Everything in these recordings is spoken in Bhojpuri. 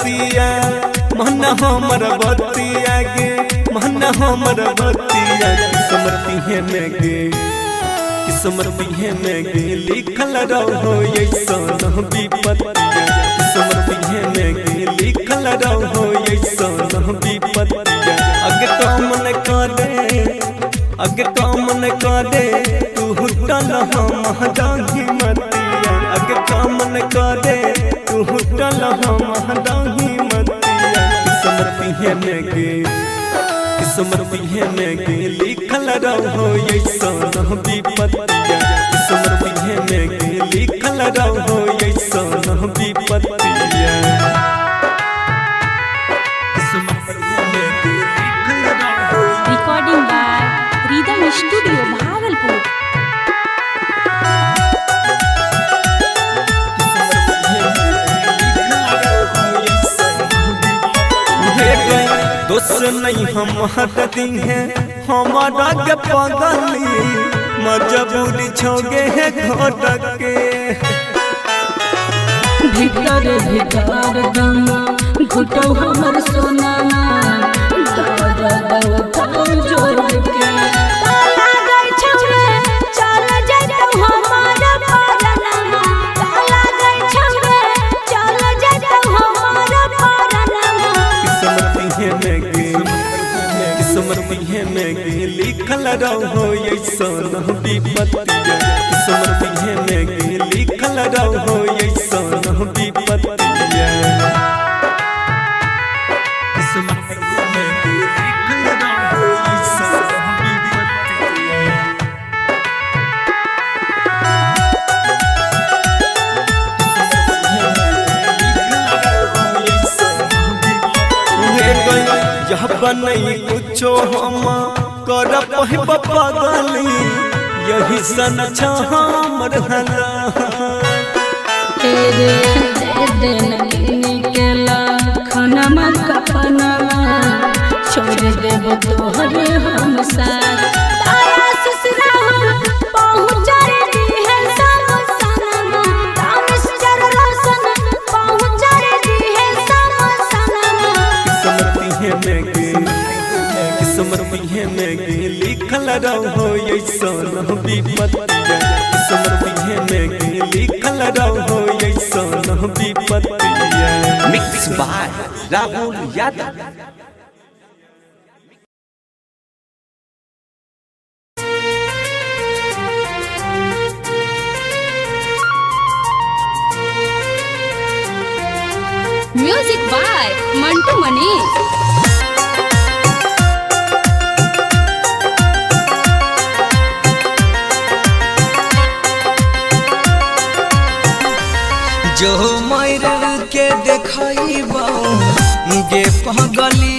बतिया मन हमर बतिया गे मन हमर बतिया किस्मती में गे लिखल रहो ऐसन विपत्तिया किस्मती में गे लिखल रहो ऐसन विपत्तिया अगे काम न करे तू हुटल हम डाही मतिया अगे काम न करे तू हुटल हम डाही मतिया किस्मती में गे लिखल रहो ऐसन विपत्तिया किस्मती में गे लिखल रहो ऐसन विपत्तिया recording by rhythm studio Bhagalpur. दोस्त नहीं हम हटती हैं हमारा के पगली मजबूरी छोगे है घोटक के भीतर भीतर गम घुटो हमर सोना जोड़ के ताला गई छौरे चल जइतो हमारा परनमा ताला गई छौरे चल जइतो हमारा परनमा किस्मती में गे लिखल रहो ऐसन विपत्तिया किस्मती में गे लिखल रहो ऐसन विपत्तिया यह बनई कुछो हम कर पगली यही सन हमर हला तेरे दिन केला खाना कपना छोड़ देव तोहरे हम साथ तारा ससुरा हम पहुँच दी है सब सनमा तामिस जर रोशन पहुँच दी है सब सनमा किस्मती में गे लिखल रहो ऐसन विपत्तिया किस्मती में गे लिखल रहो ऐसन विपत्तिया। Mix by Rahul Yadav. Music by Mantu Manish. जो मर के देखबो गे पगली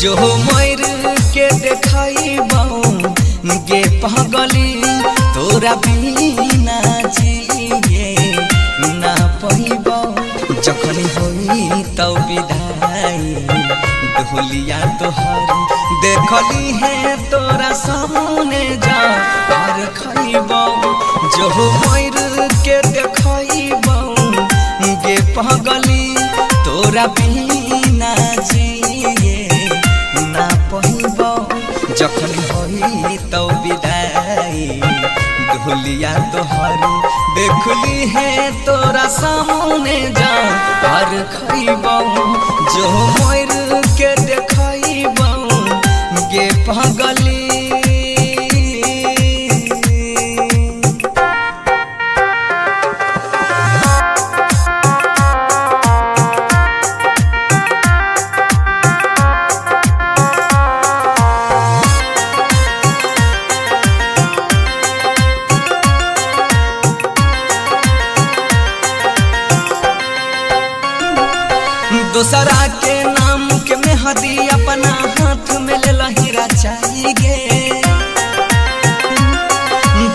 जो मर के देखबो गे पगली तोरा बिना जिए ना पइबो जखन होई तब विदाई ढोलिया तोहर देखली है तोरा सामने जा और खइबो जो मर के देखबो गे पगली तोरा बिना जिए ना पइबो जखन होई तब विदाई ढोलिया तोहर देखली है तोरा सामने जा और खइबो जो मर के देखबो गे पगली। दूसरा के नाम के मेहदी अपना हाथ में ले लहीरा चाहिए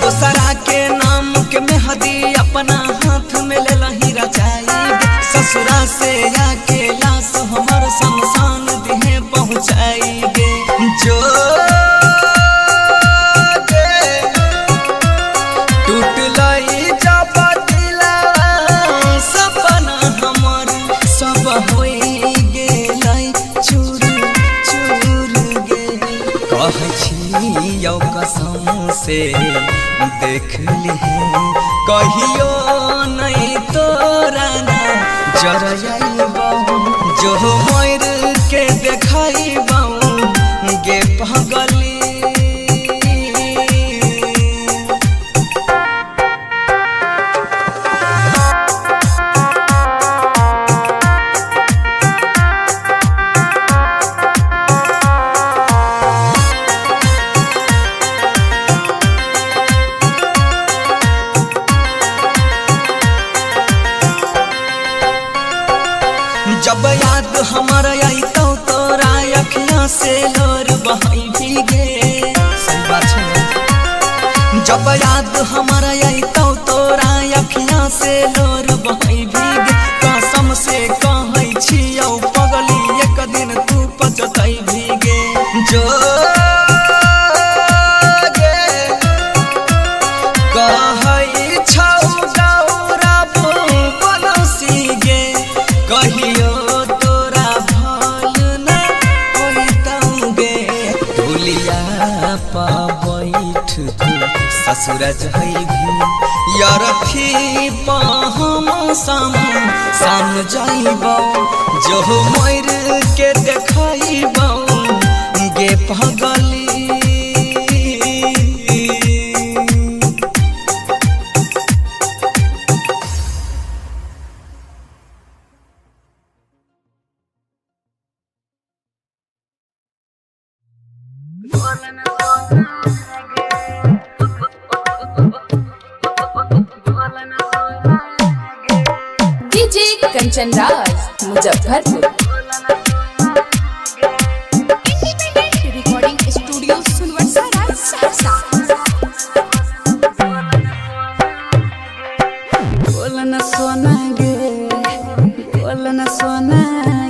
दूसरा के नाम के मेहदी अपना हाथ में ले लहीरा चाहिए ससुरा से आके लाश हमर शमशान देह पहुँचाएंगे जो टूट लई जब दिला सब से देख ली कहियो नहीं तोरा ना जर जाइबो जो मोर के देखाइबो गे पगली जब याद हमारा आई तो तोरा अखियां से लोर बहाई भीगे सही बात है जब याद हमारा आई तो तोरा अखियां से लोर बहाई भीगे कसम से कहै छियौ पगली एक दिन तू पछताई भीगे जो कहै छौ गौरा बनसी गे कहियो ससुर जइभी यार फी हम साम जाइबो जो मोर के देखाइबो गे पगली DJ Kanchan Raj Muzaffarpur recording studio Sunwarsa Saharsa बोलन सोना गे बोलन सोना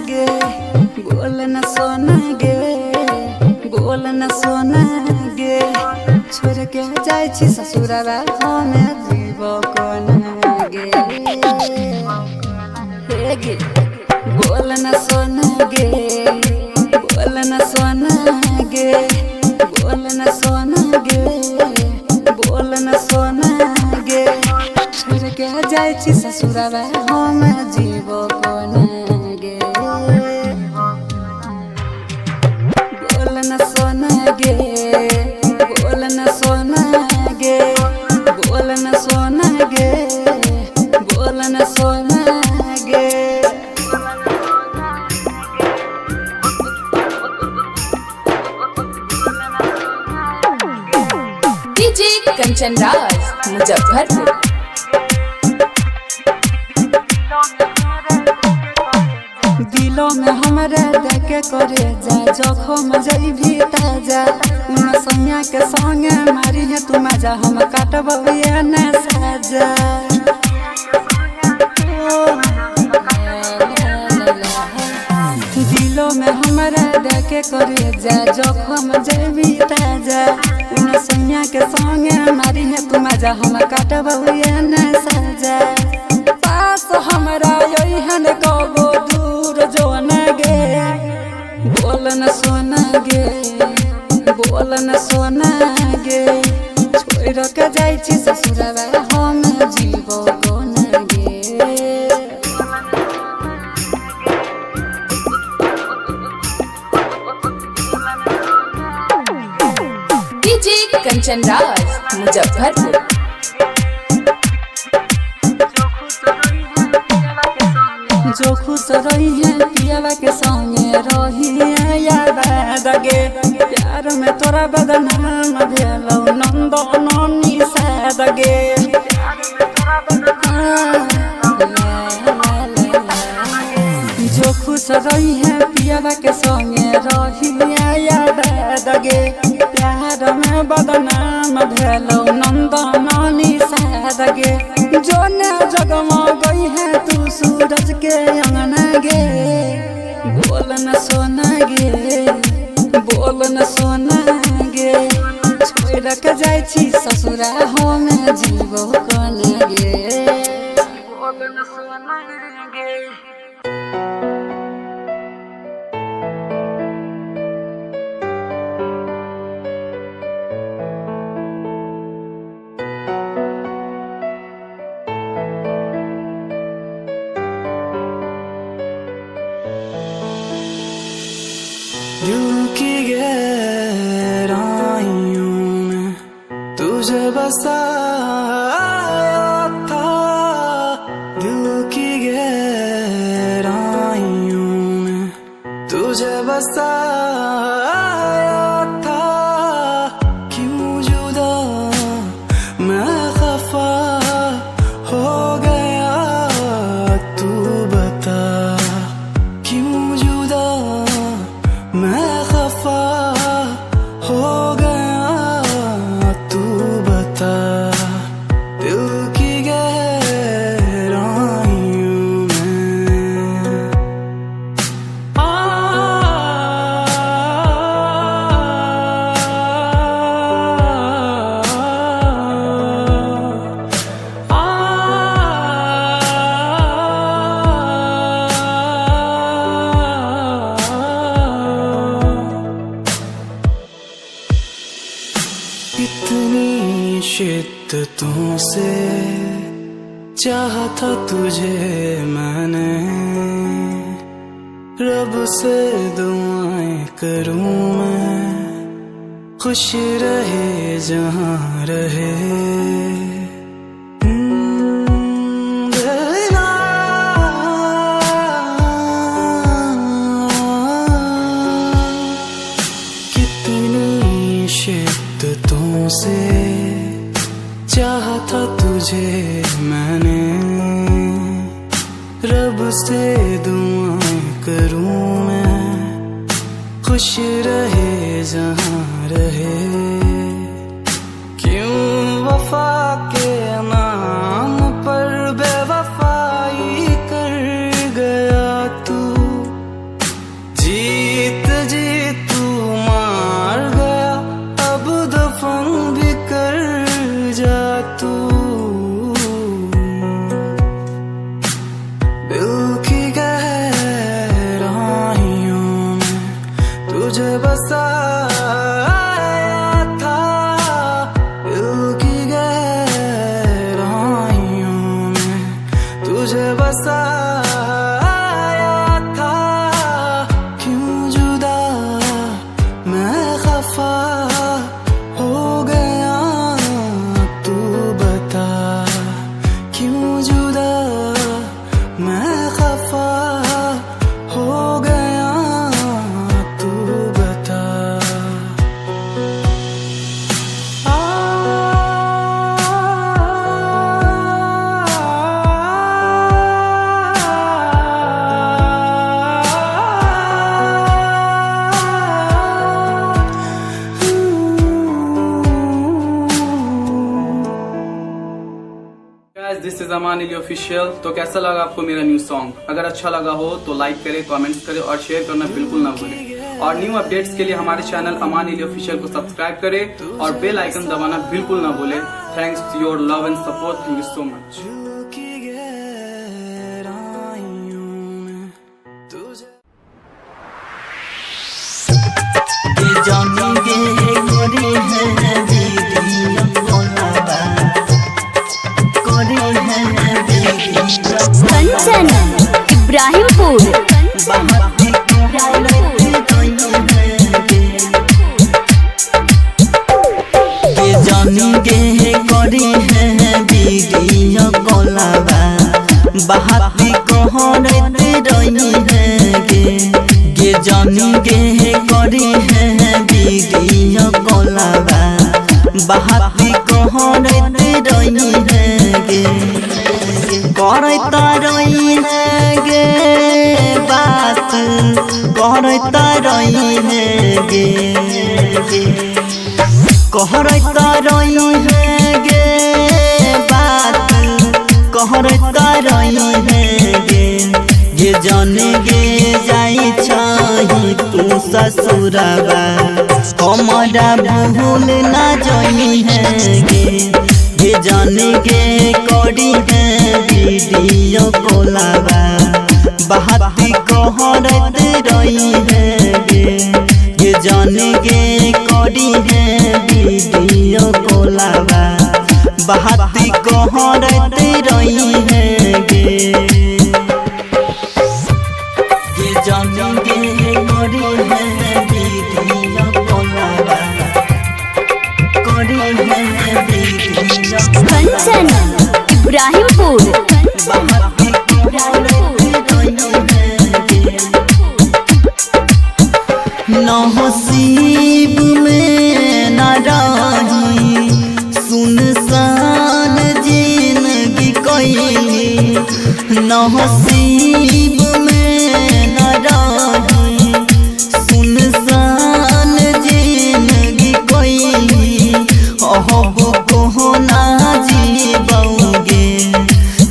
गे बोलन सोना गे बोलन सोना गे छोड़ के जाय छी ससुरवा हमे जीव कोना गे हे गे बोलन सोना गे बोलन सोना गे बोलन सोना गे बोलन सोना गे छोड़ के जाय छी ससुरवा हमे जीव कोना गे बोलन सोना गे बोलन सोना गे बोलन सोना गे बोलन सोना गे डीजे कंचन राज मुजफ्फरपुर दिलों में हमारे देखे करे जा जखम जइभी ताजा उन सैया के संगे मारी है तू मजा हम काटबे न साजा दिलों में हमारे देखे करे जा जखम जइभी ताजा उन सैया के संगे मारी है तू मजा हम काटबे न साजा पास हमरा यहन कबो दूर जो न गे बोलन सोना गे बोलन सोना गे छोड़ के जाय छी ससुरवा हम जीव कोना गे डीजे कंचन राज मुजफ्फरपुर जो खुश रही है पियावा के संगे रही है याद गे प्यार में तोरा बदनाम भेलौ नंद ननी साद गे जो खुश रही है पियावा के संगे रही है याद गे प्यार में बदनाम भेलौ नंद ननी साद गे जो न जगमा गई है तू सूरज के अंगना गे बोलन सोना गे बोलन सोना गे छोड़ के जाय छी ससुरा हम जीव कोना गे बोलन सोना गे बसाया था दिल की गहराइयों में, तुझे बसाया था क्यों जुदा मैं खफा हो गया, तू बता क्यों जुदा मैं खफा हो गया, तू बता दिल की गहराइयों में। इतनी शिद्दतों से चाहा था तुझे मैंने, रब से दुआएं करूं मैं, खुश रहे जहां रहे। कितनी शिद्दतों से चाहा था तुझे मैंने, रब से दुआएं करूं मैं, खुश रहे जहां रहे। क्यों वफा के नाम पर बेवफाई कर गया तू, जीत जी तू मार गया, अब दफन भी कर जा तू। दिल की गहराइयों में तुझे बसाया था, दिल की गहराइयों में तुझे बसाया था क्यों जुदा मैं खफा हो गया, तू बता क्यों जुदा मैं खफा हो गया, तू बता। दिस इज अमान अली ऑफिशियल। तो कैसा लगा आपको मेरा न्यू सॉन्ग? अगर अच्छा लगा हो तो लाइक करें, कमेंट्स करें और शेयर करना बिल्कुल ना भूलें। और न्यू अपडेट्स के लिए हमारे चैनल अमान अली ऑफिशियल को सब्सक्राइब करें और बेल आइकन दबाना बिल्कुल ना भूलें। Thanks to your love and support, thank you so much. दिल की गहराइयों में तुझे कंचन इब्राहिमपुर। जानी गे करी है वीडियो कॉलवा, बहाती कहरते रही है गे जानी गे करी है वीडियो कॉलवा, बहाती कहरते रही है करता रही है गे बात, करता रही है गे कहरता रही है गे बात, कहरता रही है गे जाने गे जाई छही तू ससुरबा, हमारा भूल ना जाई है गे जाने गे करी है वीडियो कॉलवा, बहाती कहरते रही है गे जाने गे करी है वीडियो कॉलवा, बहाती कहरते रही है गे जाने गे करी है वीडियो कॉलवा, करी है वीडियो नसीब में न रही सुनसान जिंदगी कोई अब को ना जीबोगे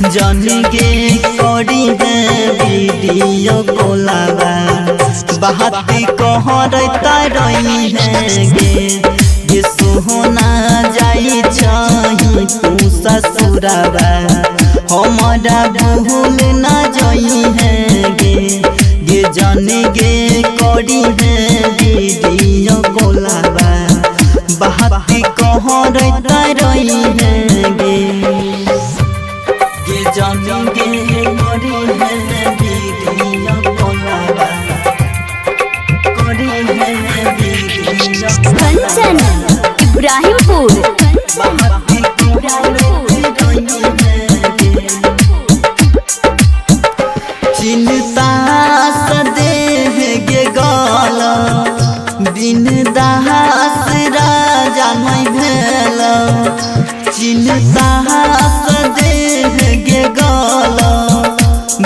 जनगे करी है वीडियो कोलाबा बात कहता रही है गे सोना जाई छही तू ससुराबा हमारा भूल ना जाई है गे जनगे करी है वीडियो कोलाबा बात कहता रही है गे जनगे करी है वीडियो कोलाबा कंचन इब्राहिमपुर चिंता सदेह गे गल बिन दास राजा नहीं भेल चिंता सदेह गे गल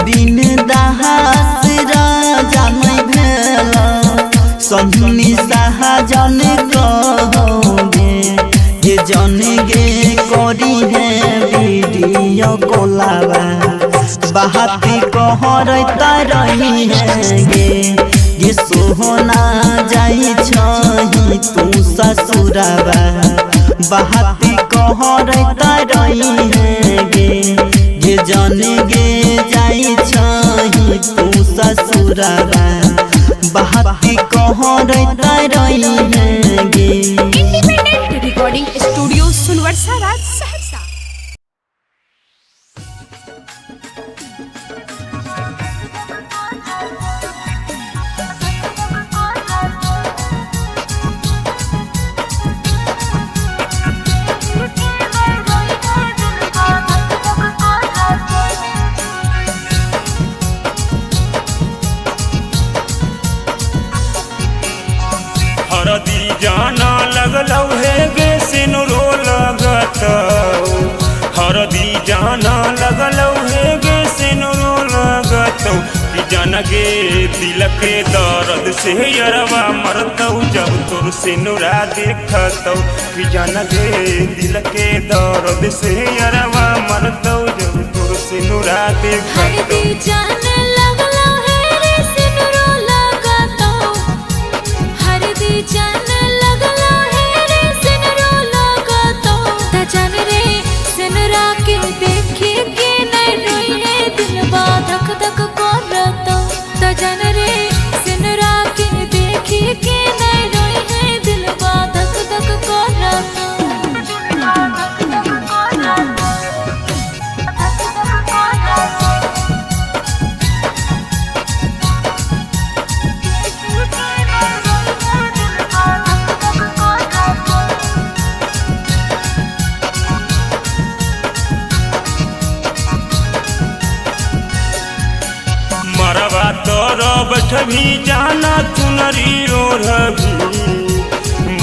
बिन दास राजा नहीं भेल सन्नी सहजन कहोगे ये जन गे करी है वीडियो कोलाबा बात कहता रही है गे सोना जाई छही तू ससुराबा बात कहता रही है गे जन गे जाई छही तू ससुराबा बात कहता रही है गे independent recording studio Sunwarsa Raj Saharsa. हरदी जाना लगलौ हे गे सिनुरो लगतौ हरदी जाना लगलौ हे गे सिनुरो लगतौ कि जनगे दिल के दर्द से यरवा मरतौ जब तोर सिनुरा देखतौ कि जनगे दिल के दर्द से यरवा मरतौ जब तोर सिनुरा देखतौ बैठभी जाना चुनरी ओढ़भी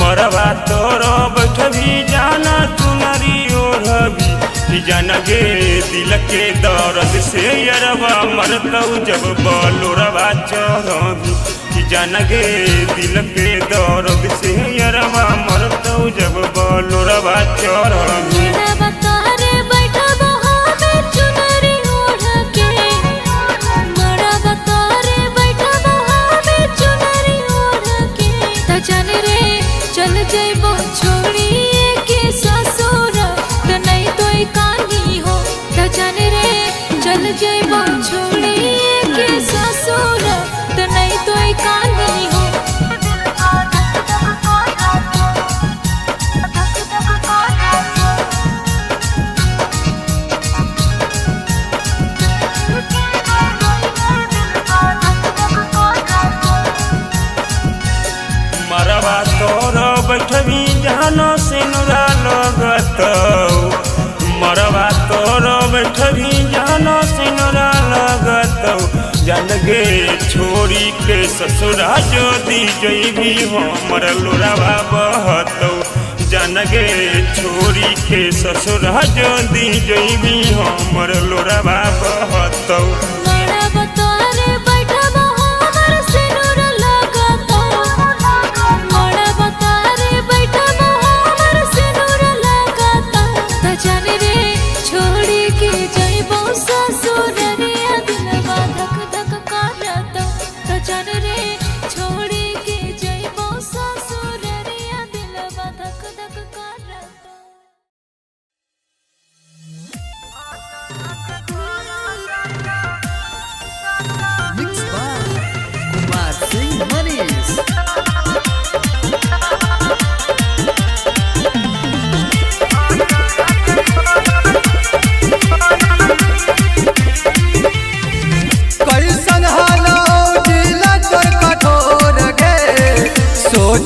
मरवा तोर बैठभी जाना चुनरी ओढ़भी कि जनगे दिल के दर्द से यरवा मरतौ जब बलोरवा चढ़भी कि जनगे दिल के दर्द से यरवा मरतौ जब बलोरवा चढ़भी बैठवी जानो सिनुरा लगतौ मरवा तोर बैठवी जानो सिनुरा लगतौ जनगे छोड़ी के ससुरा जो दी जइभी हमर लोरावा बहतौ जनगे छोड़ी के ससुरा जो दी जइभी हमर लोरावा बहतौ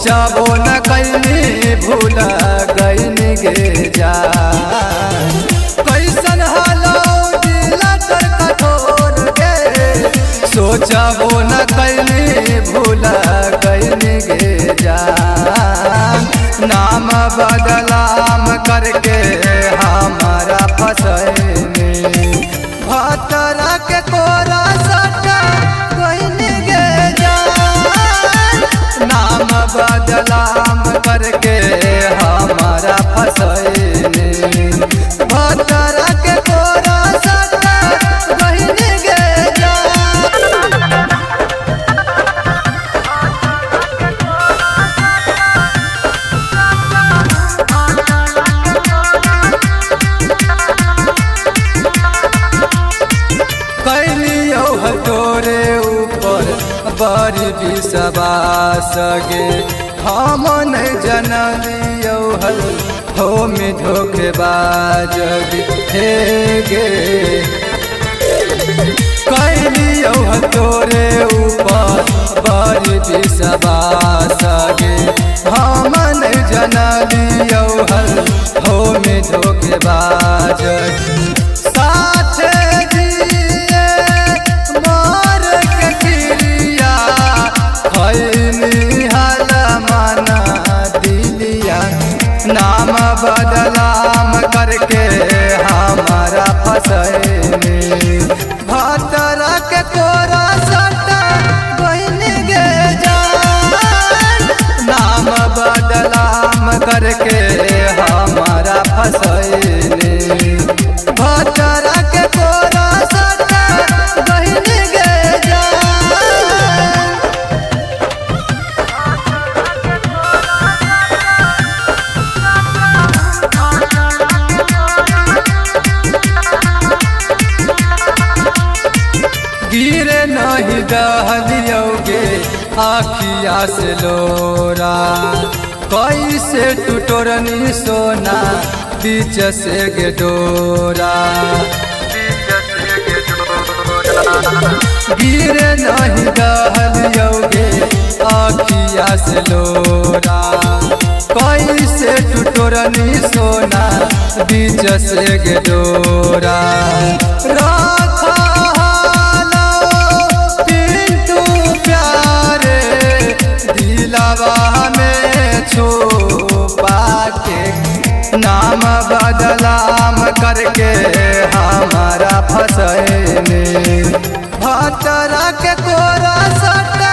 सोचबो न कैली भूल गईनी गे जान कैसन हालो दिल तर कठोर गे सोचबो न कैली भूल गईनी गे जान नाम बदलाम करके हमारा फसैनी भतरा के कोरा सटा गईनी गे जान नाम बदलाम करके हमारा फसैनी भतरा के कोरा सटा गईनी गे जान कैलियो तोरे ऊपर बड़ी विश्वास गे हम नहीं जनलियो हल हो में धोखेबाज हे गे कैलियो तोरे ऊपर बड़ी विश्वास गे हम नहीं जनलियो हल हो में धोखेबाज साथे नाम बदलाम करके हमारा फसैनी भतरा के कोरा सटा गईनी गे जान नाम बदलाम करके हमारा फसैनी भतरा के कोरा सटा गईनी गे जान गिरे नहीं दहलियोगे आखिया से लोरा कैसे टुटोरनी सोना बीच से गे डोरा गिरे नहीं दहलियोगे आखिया से लोरा कैसे टुटोरनी सोना बीच से गे डोरा रखा दिलवा में छुपा के नाम बदलाम करके हमारा फसैनी भतरा के कोरा सटा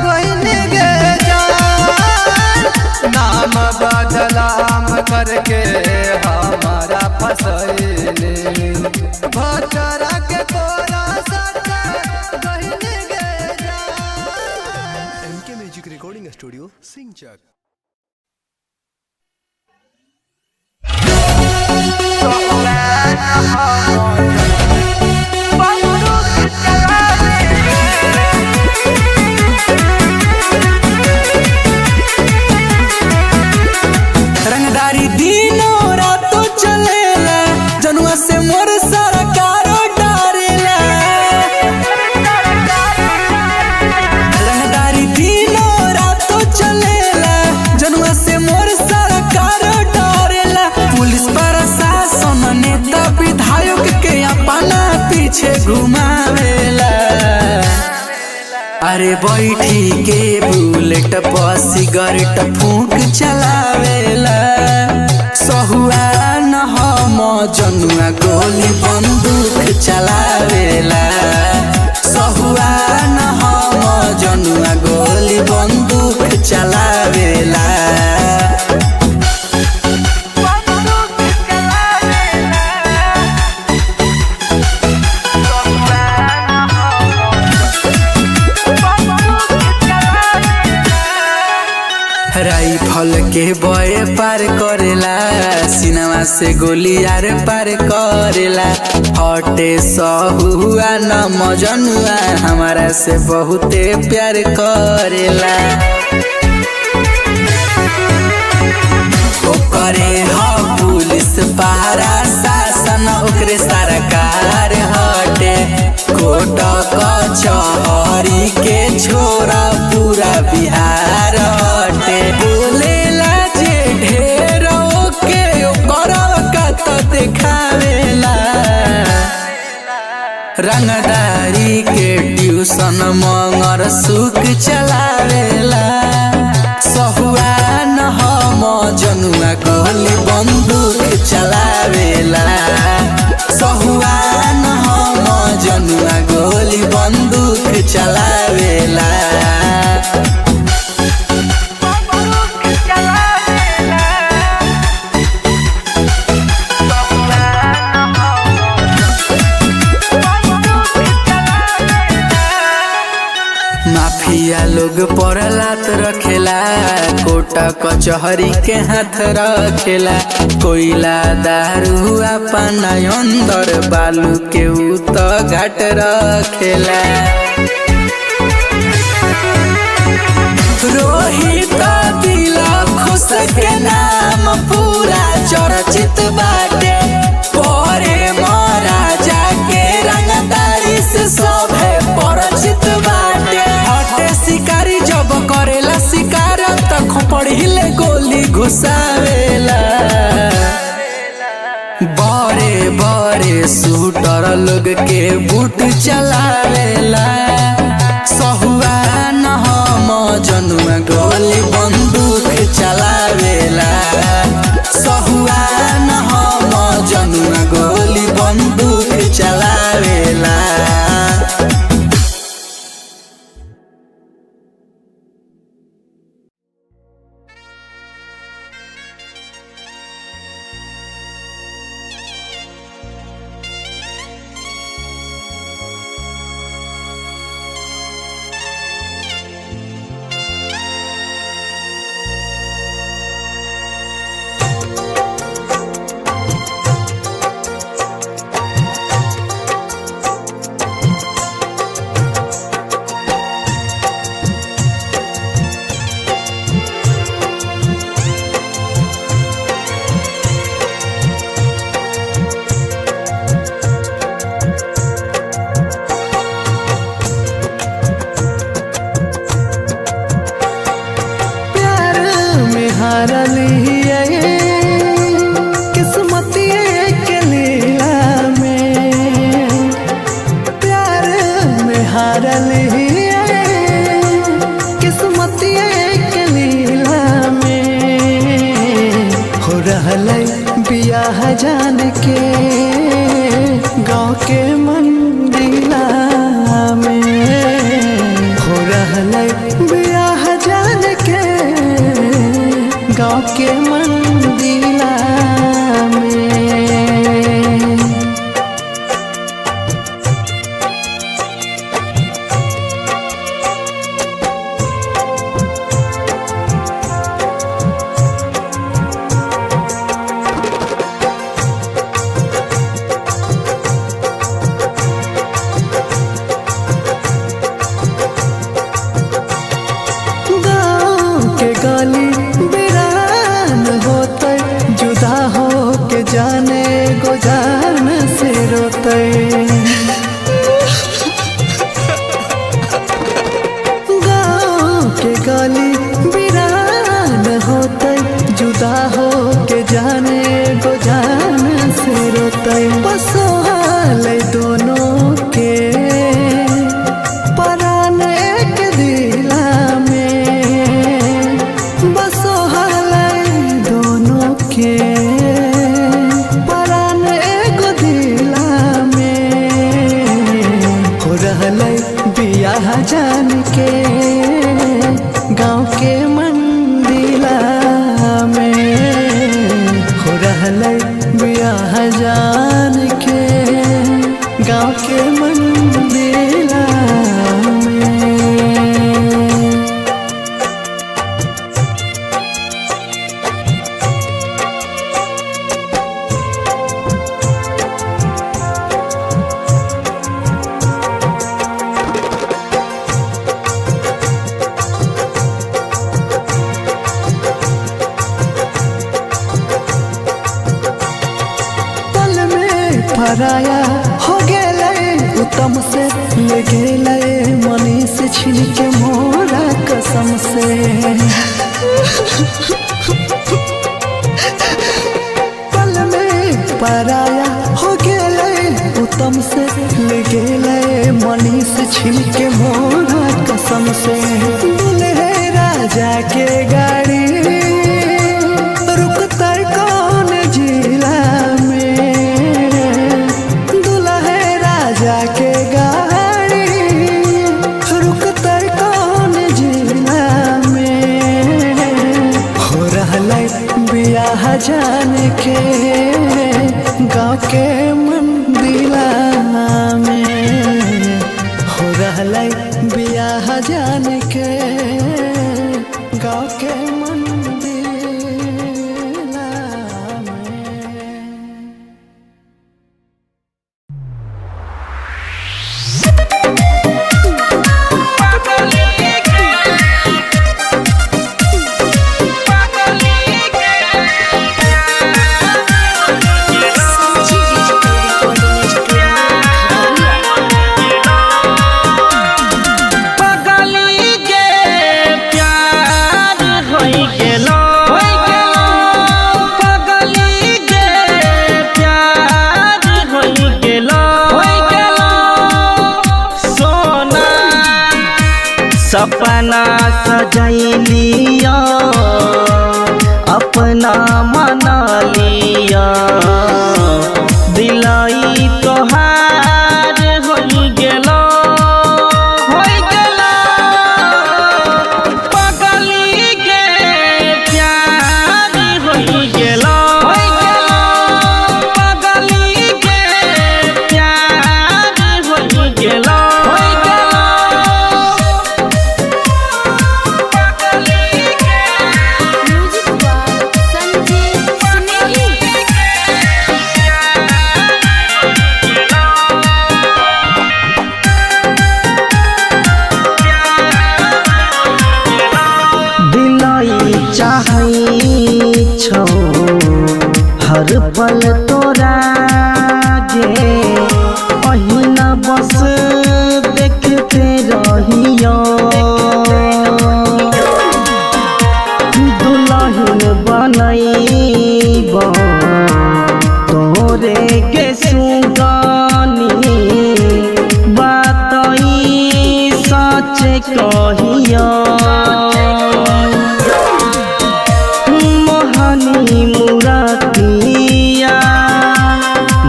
गईनी गे जान नाम बदलाम करके हमारा फसैनी भतरा के कोरा सटा गईनी गे जान एमके म्यूजिक रिकॉर्डिंग स्टूडियो सिंचक रंगदारी दिनों रातों चलेला जनुआ से मोर सारा कारो डारेला रंगदारी दिनों रातों चलेला जनुआ से मोर सारा कारो डारेला पुलिस प्रशासन नेता विधायक के अपना पीछे घुमावेला अरे बैठी के बुलेट पर सिगरेट फूंक चलावेला सहुआन हम जनुआ गोली बंदूक चलावेला सहुआन हम जनुआ गोली बंदूक चलावेला राइफल के बॉय पार करेला सिनेमा से गोली यार पार करेला हटे सहुआ न मजनुआ हमारा से बहुते प्यार करेला ओकरे ह पुलिस पहरा शासन ओकरे सरकार हटे कोट कचहरी के छोरा पूरा बिहार हटे रंगदारी के ट्यूशन मंगर सुख चलावेला सहुआन हम जनुआ गोली बंदूक चलावेला सहुआन हम जनुआ गोली बंदूक चलावेला माफिया लोग परलात रखेला कोटा कचहरी के हाथ रखेला कोयला दारू अपन अंदर बालू के उत घाट रखेला रोहित दिला खुश के नाम पूरा चर्चित बाटे परे महाराजा के रंगदारी से सभे परिचित बाटे शिकारी जब करेला शिकार त खोपड़िले गोली घुसावेला बड़े बड़े शूटर लोग के बूट चलावेला सहुआन हम जनुआ गोली बंदूक चलावेला सहुआन हम जनुआ गोली बंदूक चलावेला जान के गाँव के मंदिला में हो रहलै बियाह जान के गाँव के मंदिला में जाने गो जान से रोते गाँव के गली बिरान होते जुदा हो के जाने गो जान से रोते बसोहाल दोनों के परान एक दिला में बसोहाल दोनों के बियाह जान के गाँव के मंदिला में हो रहलै बियाह जान के गाँव के मंदिला में पराया हो गेलै उत्तम से ले गेलै मनीष छीन के मोरा कसम से पल में पराया हो गेलै उत्तम से ले गेलै मनीष छीन के मोरा कसम से दुल्हे राजा के गाड़ी रुकता कौन जिला में दुल्हे राजा के गाड़ी रुकता कौन जिला में हो रहा बियाह जाने के गाँव के मंदिला में हो रहा बियाह जाने के गाँव के मंदिला सपना सजैलिया अपना मना लिया दिलाई तोहार होई गेलो पगली के प्यार होई गेलो पगली के प्यार होई गेलो छौ हर पल तोरा गे अहिना बस देखते रहियो दुल्हन बनैब तोरे के सुगानी बात सच कहियो मुरातिया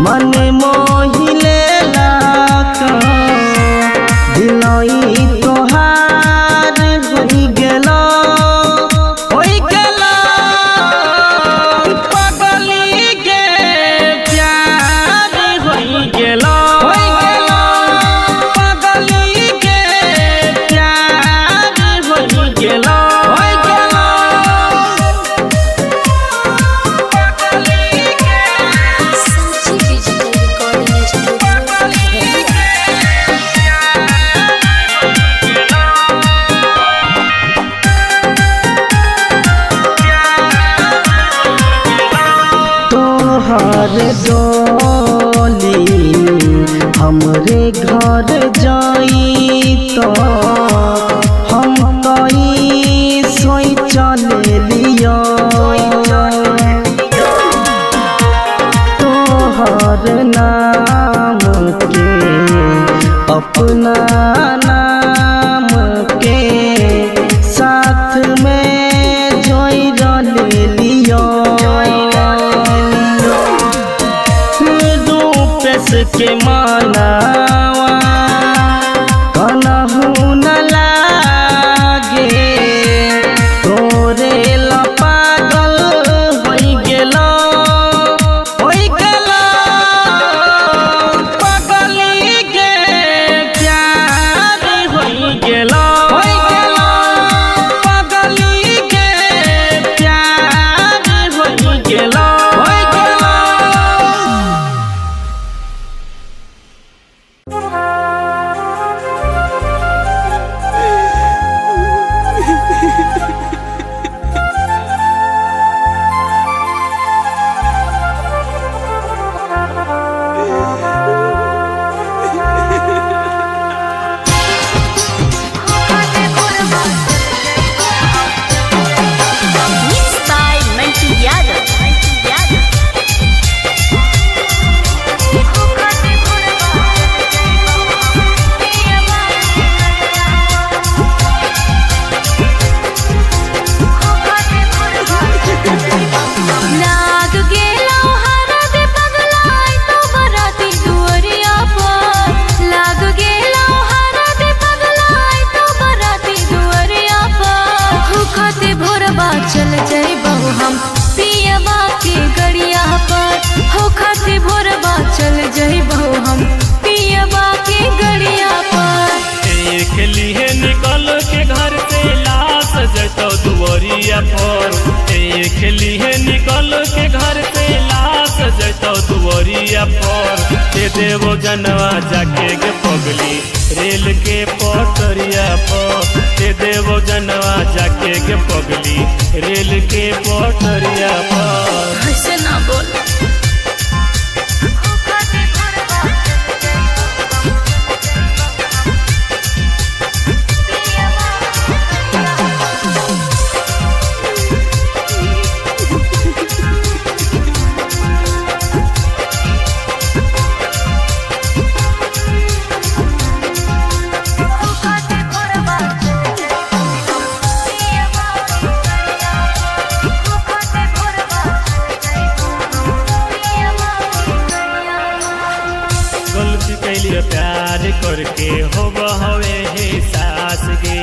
मन मोहिले लाका दिलाई तोहार होई गेलो पगली के प्यार होई गेलो पगली के प्यार होई गेलो तोहर डोली हमरे घर जाई तो हम कई सोई चले लिया तोहर नाम के अपना नाम के साथ में जोई ले लिया के मानावा कनहु न लागे तोरे ला पागल होई गेलो पगली के प्यार देख लिए निकल के घर से लाश जैतो दुवरिया पर दे देवो जनवा जाके गे पगली रेल के पटरिया पर दे देवो जनवा जाके गे पगली रेल के पटरिया पर। ऐसे ना बोल प्यार करके हो हवे हे सास गे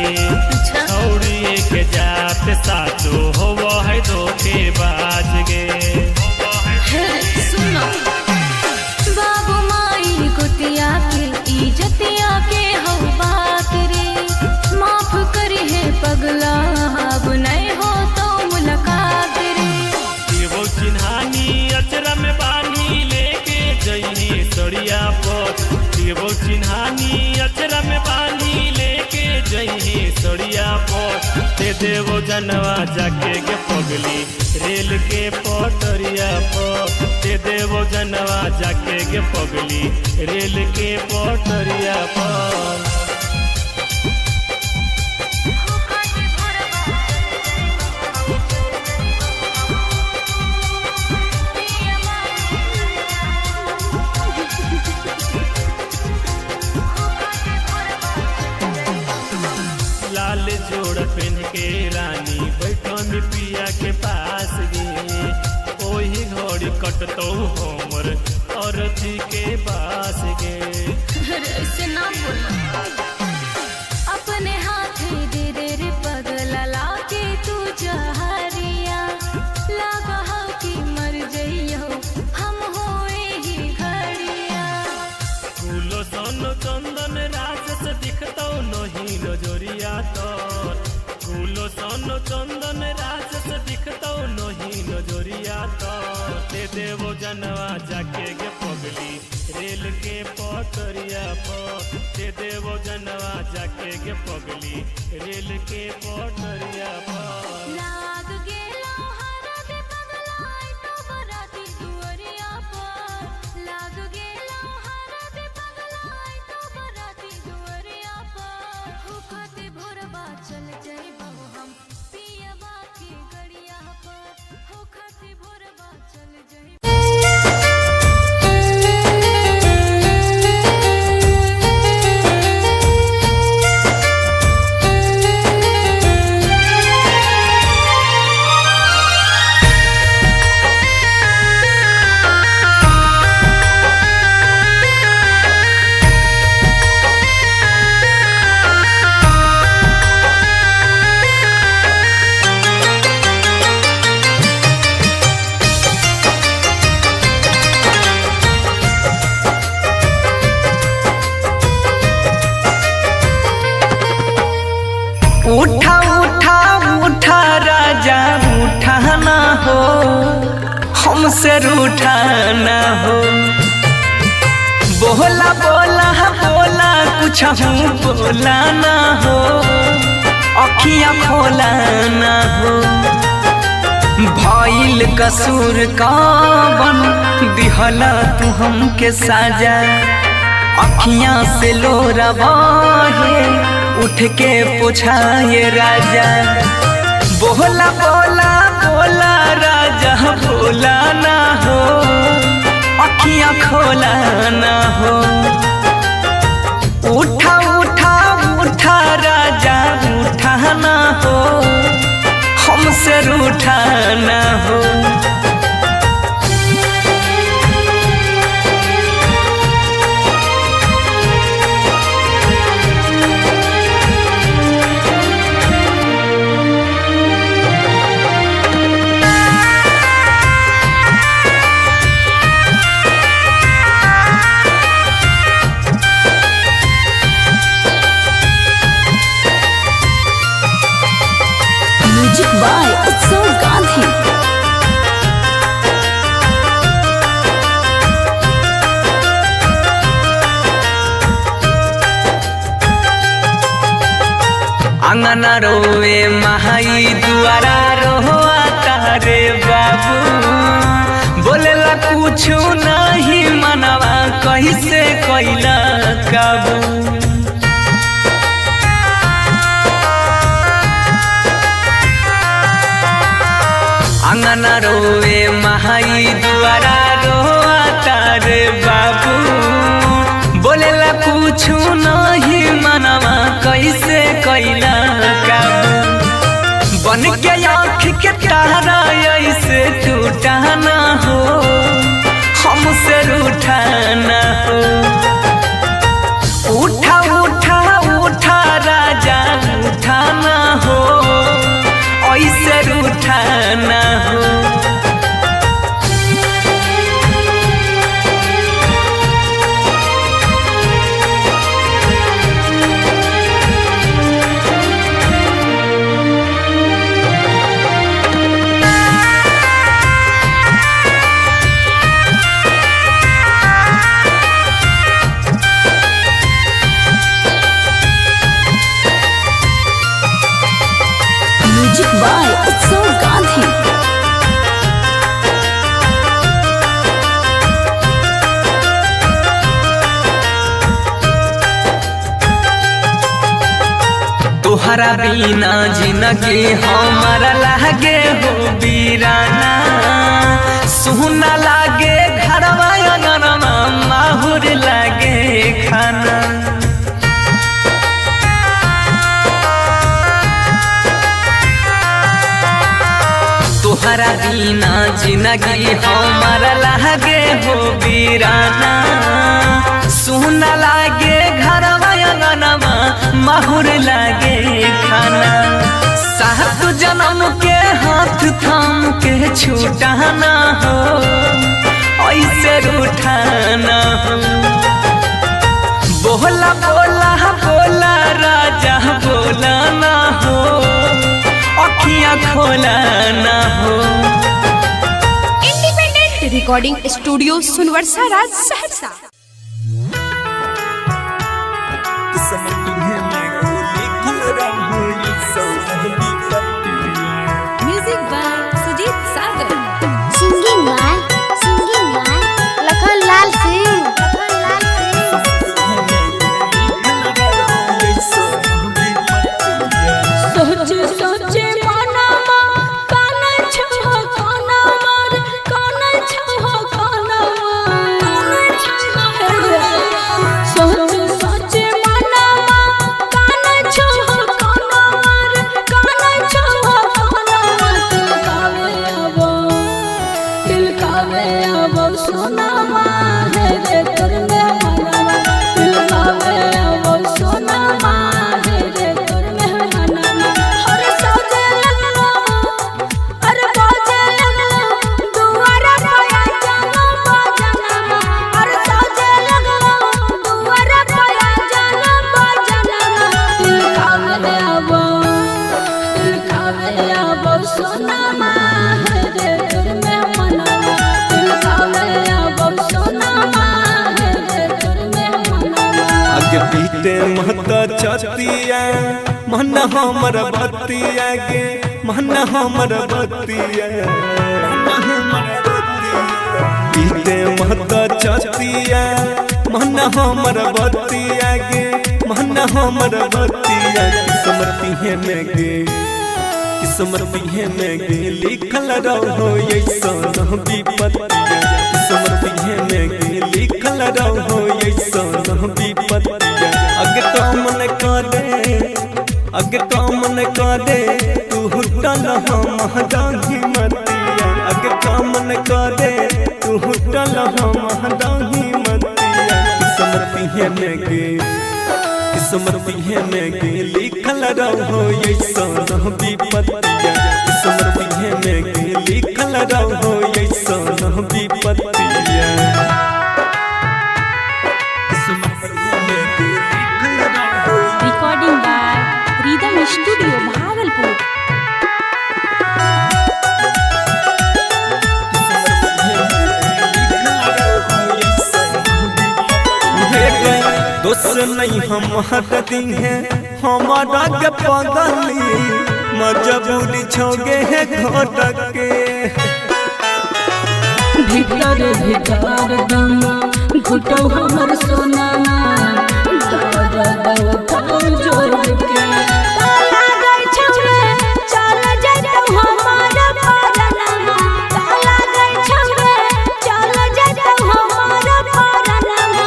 छौड़िए के जात साचो हो है धोखे बाज गे। सुनो बाबू माई गोतिया के इज्जतिया के हो बात रे माफ करी है पगला अब नहीं हो तो मुलाकात रे। वो चिन्हानी अचरा में बानी लेके जइनी सड़िया पर वो चिन्हानी अचरा में बानी लेके जइनी सड़िया पर दे देवो जनवा जाके गे पगली रेल के पटरिया पर दे देवो जनवा जाके गे पगली रेल के पटरिया पर। लाल जोड़ पहन के रानी बैठनी पिया के पास गे ओही घड़ी कटतो हमर अरथी के पास गे। ऐसे ना बोल अपने हाथ दे दे रे पगला लाके तू जहरिया लगा हो कि मर जइयो हम होए ही घड़िया। फूलो सोनो चंदन राजस दिखतो नहीं नजरिया तोर फूलो सोनो चंदन राजस दिखतो नहीं नजरिया तोर दे देवो जनवा जाके गे पगली रेल के पटरिया पर दे देवो जनवा जाके गे पगली रेल के पटरिया पर। लाग गेलो हरा दे पगलाई तो बराती दुवरिया पर लाग गेलो हरा दे पगलाई तो बराती दुवरिया पर होखते भोरबा चल जइबो हम पियबा के गड़िया पर होखते भोरबा चल जइबो। उठा उठा उठा राजा उठा ना हो हमसे रूठा ना हो बोला बोला बोला कुछ हूँ बोला ना हो अखियाँ खोला ना हो भइल कसूर कवन दिहला तू हमके साजा अखियाँ से लोरा बहे उठ के पूछाए राजा बोला बोला बोला राजा बोला ना हो अखियाँ खोला ना हो उठा उठा उठा राजा उठा ना हो हमसे रूठा ना हो। म्यूजिक बाय उत्सव गांधी। अंगना रोवे माई दुआरा रोआ तारे बाबू बोलेला कुछ नहीं मनवा कैसे कैला काबू अंगना रोवे माई दुआरा रोआ तारे बाबू बोलेला कुछ नहीं मनवा कैसे कैला काबू बन के आँख के तारा ऐसे टूटा ना हो हमसे रूठा ना हो उठा उठा उठा राजा उठा ना हो ऐसे रूठा ना हो म्यूजिक बाय उत्सव गांधी। तोहरा बिना जिंदगी हमारा लागे हो बीराना सुना लागे घरवा अंगनवा माहुर लागे खाना तोहरा बिना जिंदगी हमारा लागे हो बीराना सुना लागे घरवा अंगनवा माहुर लागे खाना सात जन्म के हाथ थाम के छूटा ना हो ऐसे रूठा ना हो बोला बोला बोला राजा बोला ना हो अखियाँ खोला ना हो। Independent recording studio Sunwarsa Raj Saharsa. Music by Sujit Sagar. Singing by Lakhan Lal Singh. सोचे सोचे मनमा काना छहो काना मार काना छहो काना सोचे सोचे मनमा काना छहो काना मार काना छहो काना दिल कावे अब सोना माँ है रे तोर में मनवा दिल कावे अब सोना माँ है रे तोर में मनवा हर सजे लगलो हर बाजे लगलो दुआरा पाया जानो बजना हर सजे लगलो दुआरा पाया जानो बजना दिल कावे अब सोना माँ है रे तोर में मनवा दिल कावे अब सोना माँ है रे तोर में मनवा आगे पीते महता छतिया मन हमर बतिया गे मन हमर बतिया पीते महता छतिया मन हमर बतिया गे मन हमर बतिया किस्मती है में गे किस्मती है में गे लिखल रहो ऐसा विपत्तिया किस्मती है में गे लिखल रहो ऐसा विपत्तिया अगे तो मन का दे तू हुटल हम दाही मतिया अगे तो मन का दे तू हुटल हम दाही मतिया किस्मती है में गे किस्मती है में गे लिखल रहो ऐसा विपत्तिया किस्मती है में गे लिखल रहो ऐसा विपत्तिया recording by rhythm studio Bhagalpur. दोस्त नहीं हम हट दी है हमारा के पगली मजबूरी छोगे है घोटक के भीतर भीतर दम घुटो हमर सोनामा जोड़ के ताला गई छौरे चल जइतौ हमार परनमा ताला गई छौरे चल जइतौ हमार परनमा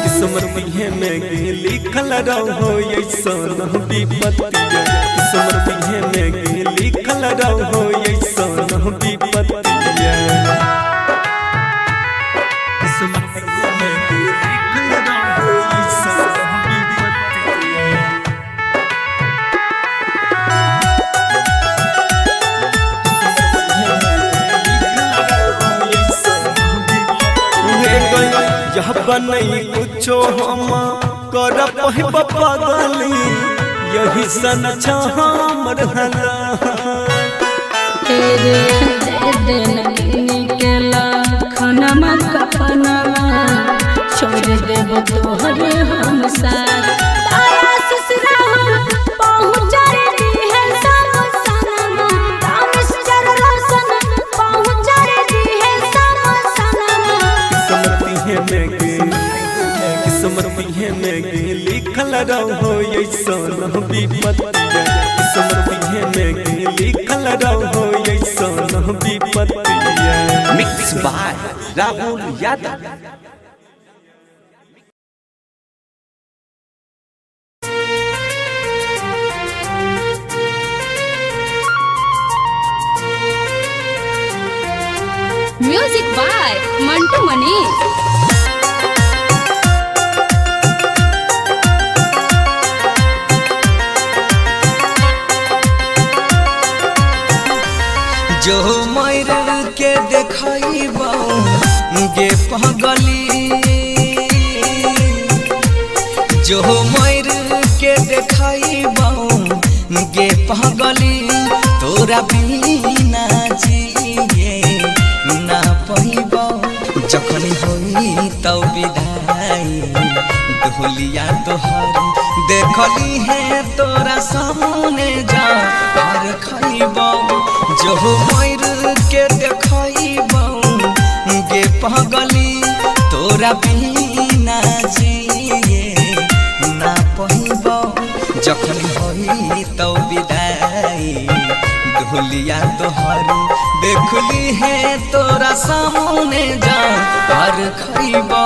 किस्मती में गे लिखल रहो ऐसन विपत्तिया किस्मती में गे लिखल रहो ऐसन विपत्तिया किस्मती में गे लिखल रहो ऐसन विपत्तिया यह बनई कुछो हम कर पगली यही सन हमर हला तेरे दे देन केला खनमा कफनमा छोड़ देब तोहरे हम साथ तारा ससुरा पहुँच रे है सब सनमा रामेश जर रोशन पहुँच रे है सब सनमा किस्मती में गे लिखल रहो ऐसन विपत्तिया किस्मती में गे लिखल रहो ऐसन विपत्तिया। Mix by Rahul Yadav. Music by Mantu Manish. जो मर के देखइबो गे पगली जो मर के देखइबो गे पगली तोरा बिना जिए ना पइबो जखन होई तब विदाई ढोलिया तोहर देखली है तोरा सामने जा और खइबो जो मर के देखइबो गे पगली तोरा बिना जिए ना पइबो जखन होई तब विदाई ढोलिया तोहर देखली है तोरा सामने जा और खइबो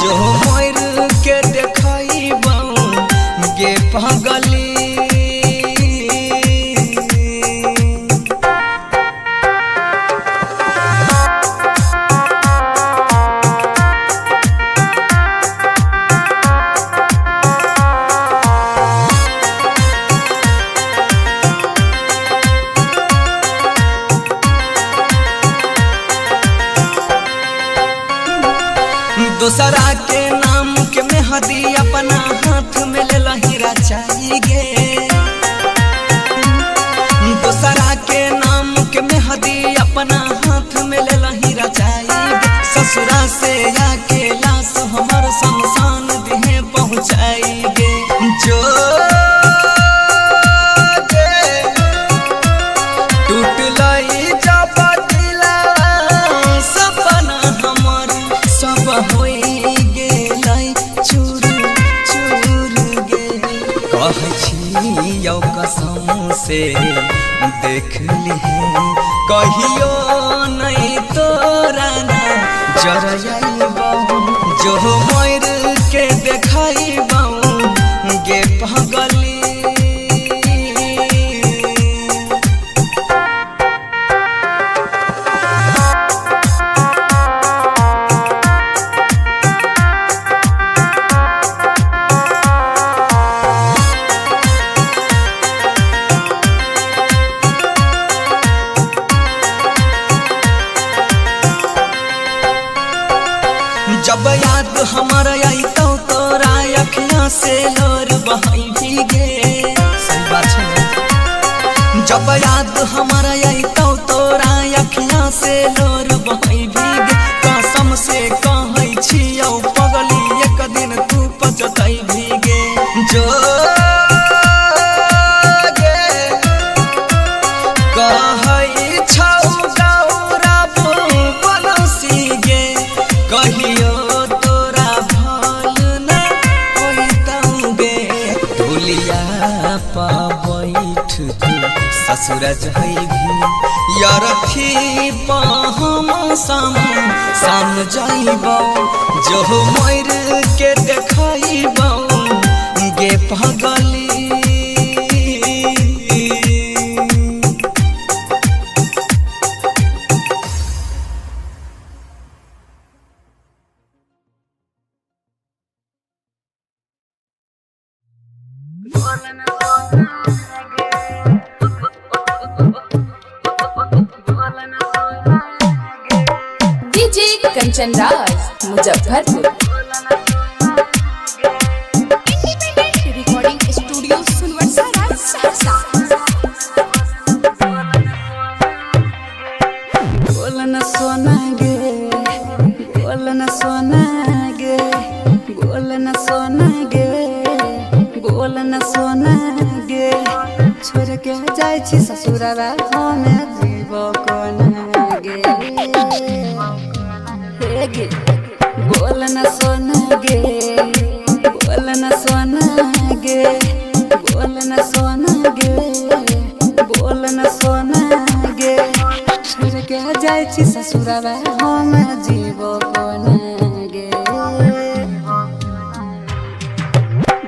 जो मर के देखइबो गे पगली। दूसरा के नाम के मेहदी अपना हाथ में ले लहीरा चाहिए दूसरा के नाम के मेहदी अपना हाथ में ले लहीरा चाहिए ससुरा से आके लाश हमर शमशान दिहे पहुँचाएंगे जो टूट लई जब दिला सपना हमर सब होई गेलै चूर चूर गे कहै छी यौ कसम से देख लिहे कहियो नहीं तोरा ना जरइबो जो मर के देखइबो गे पगली। जब याद हमारा आई तो तोरा अखियाँ से लोर बहाई भीगे सही बात है जब याद हमारा आई तो तोरा अखियाँ से लोर बहाई भीगे कसम से कहै छियौ पगली एक दिन तू पछतैबे पा बैठ तू ससुर जइबी यार थी पा हम साम जाइबो जो मोर के देखाइबो गे पगली DJ Kanchan Raj Muzaffarpur. Independent recording studio Sunwarsa Saharsa. बोलन सोना गे बोलन सोना गे बोलन सोना गे बोलन सोना गे छोड़ के जाय छी ससुरवा हमे जीव कोना गे हे गे बोलन सोना गे बोलन सोना गे बोलन सोना गे बोलन सोना गे छोड़ के जाय छी ससुरवा हमे जीव कोना गे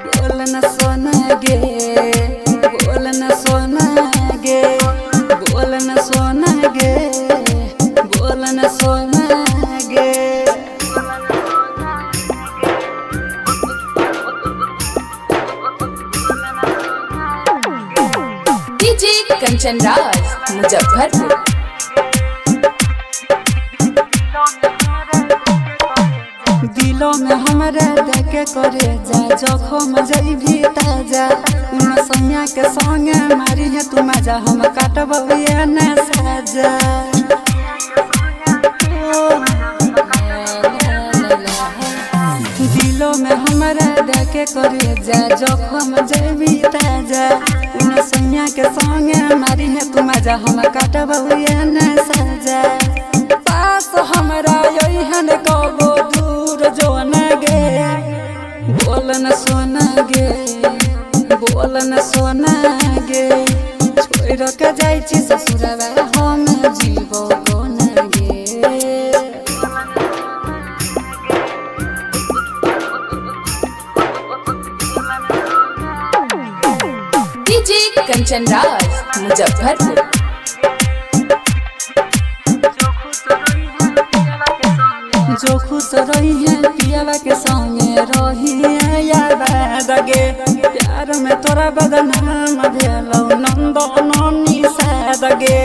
बोलन सोना गे बोलन सोना गे बोलन सोना गे बोलन सोना गे डीजे कंचन राज मुजफ्फरपुर। दिलों में हमारे देखे करे जा जखम जइभी ताजा उन सैया के संगे मारी है तू मजा हम काटब ये न साजा दिलों में हमारे देखे करे जा जखम जइभी ताजा उन सैया के संगे मारी है तू मजा हम काटब ये न साजा पास हमरा यही हन कबो दूर जो न गे बोलन सोना गे बोलन सोना गे छोड़ के जाय छी ससुरवा हम जीवो कोना गे डीजे कंचन राज मुजफ्फरपुर। जो खुश रही है पियावा के संगे रही है याद गे प्यार में तोरा बदनाम भेलौ नंदन साद गे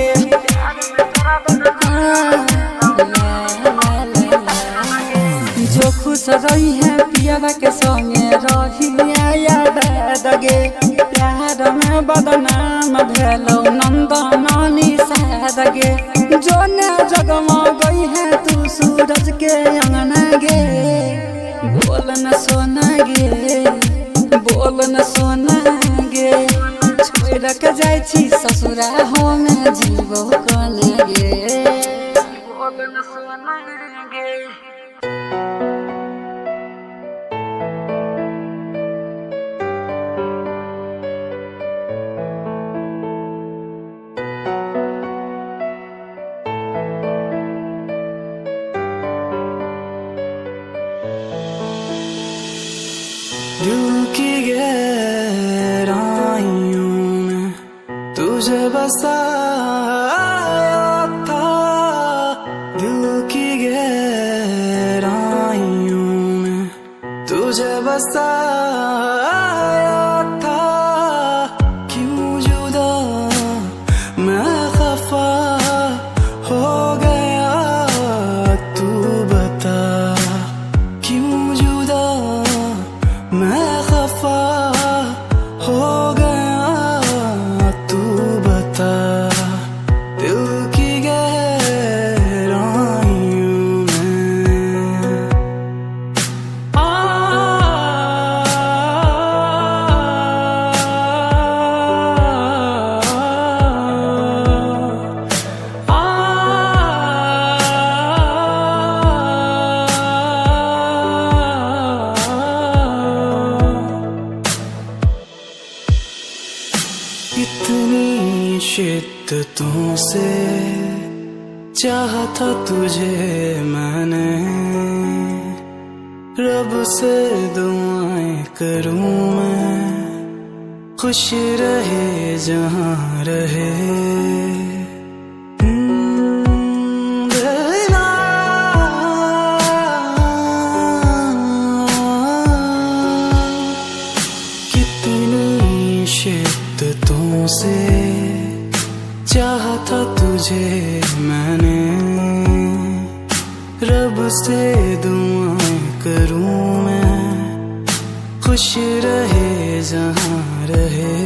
जो खुश रही है पियावा के संगे रही है याद गे प्यार में बदनाम भेलौ नंदन साद गे जो न जगमा गई है तू सूरज के अंगना गे बोलन सोना गे बोलन सोना गे छोड़ के जाय छी ससुरा हम जीवो कोना गे बोलन सोना गे दिल की गहराइयों में तुझे बसाया था दिल की गहराइयों में तुझे बसाया था क्यों जुदा मैं खफा हो गया तू बता क्यों जुदा मैं खफा हो गया तू बता दिल की गहराइयों में। शिद्दतों से चाहा था तुझे मैंने, रब से दुआएं करूं मैं, खुश रहे जहां रहे। कितनी शिद्दतों से चाहा था तुझे मैंने, रब से दुआएं करूं मैं, खुश रहे जहां रहे।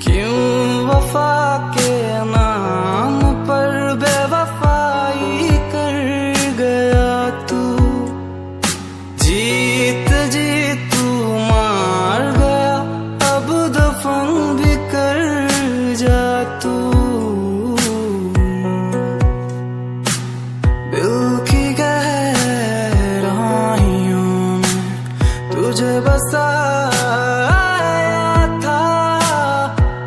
क्यों वफा के नाम पर बेवफाई कर गया तू, जीत जी तू मार गया, अब दफन भी कर जा तू। दिल की गहराइयों में तुझे बसाया था,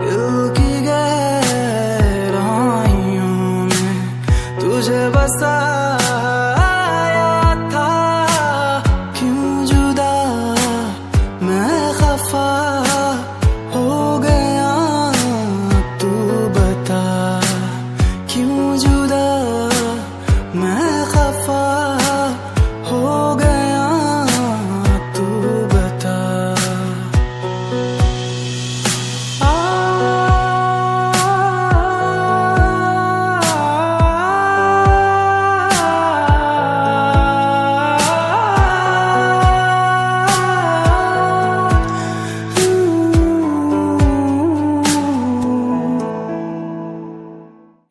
दिल की गहराइयों में तुझे बसाया था। क्यों जुदा मैं खफा हो गया, तू बता। क्यों जुदा मैं खफा हो गया, तू बता।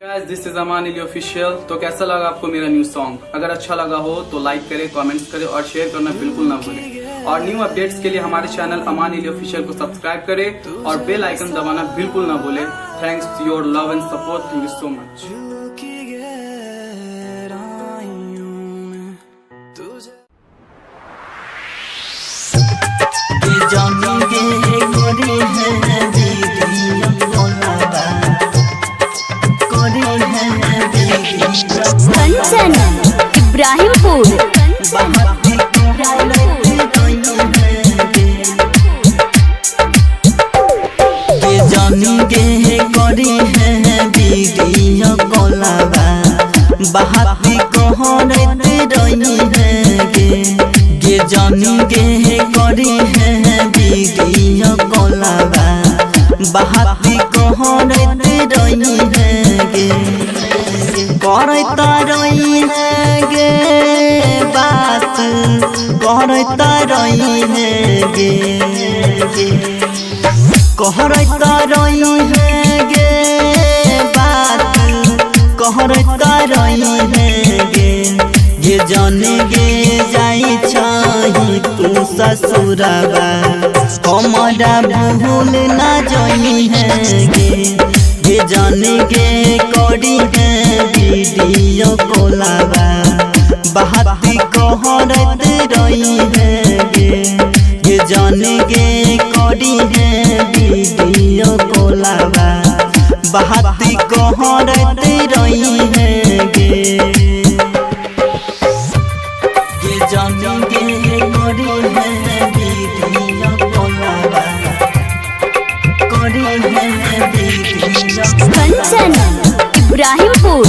Guys, this is Aman Ali official. तो कैसा लगा आपको मेरा न्यू सॉन्ग? अगर अच्छा लगा हो तो लाइक करें, कमेंट्स करें और शेयर करना बिल्कुल ना भूलें। और न्यू अपडेट्स के लिए हमारे चैनल अमान अली ऑफिशियल को सब्सक्राइब करें और बेल आइकन दबाना बिल्कुल ना भूलें। Thanks your love and support. Thank you so much. Kanchan Ibrahimpur. के जानी गे करी है वीडियो कॉलवा, बहाती कहरत रही है गे जानी गे करी है वीडियो कॉलवा, बहाती कहरत रही है गे करता रही है गे बात, करता रही है गे कहरता रही है गे बात, कहरता रही है गे जाने गे जाई छही तू ससुरबा, हमारा भूल ना जाई है गे जाने गे करी है वीडियो कॉलवा, बहाती कहरत रही है गे जाने गे करी है वीडियो कॉलवा, बहाती कहरत रही है गे जाने गे करी है वीडियो कॉलवा, करी है वीडियो कंचन इब्राहिमपुर।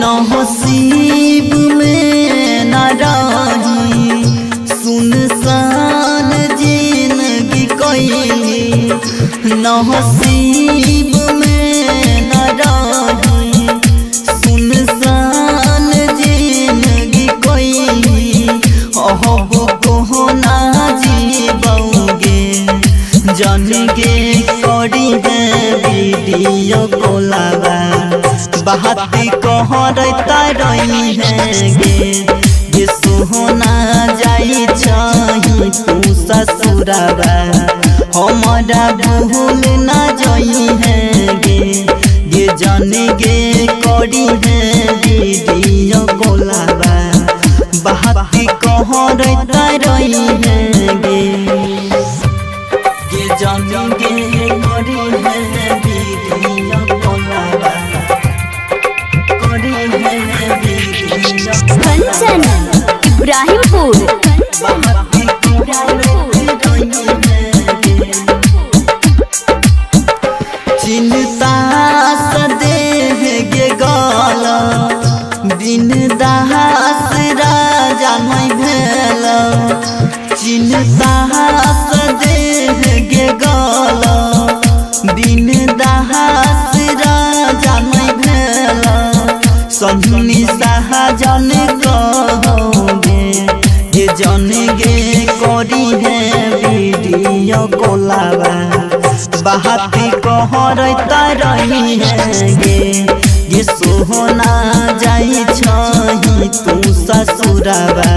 नसीब में न रही सुनसान जिंदगी कोई, नसीब में न रही सुनसान जिंदगी कोई, अब को ना जीबोगे जान गे करी है वीडियो कॉलवा, बहाती कहरता रही है गे सोहना जाई छही तू ससुरबा, हमारा भूल ना जाई है गे जाने गे करी है वीडियो कॉलवा, बहाती कहाँ रहता रही है गे जानेंगे करी है वीडियो कॉलवा करी है वीडियो कंचन इब्राहिमपुर बहाती कहाँ रहता रही है चिंता सदे गे गाला दिन दहास राजा नहीं भेल चिंता सदे गे गाला दिन दहास राजा नहीं भेल संधुनी सहजन कहोगे ये जन गे करी है वीडियो कॉलवा बहाती कहाँ रहता रही है गे सोहना जाई छही तू ससुराबा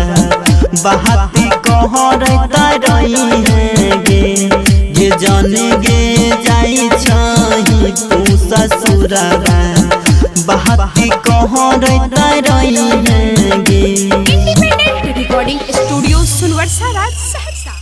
बहाती कहाँ रहता रही है गे जन गे जाई छही तू ससुराबा बहाती कहाँ रहता रही है गे। Independent recording studio Sunwarsa Raj Saharsa.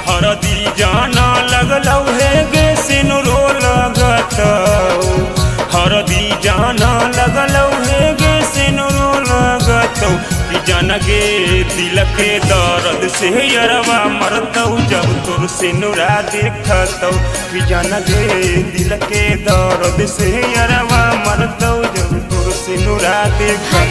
हरदी जाना लगलौ हे गे सिनुरो लगतौ हरदी जाना लगलौ हे गे सिनुरो लगतौ कि जन गे दिल के दर्द से यरवा मरतौ जब तोर सिनुरा देखतौ कि जन गे दिल के दर्द से यरवा मरतौ जब तोर सिनुरा देखतौ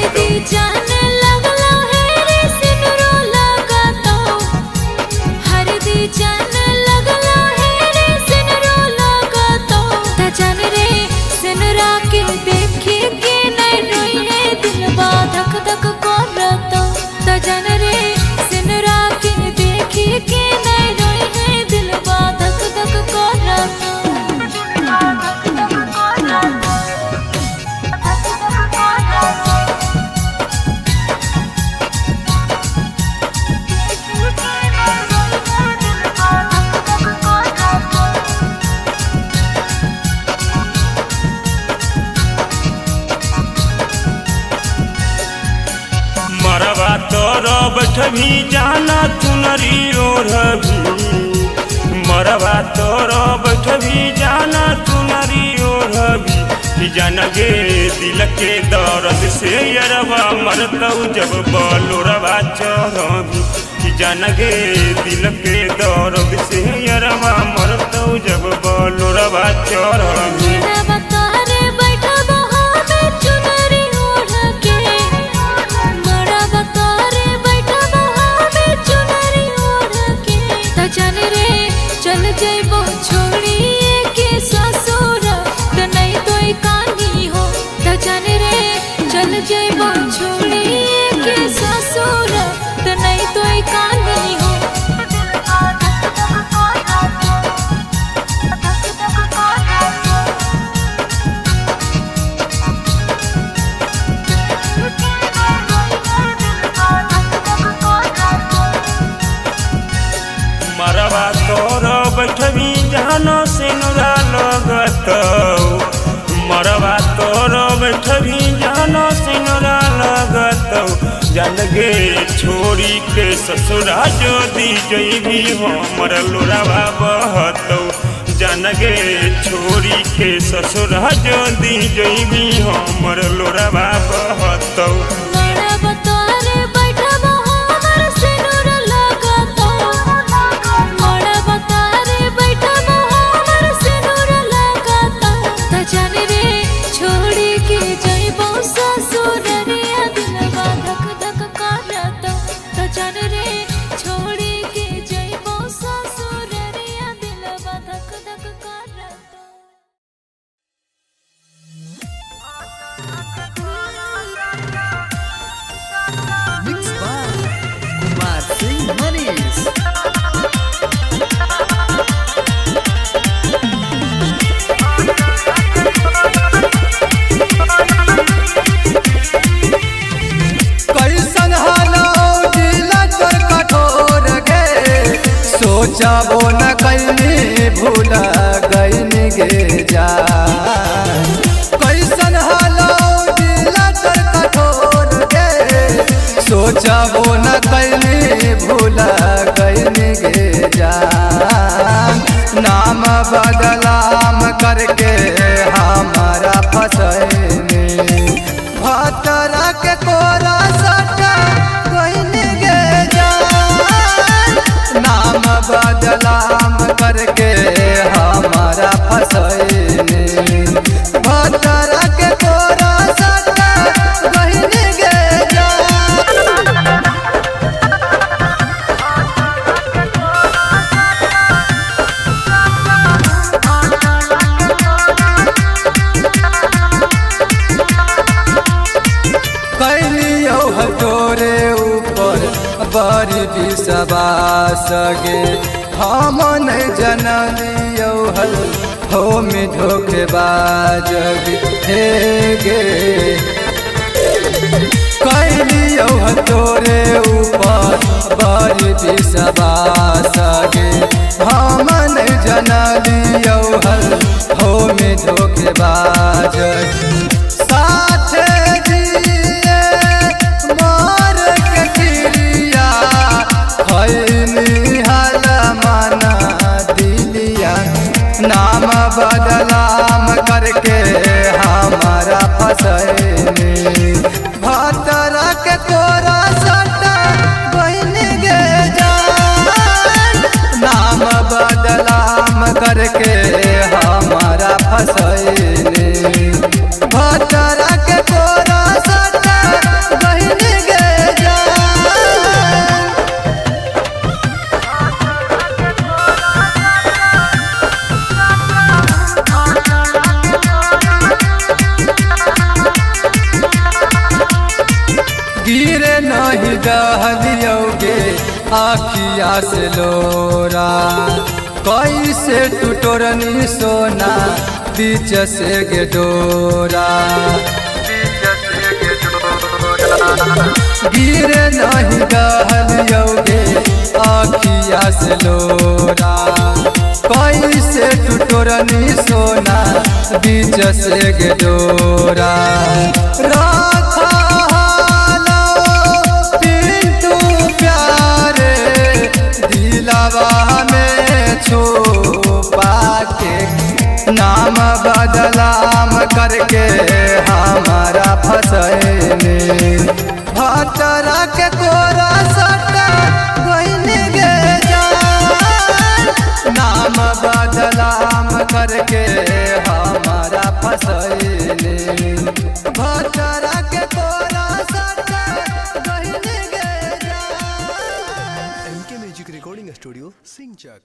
मरवा तोरो बैठभी जाना चुनरी ओढ़भी मरवा तोरो बैठभी जाना चुनरी ओढ़भी कि जन गे दिल के दर्द से यरवा मरतौ जब बलोरवा चढ़भी कि जन गे दिल के दर्द से यरवा मरतौ जब बलोरवा चढ़भी चल जइबो छोड़िए के ससुर त नहीं तो कहानी हो त जान रे चल जइबो छोड़िए के ससुर त नहीं तो कहानी हो मरवा तोरो बैठवी जानो सिनुरा लगतौ मरवा तोरो बैठवी जानो सिनुरा लगतौ जन गे छोड़ी के ससुरा जोदी जइबी हमर लोरावा बहतौ जन गे छोड़ी के ससुरा जोदी जइबी हमर लोरावा बहतौ सोचबो न कैली भूल गईनी गे जान कैसन हालो दिल तर कठोर गे सोचबो न कैली भूल गईनी गे जान नाम बदलाम करके हमारा फसैनी भतरा के कोरा सटा गईनी गे जान नाम बदलाम करके हमारा फसैनी भतरा के कोरा सटा गईनी गे जान कैलियो तोरे ऊपर बड़ी विश्वास गे हम नहीं जनलियो हल हो में धोखेबाज हे गे कैलियो तोरे ऊपर बड़ी विश्वास गे हम नहीं जनलियो हल हो में धोखेबाज साथे नाम बदलाम करके हमारा फसैनी भतरा के कोरा सटा गईनी गे जान नाम बदलाम करके हमारा फसैनी भतरा के कोरा सटा गईनी गे जान गिरे नहीं दहलियोगे आखिया से लोरा कैसे टुटोरनी सोना बीच से गे डोरा गिरे नहीं दहलियोगे आखिया से लोरा कैसे टुटोरनी सोना बीच से गे डोरा राखा दिलवा में छुपा के नाम बदलाम करके हमारा फसैनी भतरा के कोरा सटा गईनी गे जान नाम बदलाम करके हमारा फसैनी भतरा के कोरा सटा गईनी गे जान MK Music Recording Studio, Singchak.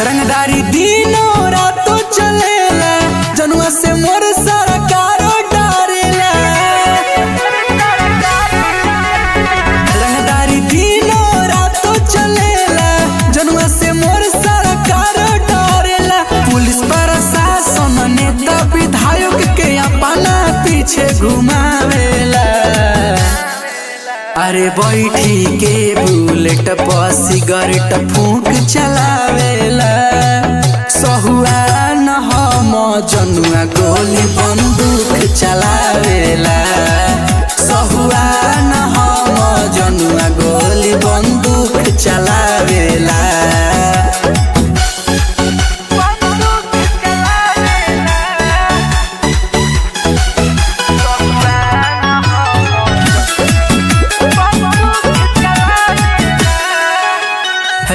रंगदारी दिनों रातों चलेला जनुआ से मोर सरकारो डारेला रंगदारी दिनों रातों चलेला जनुआ से मोर सरकारो डारेला पुलिस प्रशासन नेता विधायक के अपना पीछे घुमावेला अरे बैठी के बुलेट पर सिगरेट फूंक चलावेला सहुआन हम जनुआ गोली बंदूक चलावेला सहुआन हम जनुआ गोली बंदूक चलावेला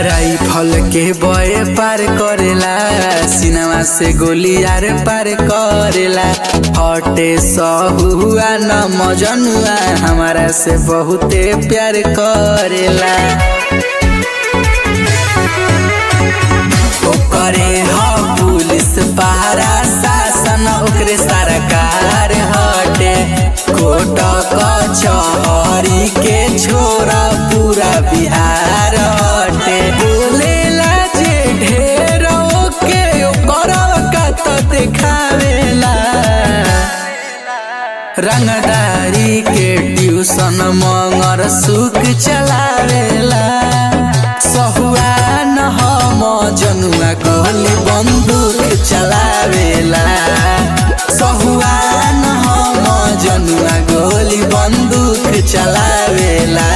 राइफल के बॉय पार करेला सिनेमा से गोली यार पार करेला हटे सहुआ न मजनुआ हमारा से बहुते प्यार करेला ओकरे ह पुलिस पहरा शासन ओकरे सरकार हटे कोट कचहरी के छोरा पूरा बिहार हटे ट्यूशन मंगर सुख चलावेला सहुआ न हम जनुआ गोली बंदूक चलावेला सहुआ न हम जनुआ गोली बंदूक चलावेला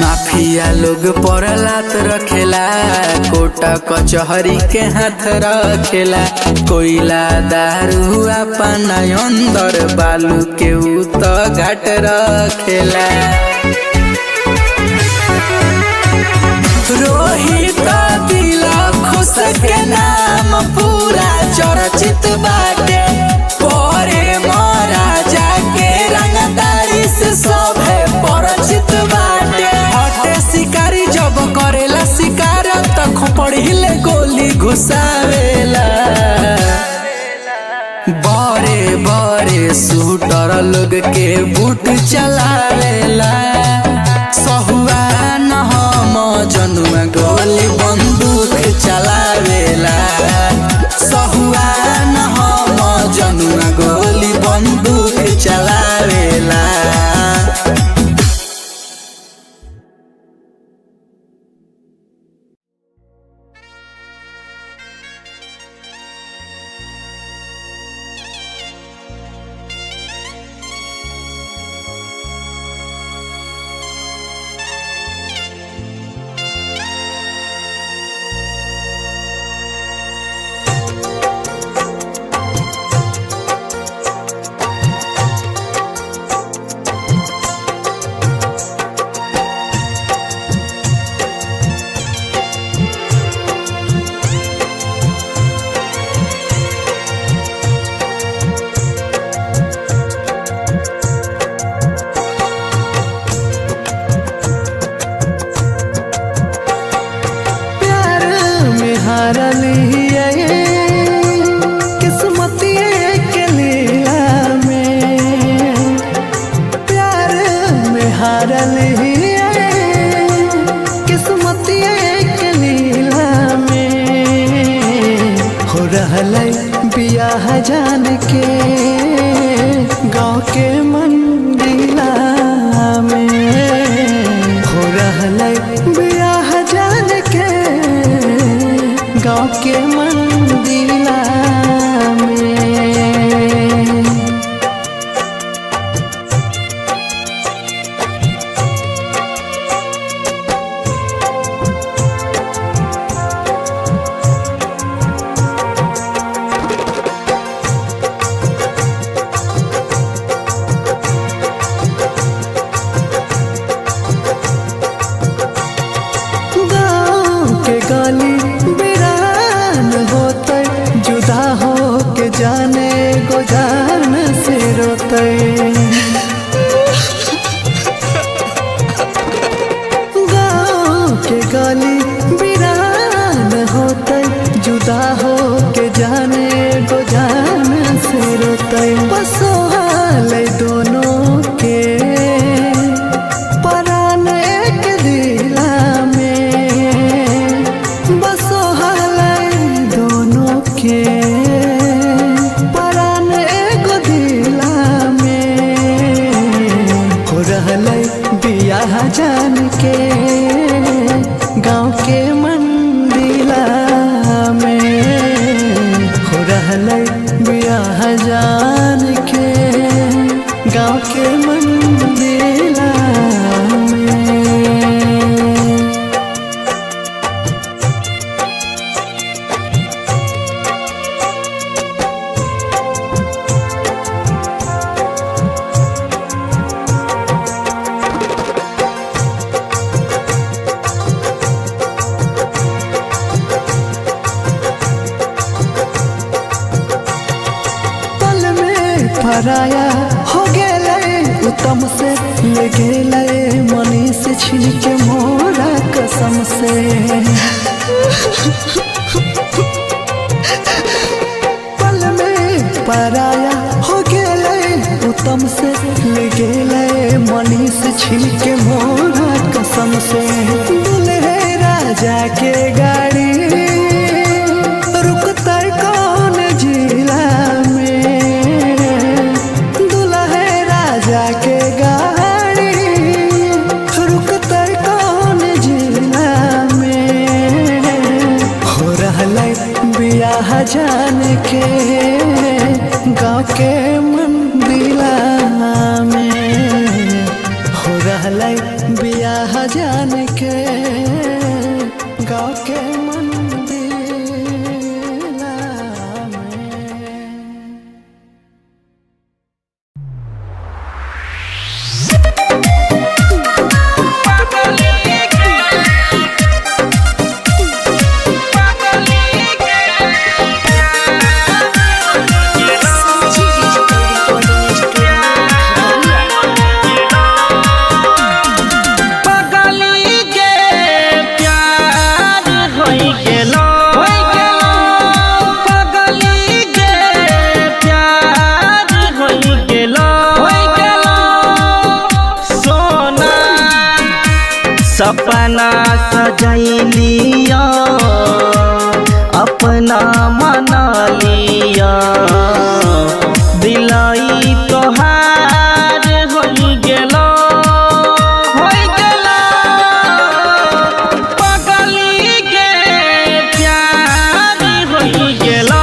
माफिया लोग परलात रखेला कोटा कचहरी के हाथ रखेला कोयला दारू अपना अंदर बालू के उत घाट रखेला रोहित दिल खुश के नाम पूरा चर्चित बाटे परे महाराजा के रंगदारी से सब परिचित बाटे हटे शिकारी जब करेला शिकार त खोपड़िले गोली घुसावेला बड़े बड़े शूटर लोग के बूट चलावेला सहुआ न हम जनुआ गोली बंदूक चलावेला सहुआ न हम जनुआ गोली बंदूक चलावेला बियाह जान के गाँव के मंदिला में हो रहलै बियाह जान के गाँव के मंदिला में जाने गोजान से रोते गाँव के गली बिरान होते जुदा हो के जाने गोजान से रोते बसोहाल दोनों के परान एक दिला में बसोहाल दोनों के बियाह जान के गाँव के मंदिला में हो रहलै बियाह जान के गाँव के मंदिला में पराया हो गेलै उत्तम से ले गेलै मनी से छीन के मोरा कसम से पल में पराया हो गेलै उत्तम से ले गेले मनीष छिन के मोरा कसम से दुल्हे राजा के गाड़ी रुकता कौन जिला में दुल्हे राजा के गाड़ी रुकता कौन जिला में हो रहलै बियाह जान के गाँव के मंदिला में हो रहलै बियाह जान के गाँव के मंदिला में। सपना सजैलिया अपना मना लिया दिलाई तोहार होई गेलो पगली के प्यार होई गेलो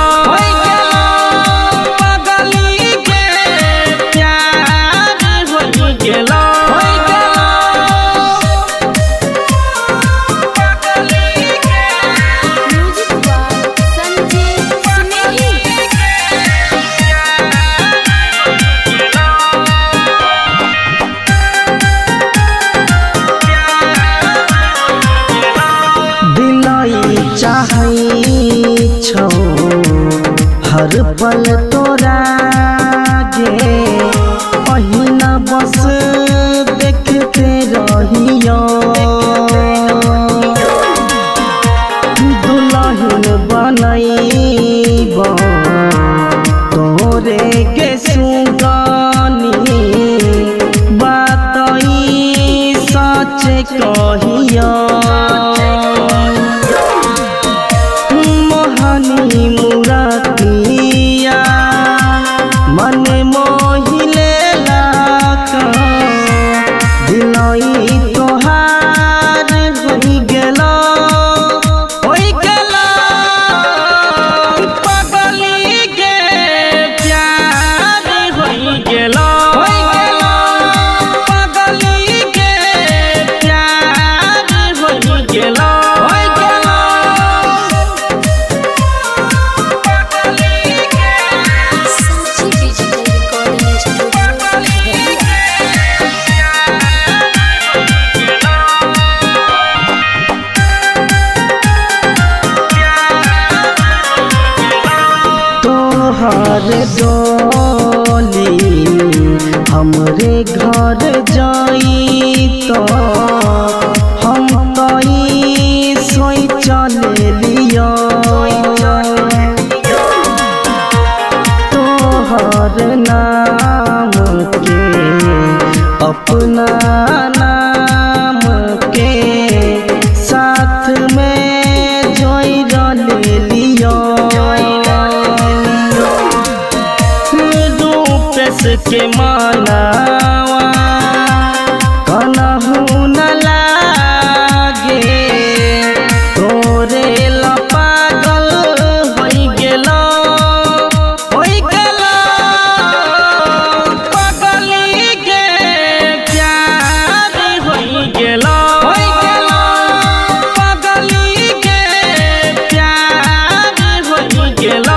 पगली के प्यार होई गेलो हर पल तोरा गे पहिना बस देखते रहियो दुल्हन बनैब तोरे के सुगानी बात सच कहियो मोहनी मुरातिया मन मोहिले लाका दिलाई तोहार होई गेलो पगली के प्यार होई गेलो पगली के प्यार होई गेलो तोहर डोली हमरे घर जाई तो हम तई सोई चले लियो तोहर नाम के अपना नाम के साथ में जोई ले लियो के मानावा कनहु न लागे तोरे ला पागल होई गेलो पगली के प्यार होई गेलो पगली के प्यार होई गेलो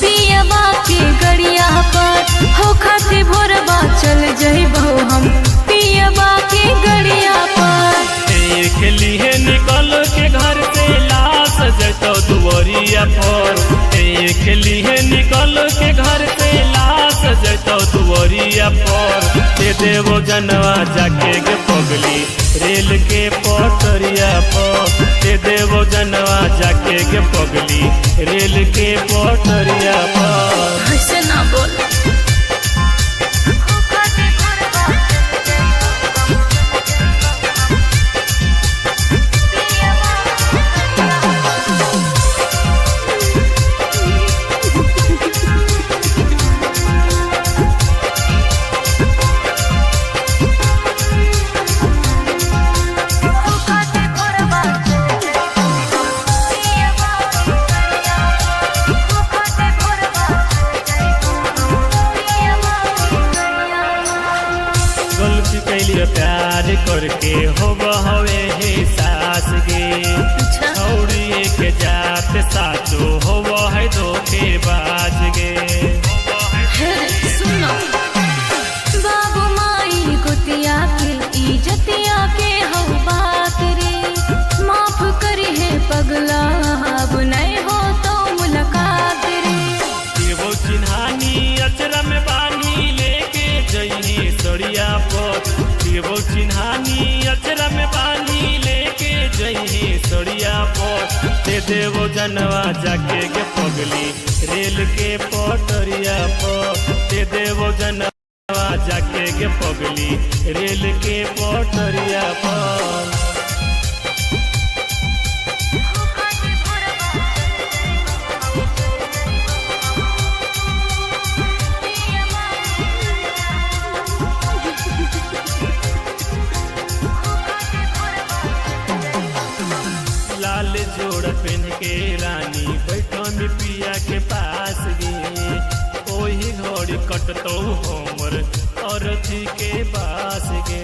पियवा के गड़िया पर हो खाते भोरबा चल जइबो हम पियवा के गड़िया पर। एक लिए निकल के घर से लाश जतो दुवरिया पर एक लिए निकल के घर से लाश जतो दुवरिया पर दे देवो जनवा जाके गे पगली रेल के पटरिया पर दे देवो जनवा जाके गे पगली रेल के पटरिया पर। ऐसे ना बोल प्यार करके हो हवे हे सास गे छौड़िए के जात साचो हो है धोखे बाज गे। सुनो बाबू माई गोतिया के इज्जतिया के हो बात रे माफ करी है पगला अब नहीं हो तो मुलाकात रे। वो चिन्हानी अचरा में बानी लेके जइनी सड़िया पर वो चिन्हानी अचरा में पानी लेके जइनी सड़िया पर दे देवो जनवा जाके गे पगली रेल के पटरिया पर दे देवो जनवा जाके गे पगली रेल के पटरिया पर। लाल जोड़ पहन के रानी बैठो में पिया के पास गे ओही घड़ी कटतो हमर अरथी के पास गे।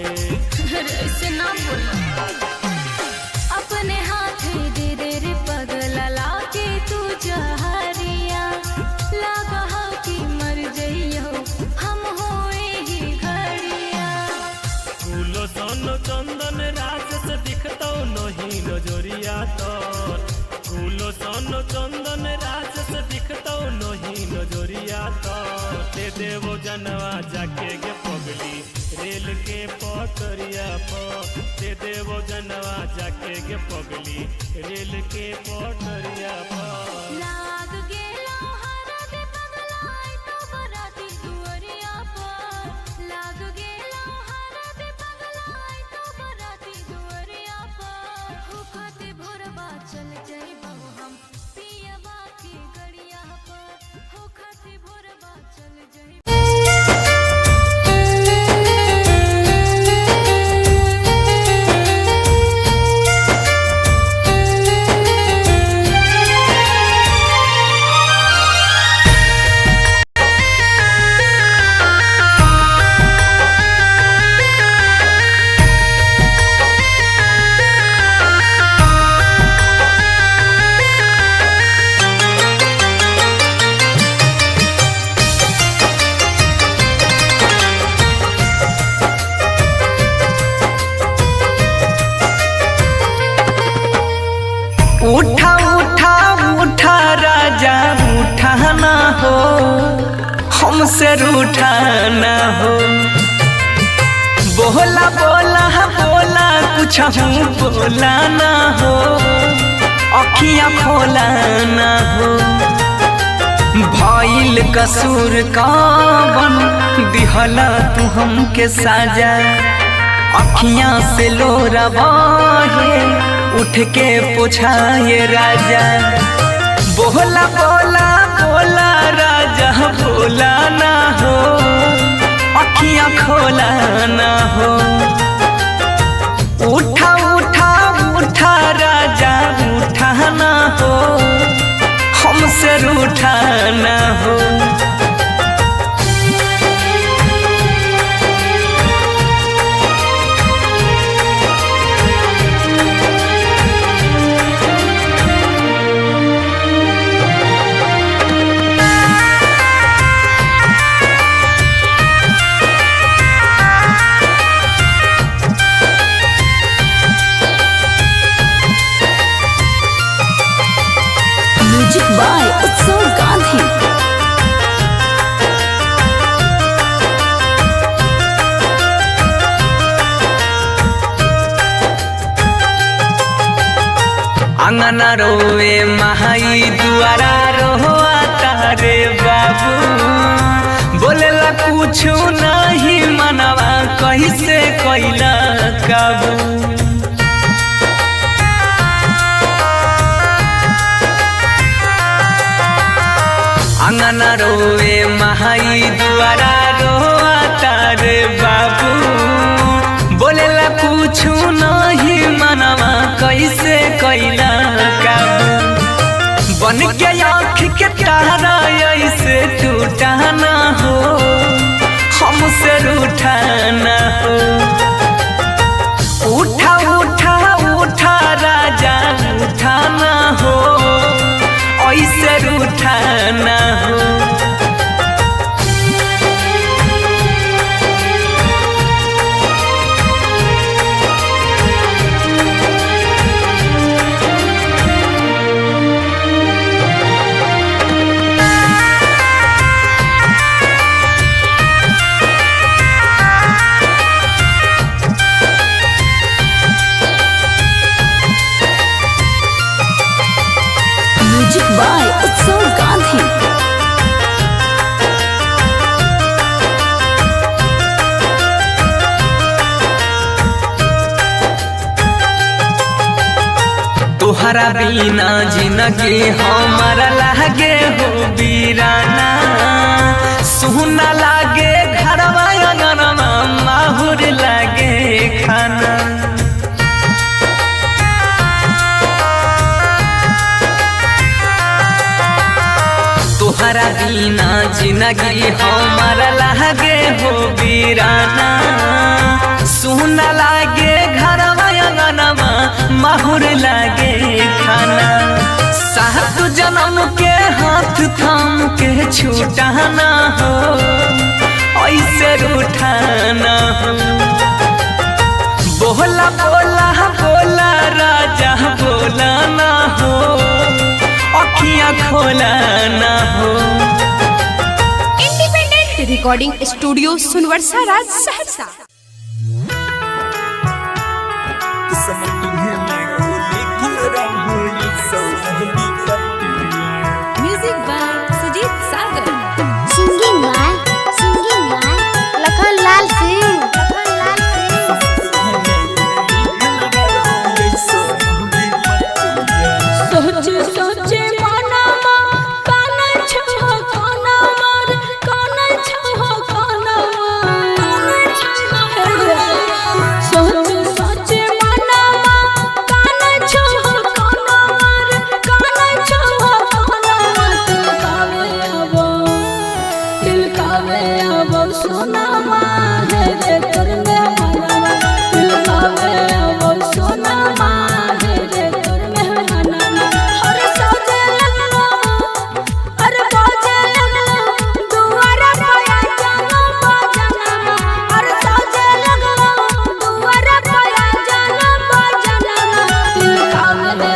ऐसे ना बोलो अपने हाथे दे दे रे पगला लाके तू जहरिया लागा हो कि मर जइयो हम होए ही घड़िया। फूलो सन चंदन राजस दिखतो नहीं नजरिया तोर फूलो सन चंदन राजस दिखतो नहीं नजरिया तोर दे देवो जनवा जाके गे पगली रेल के पटरिया पर दे देवो जनवा जाके गे पगली रेल के पटरिया पर। लाग गेलो हरा दे पगला तो बराती दुअरिया पर लाग गेलो हरा दे पगला तो बराती दुअरिया पर हो खाते भोरबा चल जइबो हम पियवा के गड़िया पर हो खाते भोरबा चल जइबो। उठा उठा उठा राजा उठाना हो हमसे रूठाना हो बोला बोला बोला कुछ बोला ना हो अखियां खोला ना हो भइल कसूर कवन दिहला तू हमके साजा अखियां से लोरा बहे उठ के पोछाए राजा बोला बोला बोला राजा बोला ना हो अखियां खोला ना हो उठा उठा उठा राजा उठाना हो हमसे रूठाना हो म्यूजिक बाय उत्सव गांधी। अंगना रोवे महाई दुआरा रोआ तारे बाबू बोलेला कुछ नहीं मनवा कैसे कैला काबू अंगना रोवे महाई दुआरा रोआ तारे बाबू बोलेला कुछ नहीं मनवा कैसे कैला काबू बन के आँख के तारा ऐसे टूटा ना हो हमसे रूठा ना हो उठा उठा उठा राजा उठा ना हो ऐसे रूठा ना हो म्यूजिक बाय उत्सव गांधी। तोहरा बिना जिंदगी हमारा लागे हो बीराना सुना लागे घरवा अंगनवा माहुर लागे खाना तोहरा बिना जिंदगी हमारा लागे हो बीराना सुना लागे घरवा अंगनवा माहुर लागे खाना सात जन्म के हाथ थाम के छूटा ना हो ऐसे रूठा ना हो बोला बोला बोला राजा बोला ना हो अखियां खोला ना हो। Independent recording studio Sunwarsa Raj Saharsa. Music by Sujit Sagar. Singing by Lakhan Lal Singh. सोचे सोचे मनमा काना छहो काना मार काना छहो काना सोचे सोचे मनमा काना छहो काना मार काना छहो काना तिलकावे अब सोना माँ है रे कर में मनवा तिलकावे अब सोना माँ है रे कर में मनवा हर सौजे लगलो अरे बाजे लगलो दुआरा पाया जानो बाजना हर सौजे लगलो दुआरा पाया जानो बाजना तिलकावे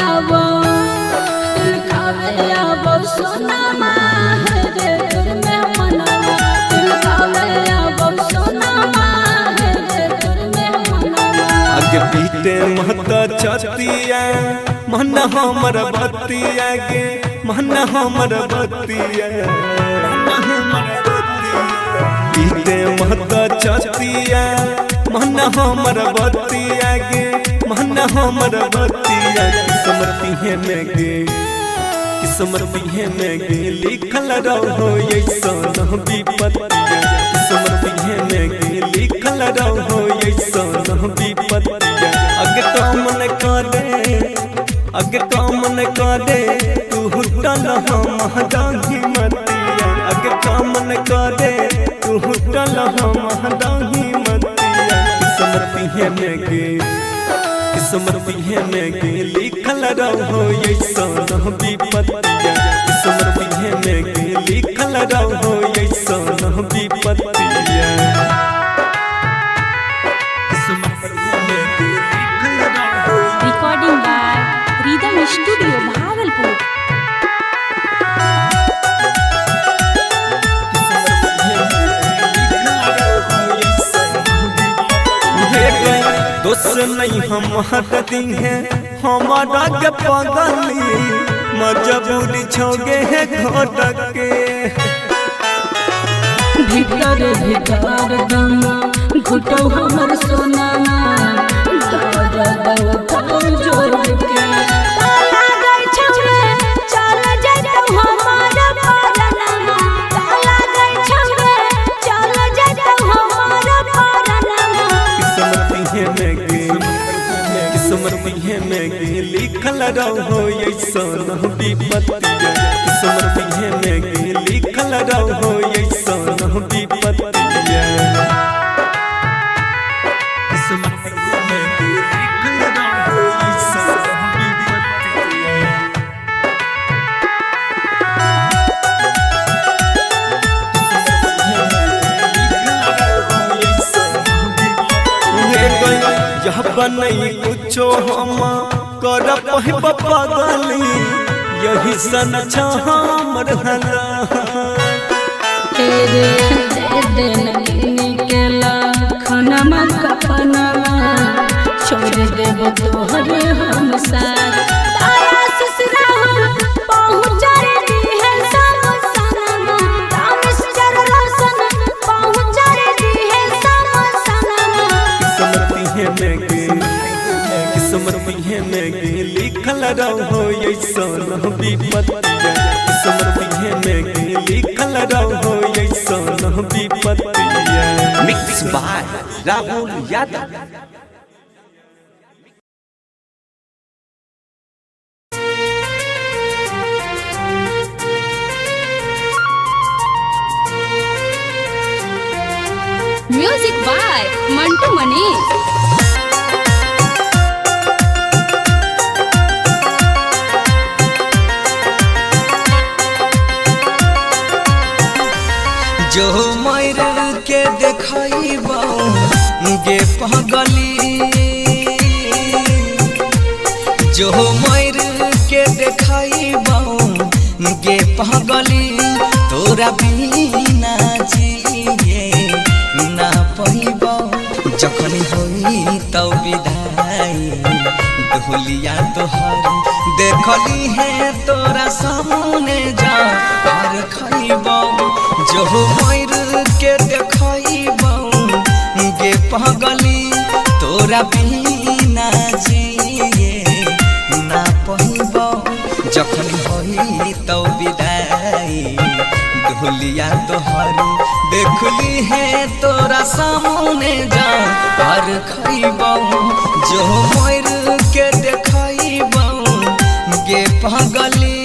अब सोना माँ है रे कर में मनवा तिलकावे अब सोना माँ है रे कर में मनवा आगे पीते महता छतिया मन हमर बतिया गे मन हमर बतिया पीते महता छतिया मन हमर बतिया गे मन हमर बतिया किस्मती है में गे किस्मती है में गे लिखल रहो ऐसा न विपत्तिया किस्मती है में गे लिखल रहो ऐसा न विपत्तिया अगे तो मन करे तू हुटल हम दाही मतिया अगे तो मन करे तू हुटल हम दाही मतिया किस्मती है में गे किस्मती है में गे लिखल रहो ऐसा न विपत्तिया किस्मती है में गे लिखल रहो ऐसा न विपत्तिया recording by rhythm studio Bhagalpur. से नहीं हम हटती हैं हमारा के पगली मजबूरी छोगे है घोटक के भीतर भीतर दम घुटो हमर सोनामा जोड़ के ताला गई छौरे चल जइतौ हमार परनमा ताला गई छौरे चल जइतौ हमार परनमा किस्मत में लिखल रहो ऐसन विपत्तिया किस्मत में लिखल रहो ऐसन विपत्तिया किस्मत में लिखल रहो ऐसन यह बनई कुछो हम कर पहिब पगली यही सन हमर हला तेरे दे निकला खनमा कपनमा छोड़ देब तोहरे हम साथ तारा ससुरा पहुँच रे है सब सनमा तामिस जर रोशन पहुँच रे है सब सनमा किस्मत में लिखल रहो ऐसन विपत्तिया किस्मत में लिखल रहो ऐसन विपत्तिया। Mix by Rahul Yadav. Music by Mantu Manish. जो मर के देखइबो गे पगली जो मर के देखइबो गे पगली तोरा बिना जिए ना पइबो जखन होई तौ विदाई ढोलिया तोहर देखली है तोरा सामने जा हर खइबो जो मर के देखइबो गे पगली तोरा बिना जिए ना पइबो जखन होई तौ विदाई ढोलिया तोहर देखली है तोरा सामने जा हर खइबो जो मर के देखइबो गे पगली।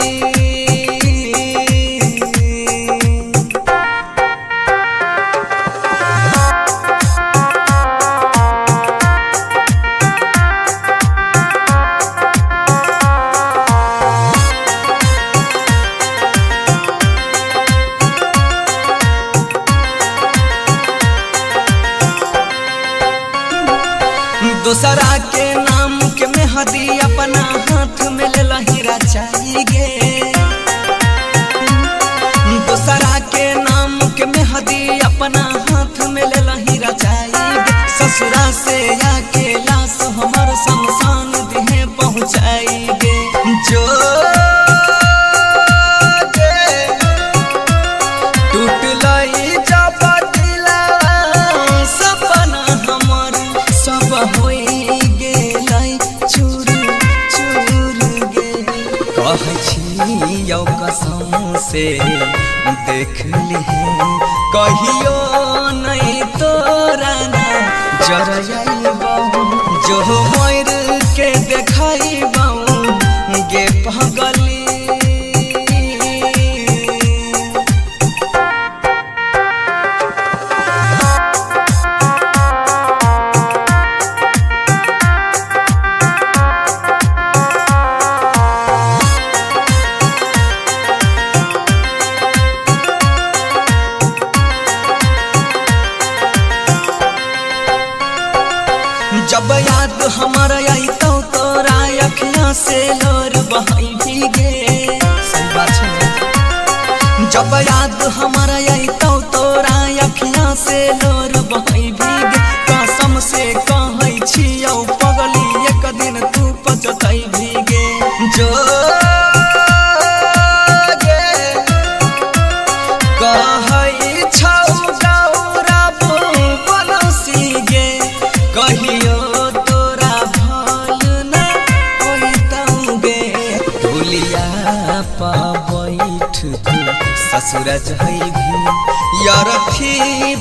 दूसरा के नाम के मेहदी अपना हाथ में ले लहीरा चाहिए दूसरा के नाम के मेहदी अपना हाथ में ले लहीरा चाहिए ससुरा से आके लाश हमर शमशान दिहे पहुँचाएंगे जो टूट लई जब दिला सपना हमर सब होई कसम से देख ली कहियो नहीं तोरा ना जरइबो जो मर के देखइबो गे पगली। जब याद हमारा आई तो तोरा अखियां से लोर बहाई भीगे सही बात है जब याद हमारा आई तो तोरा अखियां से लोर बहाई भीगे कसम से कहै छियौ पा बैठ तू ससुर जइभी यार फी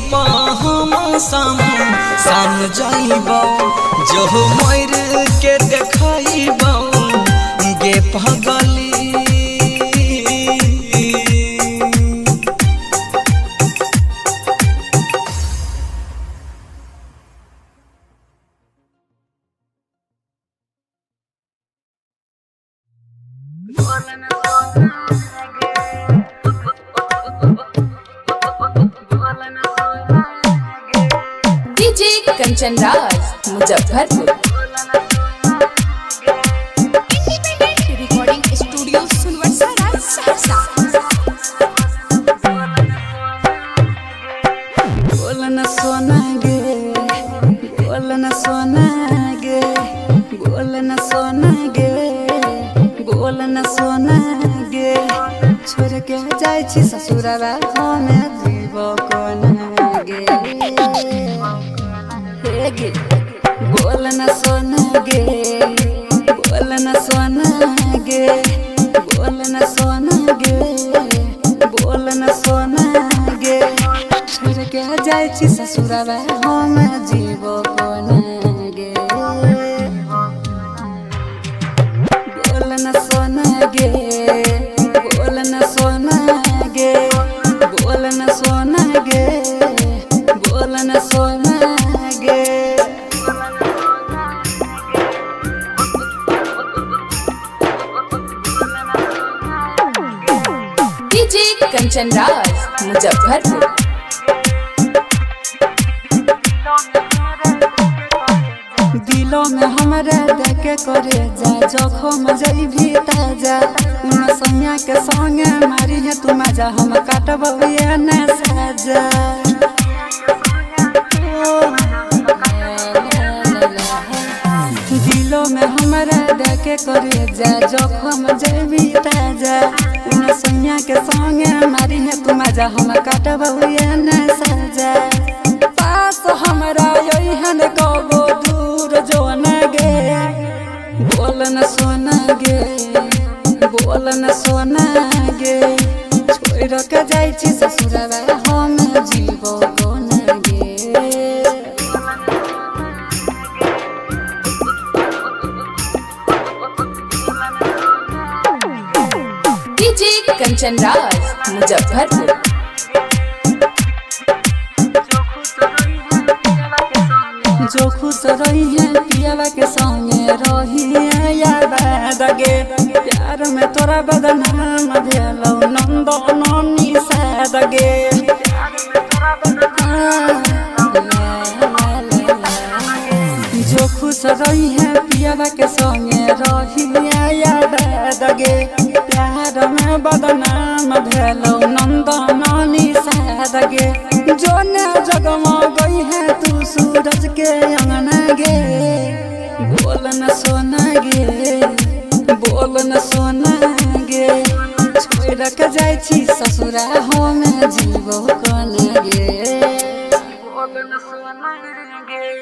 हम साम जाइबौ जो मर के देखइबौ गे पगली DJ Kanchan Raj Muzaffarpur. Recording studio Sunwarsa Raj Saharsa. बोलन सोना गे बोलन सोना गे बोलन सोना गे बोलन सोना गे छोड़ के जाय छी ससुरवा हमे जीव कोना गे हे गे बोलन सोना गे बोलन सोना गे बोलन सोना गे बोलन सोना गे छोड़ के जाय छी ससुरवा हमे जीव कोना गे बोलन सोना गे बोलन सोना गे बोलन सोना गे बोलन सोना गे डीजे कंचन राज मुजफ्फरपुर। दिलों में हमारे देखे करे जा जखम जइभी ताजा उन सैया के संगे मारी है तू मजा हम काटबे न साजा दिलों में हमारे देखे करे जा जखम जइभी ताजा उन सैया के संगे मारी है तू मजा हम काटबे न साजा पास हमरा यही कबो दूर जोन गे बोलन सोना गे बोलन सोना गे छोड़ के जाय छी ससुरवा हम जीव कोन गे डीजे कंचन राज मुजफ्फरपुर। जो खुश रही है पियावा के संगे रही है याद गे प्यार में तोरा बदनाम भेलौ नंद ननी साद गे जो खुश रही है पियावा के संगे रही है याद गे प्यार में बदनाम भेलौ नंद ननी साद गे जोने जगमा गई है तू सूरज के अंगना गे बोलन सोना गे बोलन सोना गे छोड़ के जाय छी ससुरा हम जीव कोन गे बोलन सोना गे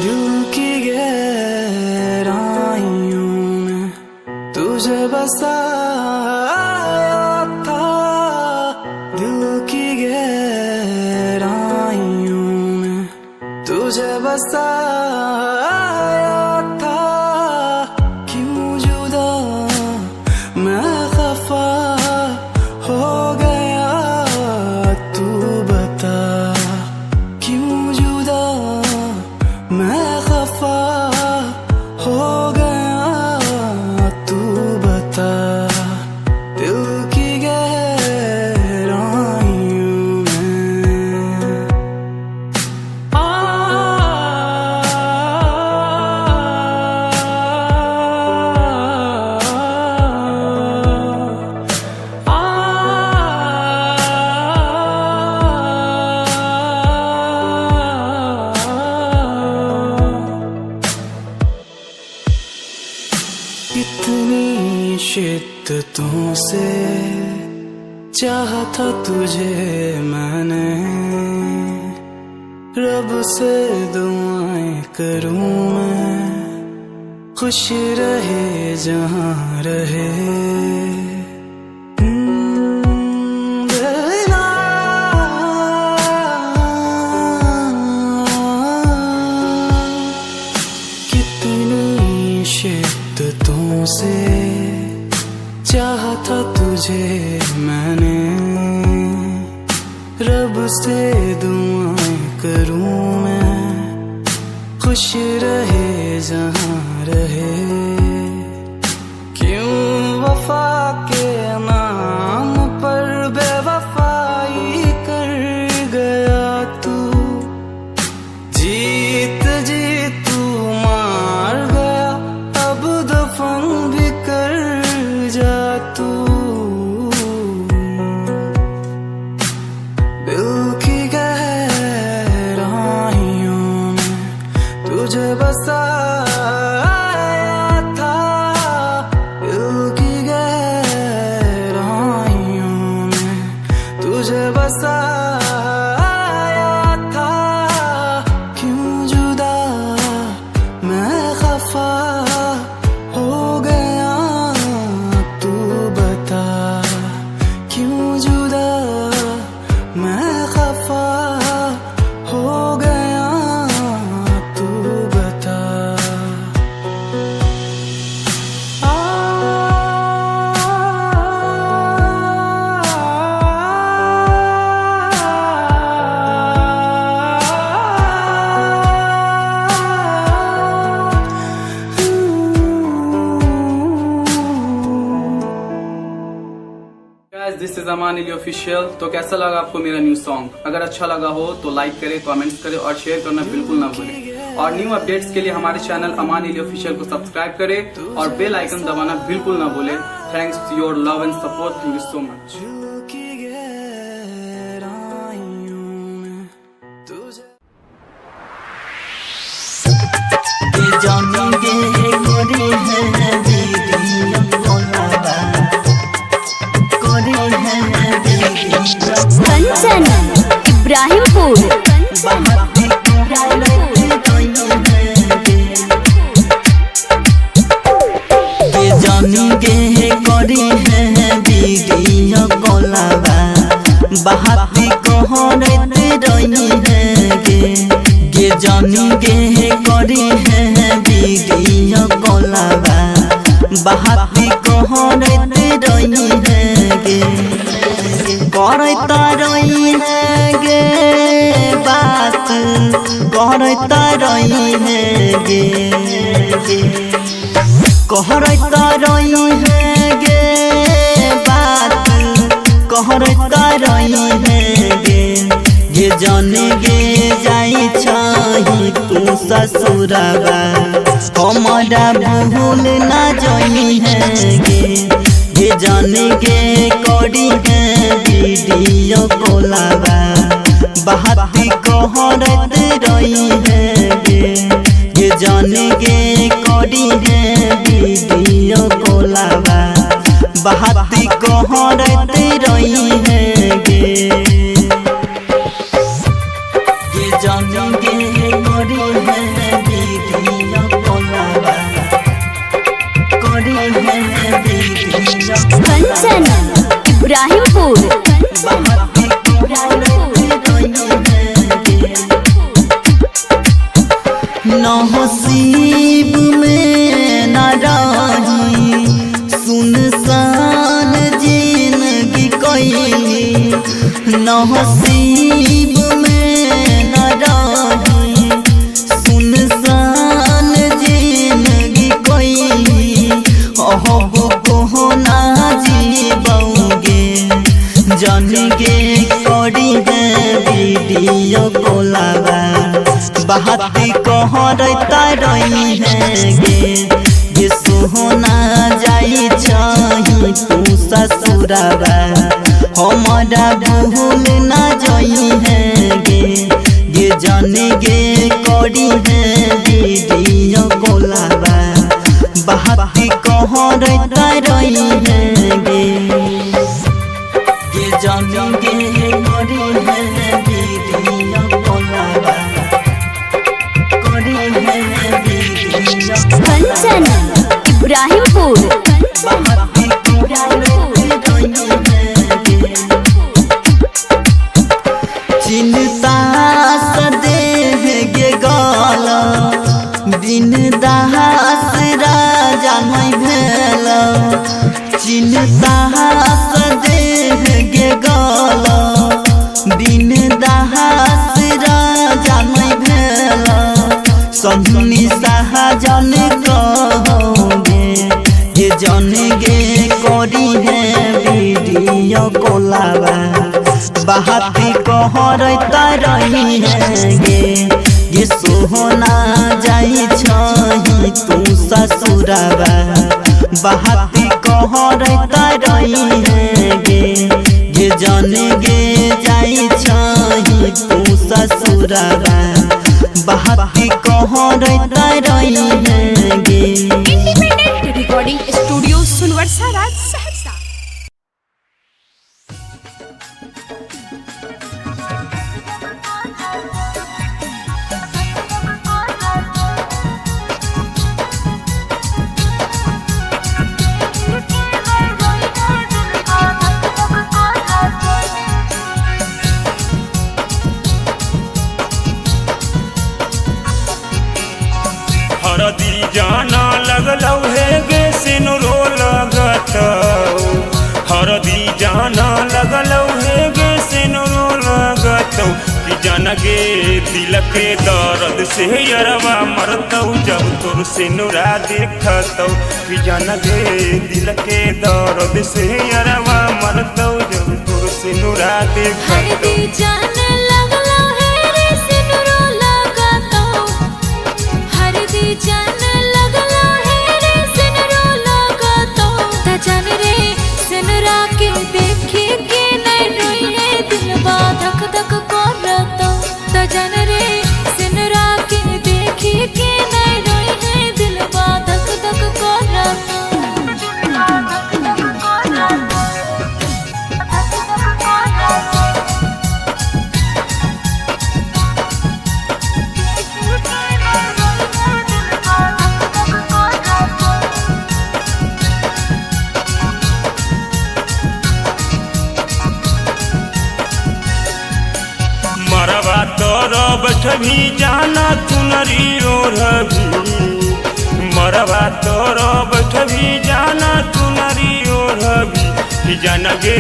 दिल की गहराइयों में तुझे बसाया था दिल की गहराइयों में तुझे बसाया था क्यों जुदा मैं खफा हो गया तू बता क्यों जुदा मैं खफा हो गया तू बता दिल की गहराइयों में इतनी शिद्दतों से चाहा था तुझे मैंने, रब से दुआएं करूं मैं, खुश रहे जहां रहे। कितनी शिद्दतों से चाहा था तुझे मैंने, रब से दुआएं करूं मैं, खुश रहे जहां रहे। क्यों वफा के नाम पर बेवफाई कर गया तू, जीत जी तू मार गया, अब दफन भी कर जा तू। दिल की गहराइयों में तुझे बसाया था, दिल की गहराइयों में तुझे बसाया था। क्यों जुदा मैं खफा हो गया, तू बता क्यों जुदा मैं खफा हो गया, तू बता। दिस इज अमान अली ऑफिशियल। तो कैसा लगा आपको मेरा न्यू सॉन्ग? अगर अच्छा लगा हो तो लाइक करें, कमेंट्स करें और शेयर करना बिल्कुल ना भूलें। और न्यू अपडेट्स के लिए हमारे चैनल अमान अली ऑफिशियल को सब्सक्राइब करें और बेल आइकन दबाना बिल्कुल ना भूलें। Thanks to your love and support. Thank you so much. Kanchan Ibrahimpur. जानी गे करी है वीडियो कॉलवा, बहाती कहरत रही है गे जानी गे करी है वीडियो कॉलवा, बहाती कहरत रही है गे करता रही है गे बात, करता रही है गे कहरता रही है गे बात, कहरता रही है गे जाने गे जाई छही तू ससुरबा, हमारा भूल ना जाई है गे जाने गे करी है वीडियो कॉलवा, बहाती कहरत रही है गे जाने गे करी है वीडियो कॉलवा, बहाती कहरत रही है गे जाने गे करी है वीडियो कॉलवा, करी है वीडियो कंचन इब्राहिमपुर। नसीब में न रही सुनसान जिंदगी कैली, नसीब में न रही सुनसान जिंदगी कैली, अब को ना जीबोगे जान गे करी है वीडियो कॉलवा, बहाती कहरता रही है गे सोहना जाई छही तू ससुरबा, हमारा भूल ना जाई है गे जाने गे करी है वीडियो कॉलवा, बहाती कहाँ रहता रही है गे ये जानी गे करी है वीडियो कोलाबा करी है वीडियो कंचन इब्राहिमपुर बहाती कहाँ रहता रही है गे चिंता सदे गे गाला बिन दास राजा नहीं भेल चिंता सदे गे गाला बिन दास राजा नहीं भेल संधुनी शाहजन कहोगे ये जन गे करी है वीडियो कोलाबा बहाती कहाँ रहता रही है गे ये सोहना जाई छही तू ससुराबा बहाती कहाँ रहता रही है गे ये जन गे जाई छही तू ससुराबा बहाती कहाँ रहता रही है गे independent recording studio Sunwarsa Raj Saharsa. हरदी जाना लगलौ हे गे सिनुरो लगतौ हरदी जाना लगलौ हे गे सिनुरो लगतौ कि जान गे दिल के दर्द से यरवा मरतौ जब तोर सिनुरा देखतौ कि जान गे दिल के दर्द से यरवा मरतौ जब तोर सिनुरा देखतौ हरदी जाने लगलो है रे सिनुरो लगातो हरदी जाने लगलो है रे सिनुरो लगातो त जान रे सिनुरा के देखे के नहीं रोई है दिलवा धक धक करतो त जान रे सिनुरा के देखे के नहीं रोई है दिलवा धक धक करतो मरवा तोर बैठभी जाना चुनरी ओढ़भी मरवा तोर बैठभी जाना चुनरी ओढ़भी कि जान गे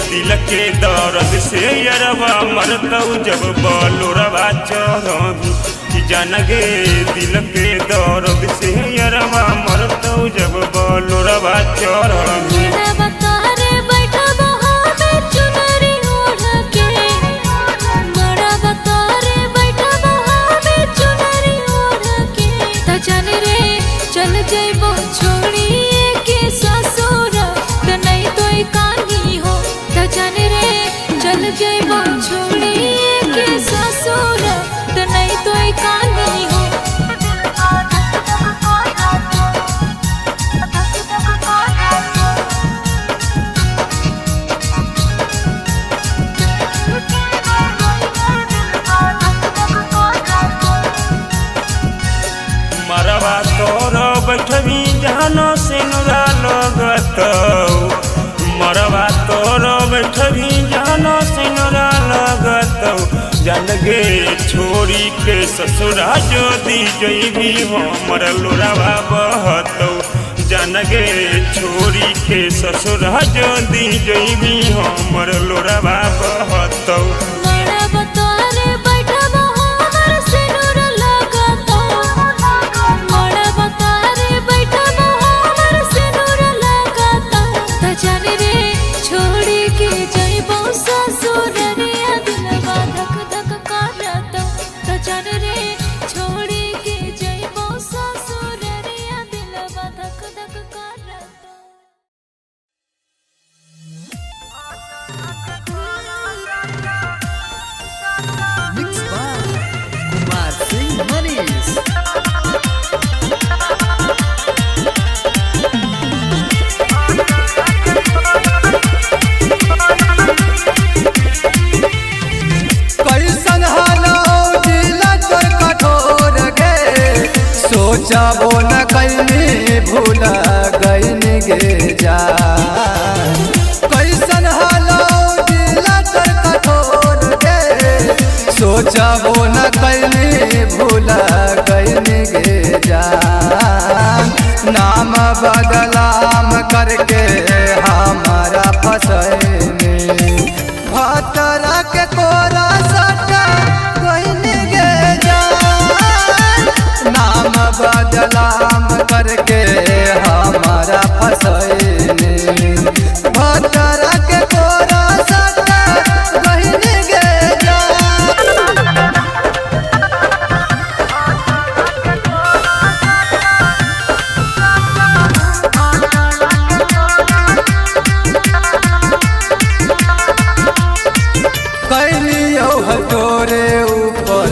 दिल के दर्द से यरवा मरतौ जब बलोरवा चढ़भी कि जान गे दिल के दर्द से यरवा मरतौ जब बलोरवा चढ़भी चल जइबो छोड़िए के ससुर त नहीं तो कहानी हो त जान रे चल जइबो छोड़िए के ससुर त नहीं तो कहानी हो मरवा तोर बैठभी जानो सिनुरा लगतौ मरवा तोर बैठभी जानो सिनुरा लगतौ जान गे छोड़ी के ससुरा जोदी जइभी हमर लोरावा बहतौ जान गे छोड़ी के ससुरा जोदी जइभी हमर लोरावा बहतौ सोचबो न कैली भूल गईनी गे जान कैसन हालो दिल तर कठोर गे सोचबो न कैली भूल गईनी गे जान नाम बदलाम करके हमारा फसैनी भतरा के कोरा सटा गईनी गे जान नाम बदलाम करके हमारा फसैनी भतरा के कोरा सटा गईनी गे कैलियो तोरे ऊपर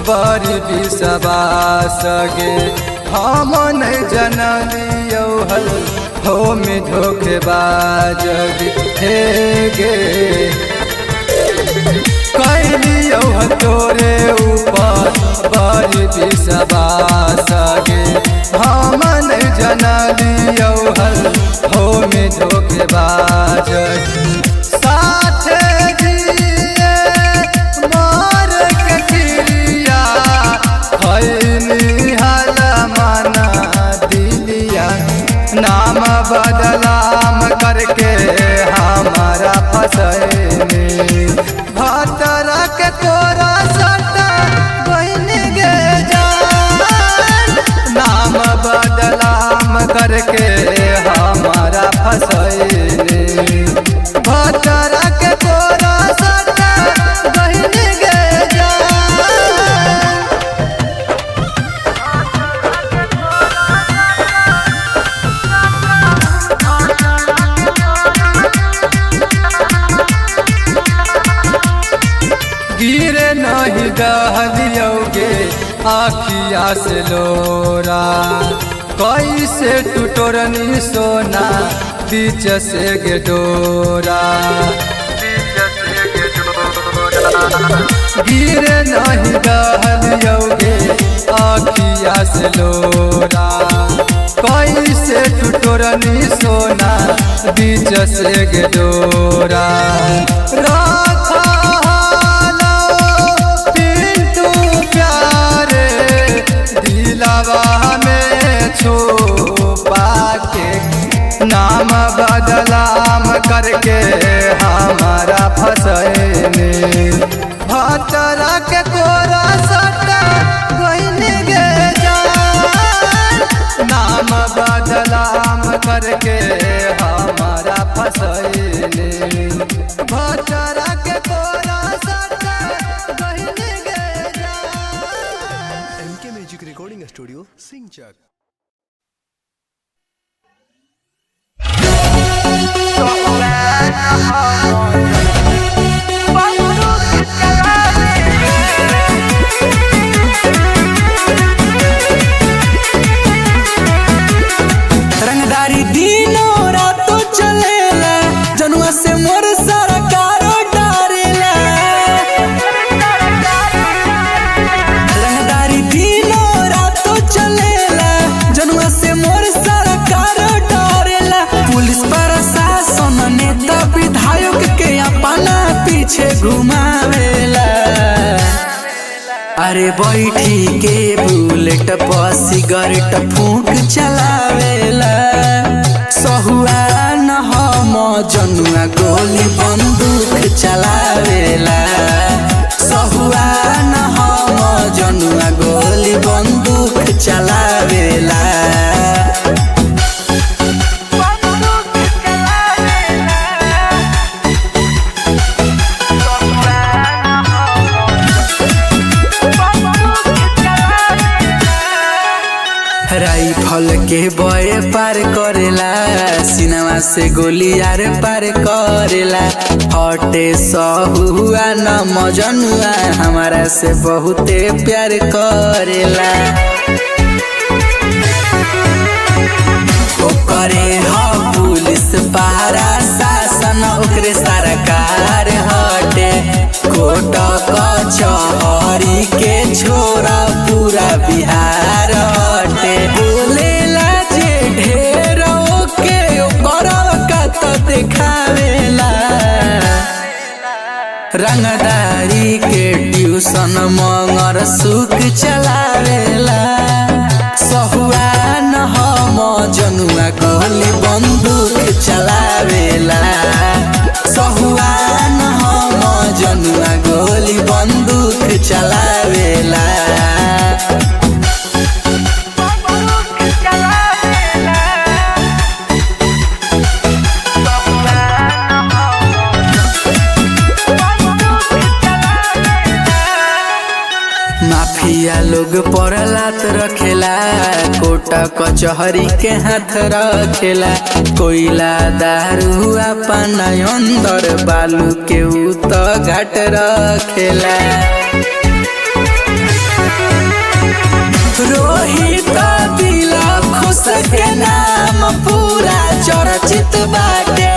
बड़ी विश्वास गे हम नहीं जनलियो हल हो में धोखेबाज हे गे कैलियो तोरे ऊपर बड़ी विश्वास गे हम नहीं जनलियो हल हो में धोखेबाज साथे नाम बदलाम करके हमारा फसैनी भतरा के कोरा सटा गईनी गे जान नाम बदलाम करके हमारा फसैनी भतरा के कोरा सटा गईनी गे जान गिरे नहीं दहलियोगे आखिया से लोरा कैसे टुटोरनी सोना बीच से गे डोरा गिरे नहीं दहलियोगे आखिया से लोरा कैसे टुटोरनी सोना बीच से गे डोरा राखा दिलवा में छुपा के नाम बदलाम करके हमारा फसैनी भतरा के कोरा सटा गईनी गे जान नाम बदलाम करके हमारा फसैनी भतरा के कोरा सटा गईनी गे जान। MK Music Recording Studio, Singchak. रंगदारी दिनों रातों चलेला जनुआ से मोर सरकारो डारेला रंगदारी दिनों रातों चलेला जनुआ से मोर सरकारो डारेला पुलिस प्रशासन नेता विधायक के अपना पीछे घुमावेला अरे बैठी के बुलेट पर सिगरेट फूंक चलावेला सहुआ न हम जनुआ गोली बंदूक चलावेला सहुआ न हम जनुआ गोली बंदूक चलावेला राइफल के बॉय पार करेला सिनेमा से गोली यार पार करेला हटे सहुआ न मजनुआ हमारा से बहुते प्यार करेला ओकरे ह पुलिस पहरा शासन ओकरे सरकार हटे कोट कचहरी के छोरा पूरा बिहार हटे रंगदारी के ट्यूशन मंगर सुख चलावेला सहुआन हम जनुआ गोली बंदूक चलावेला सहुआन हम जनुआ गोली बंदूक चलावेला माफिया लोग पर लात रखेला कोटा कचहरी के हाथ रखेला कोयला दारू पाना अंदर बालू के उत घाट रखेला रोहित दिला खुश के नाम पूरा चर्चित बाटे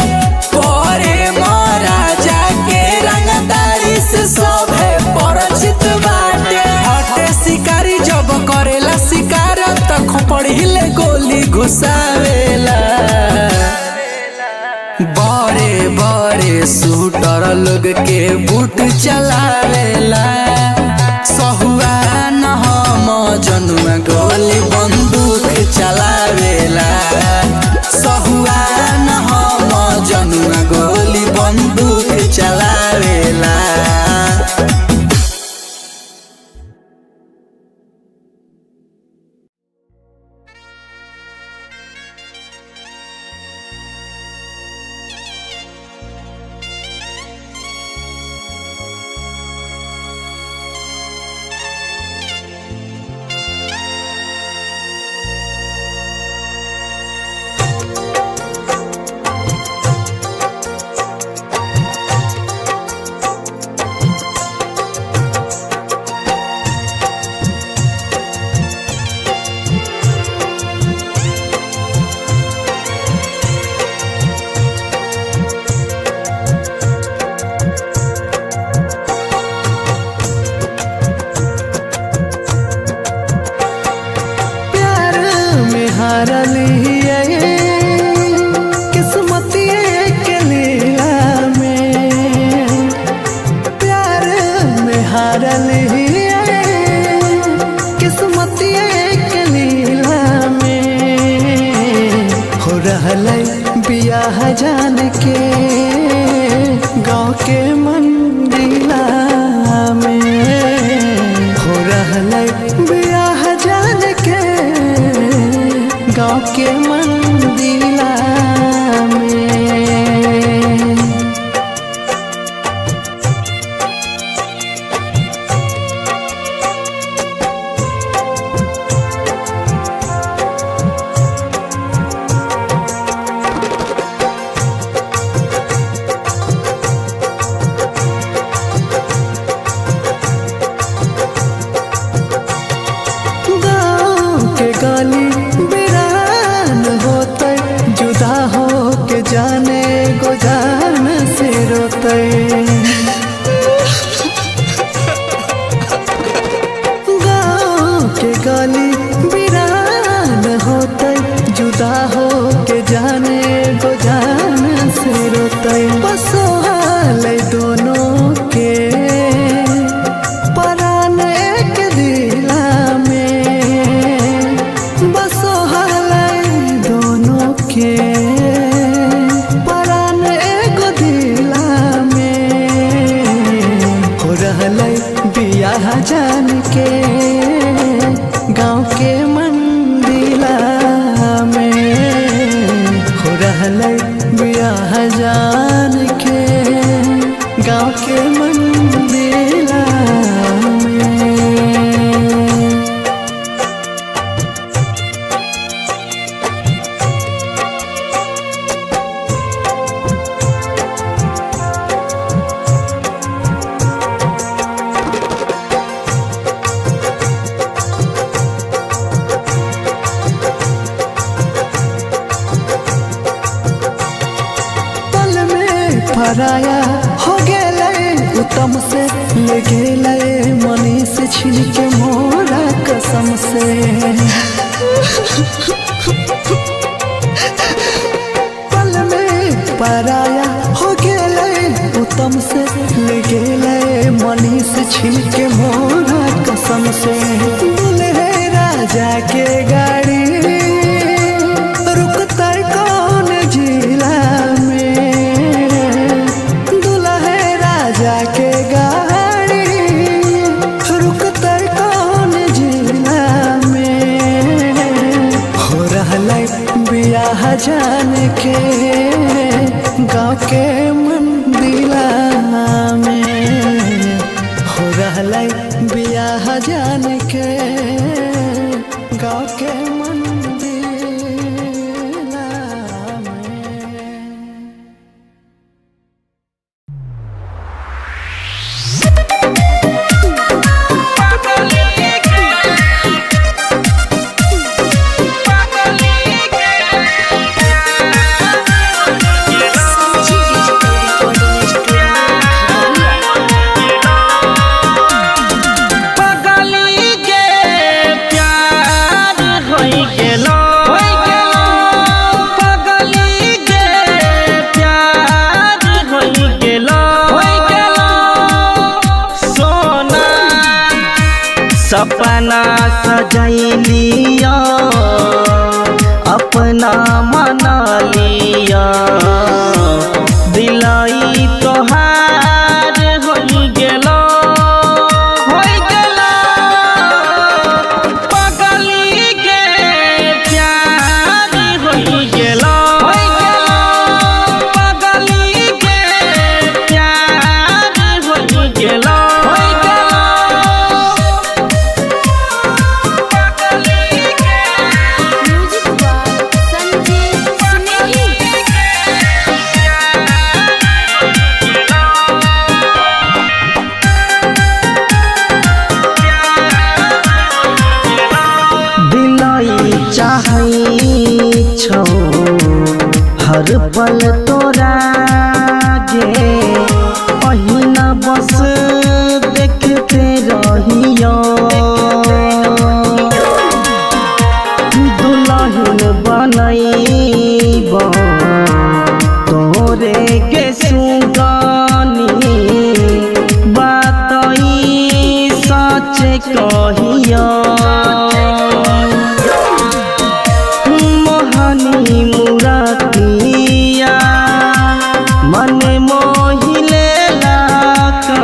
परे महाराजा के रंगदारी से सभे परिचित बाटे हटे शिकारी जब करेला शिकार त खोपड़िले गोली घुसावेला बड़े बड़े शूटर लोग के बूट चलावेला सहुआन हम जनुआ गोली बंदूक चलावेला सहुआन हम जनुआ गोली बंदूक चलावेला बियाह जान के गाँव के मंदिला में हो रहलै बियाह जान के गाँव के मंदिला में जाने गो जान से रोते गाँव के गाली बिरान होते जुदा हो के जाने गो जान से रोते बसोहाल दोनों के परान एक दिला में बसोहाल दोनों के बियाह जान के गाँव के मंदिला में हो रहलै बियाह जान के गाँव के मंदिला में पराया हो गेलै उत्तम से ले गेलै मनीष छीन के मोरा कसम से पल में पराया हो गेलै उत्तम से ले गेलै मनीष छीन के मोरा कसम से दुल्हे राजा के गाड़ी रुकता कौन जिला में, दुल्हे राजा के गाड़ी रुकता कौन जिला में। हो रहलै बियाह जान के गाँव के मंदिला में, हो रहलै बियाह जान के गाँव के मंदिला में। सपना सजैलिया अपना मना लिया दिलाई तोहार होई गेलो पगली के प्यार होई गेलो पगली के प्यार होई गेलो। हर पल तोरा गे पहिना बस देखते रहियो दुल्हन बनैब तोरे के सुगानी बात सच कहियो मोहनी मुरातिया मन मोहिले लाका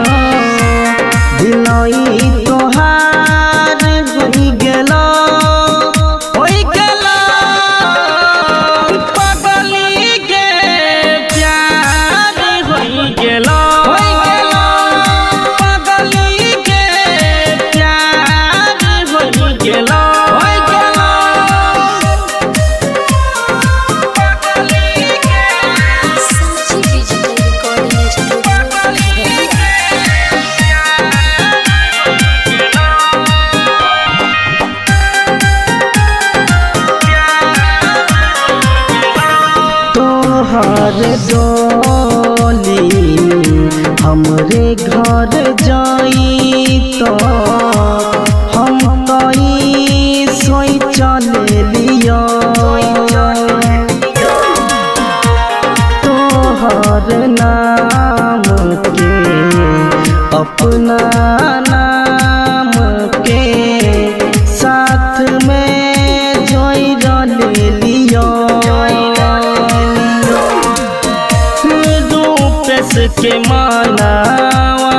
दिलई तोहार होई गेलो पगली के प्यार होई गेलो पगली के प्यार होई गेलो। तोहर डोली हमरे घर जाई तो हम कई सोई चले लियो तोहर नाम के अपना नाम के साथ में जोई ले लियो रूपेश के मानावा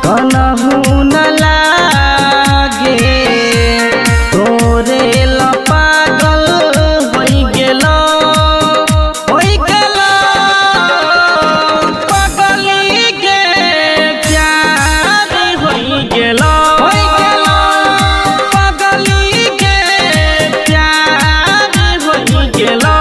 कनहु न लागे तोरे ला पागल होई गेलो पगली के प्यार होई गेलो पगली के प्यार होई गेलो।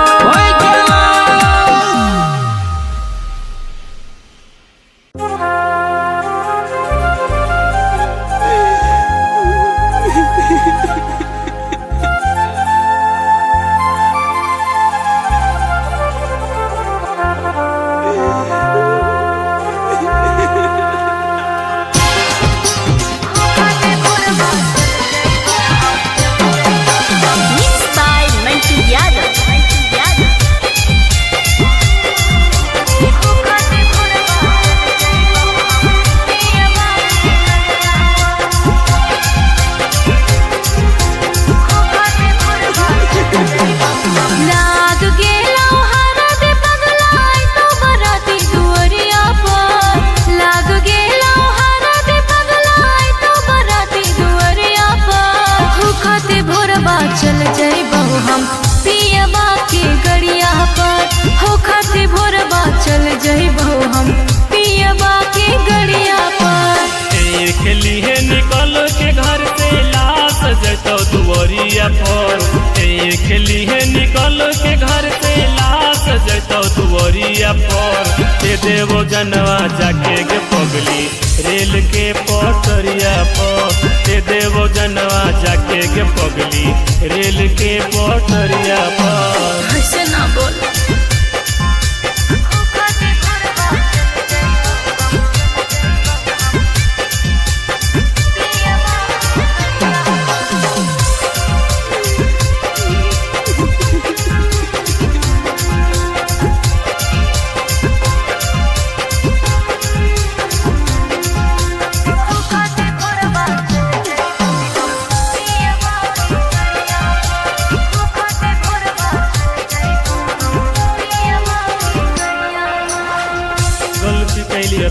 दुअरिया पर दे देवो जनवा जाके गे पगली रेल के पटरिया पर दे देवो जनवा जाके गे पगली रेल के पटरिया पर। ऐसे ना बोल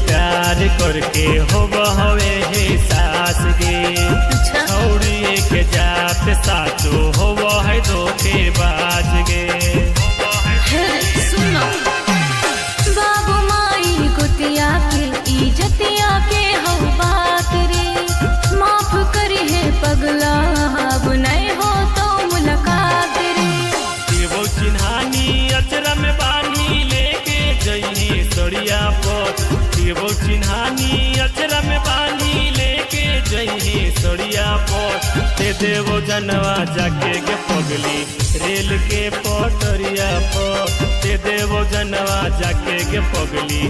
प्यार करके हो हवे हे सास गे छौड़िए के जात साचो हो है धोखे बाज गे। सुनो बाबू माई गोतिया के इज्जतिया के हो बात रे माफ करी है पगला अब नहीं हो तो मुलाकात रे। देवो चिन्हानी अचरा में बानी लेके जइनी सड़िया पर देवो चिन्हानी अचरा में बानी लेके जइनी सड़िया पर दे देवो जनवा जाके गे पगली रेल के पटरिया पर दे देवो जनवा जाके गे पगली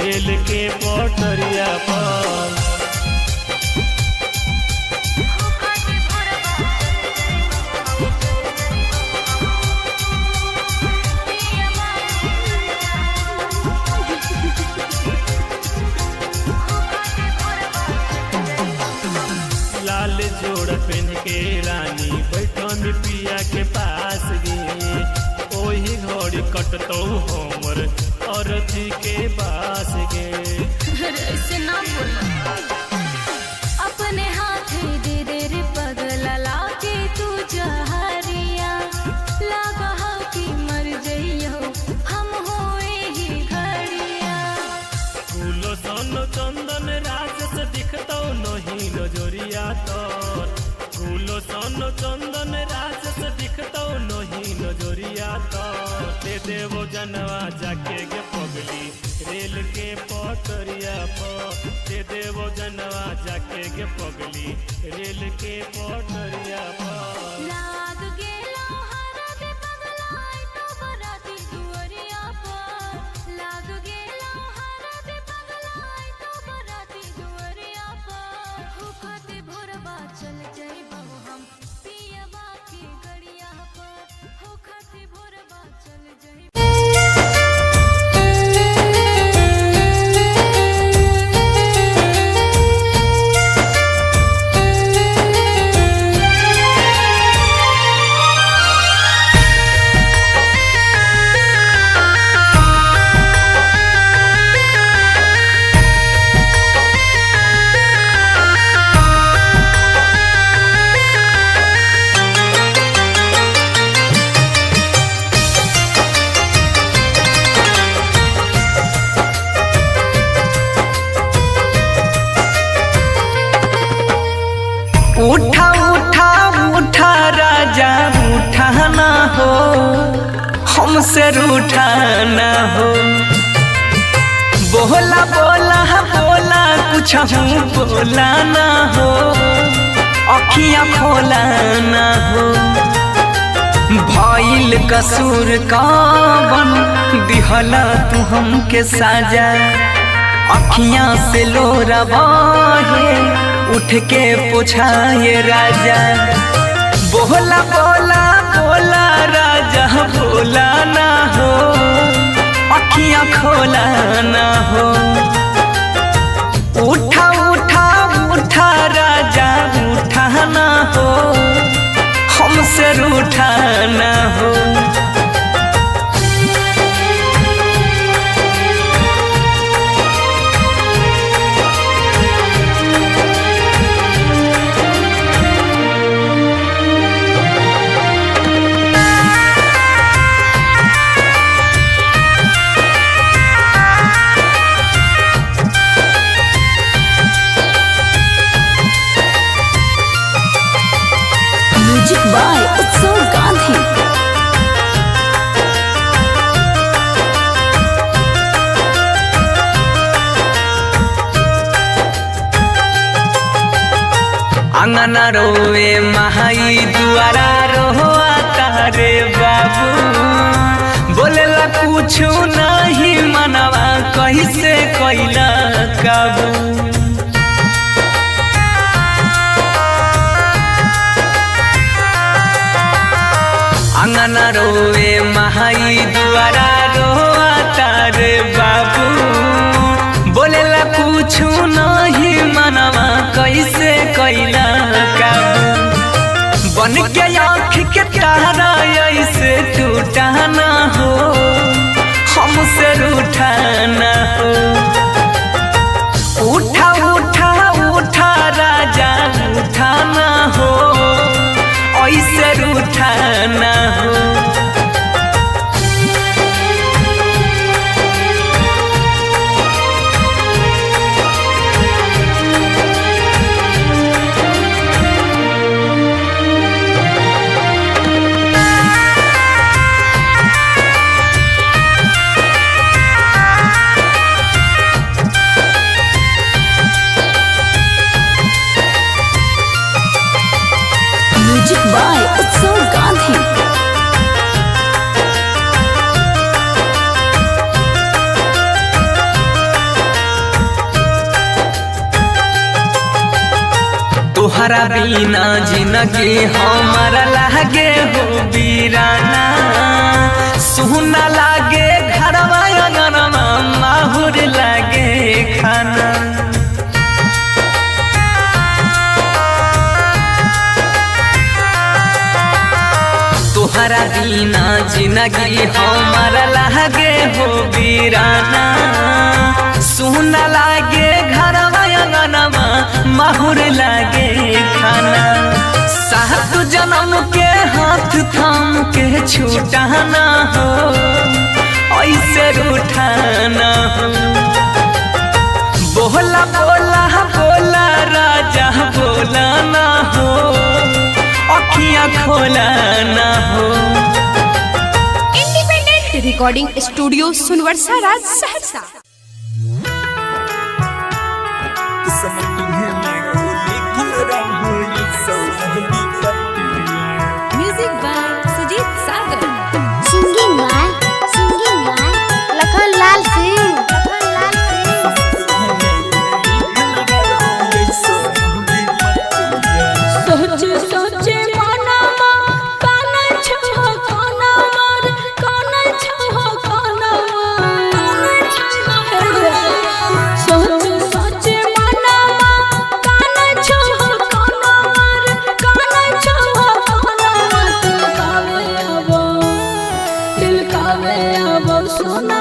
रेल के पटरिया पर। लाल जोड़ पहन के रानी बैठो में पिया के पास गे ओही घड़ी कटतो हमर अरथी के पास गे। ऐसे ना बोल अपने हाथे दे दे रे पगला लाके तू जहरिया लगा हो कि मर जइयो हम होए ही घड़िया। फूलो सन चंदन राजस दिखतो नहीं नजरिया तोर फूलो सन चंदन राजस दिखतो नहीं नजरिया तोर दे देवो जनवा जाके गे पगली रेल के पटरिया पर दे देवो जनवा जाके गे पगली रेल के पटरिया पर। लाग गेलो हरा दे पगला तो बराती दुअरिया पर लाग गेलो हरा दे पगला तो बराती दुअरिया पर हो खाते भोरबा चल जाइबो हम पियबा की गड़िया पर हो खाते भोरबा चल जाइबो। उठा उठा उठा राजा उठा ना हो हमसे रूठा ना हो बोला बोला बोला कुछ हूँ बोला ना हो अखियाँ खोला ना हो भइल कसूर कावन दिहला तू हमके साजा अखियाँ से लोरा बहे उठ के पूछाए राजा बोला बोला बोला राजा बोला ना हो अखियाँ खोला ना हो उठा उठा उठा राजा उठा ना हो हमसे रूठा ना हो। म्यूजिक बाय उत्सव गांधी। अंगना रोवे माई दुआरा रोआ तारे बाबू बोलेला कुछ नहीं मनवा कैसे कैला काबू अंगना रोवे माई दुआरा रोआ तारे बाबू बोलेला कुछ नहीं मनवा कैसे कैला काबू बन के आँख के तारा ऐसे टूटा ना हो हमसे रूठा ना हो उठा उठा उठा राजा उठा ना हो ऐसे रूठा ना हो म्यूजिक बाय उत्सव गांधी। तोहरा बिना जिंदगी हमारा लागे हो बीराना सुना लागे घरवा अंगनवा माहुर लागे खाना तोहरा बिना जिंदगी हमारा लागे हो बीराना सुना लागे घरवा अंगनवा माहुर लागे खाना सात जन्म के हाथ थाम के छूटा ना हो ऐसे रूठा ना हो बोला बोला बोला राजा बोला ना हो अखियाँ खोला ना हो independent recording studio Sonbarsa Raj Saharsa. Music by Sujit Sagar. Singing by Lakhan Lal Singh. सोचे सोचे मनमा काना छो काना मार काना छो काना सोचे सोचे मनमा काना छो काना मार काना छो काना दिल कावे अब सोना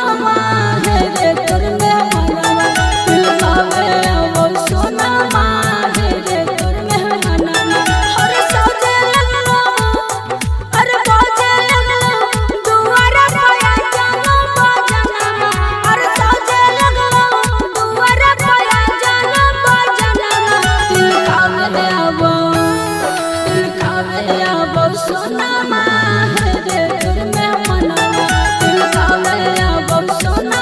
है रे करने मनवा दिल कावे अब सोना है रे करने मनवा अरे सोचे लगलो अरे बाजे लगलो दुआरा पाया जानो बाजना अरे सोचे लगलो दुआरा पाया जानो बाजना दिल कावे अब सोना है रे करने मनवा दिल कावे अब सोना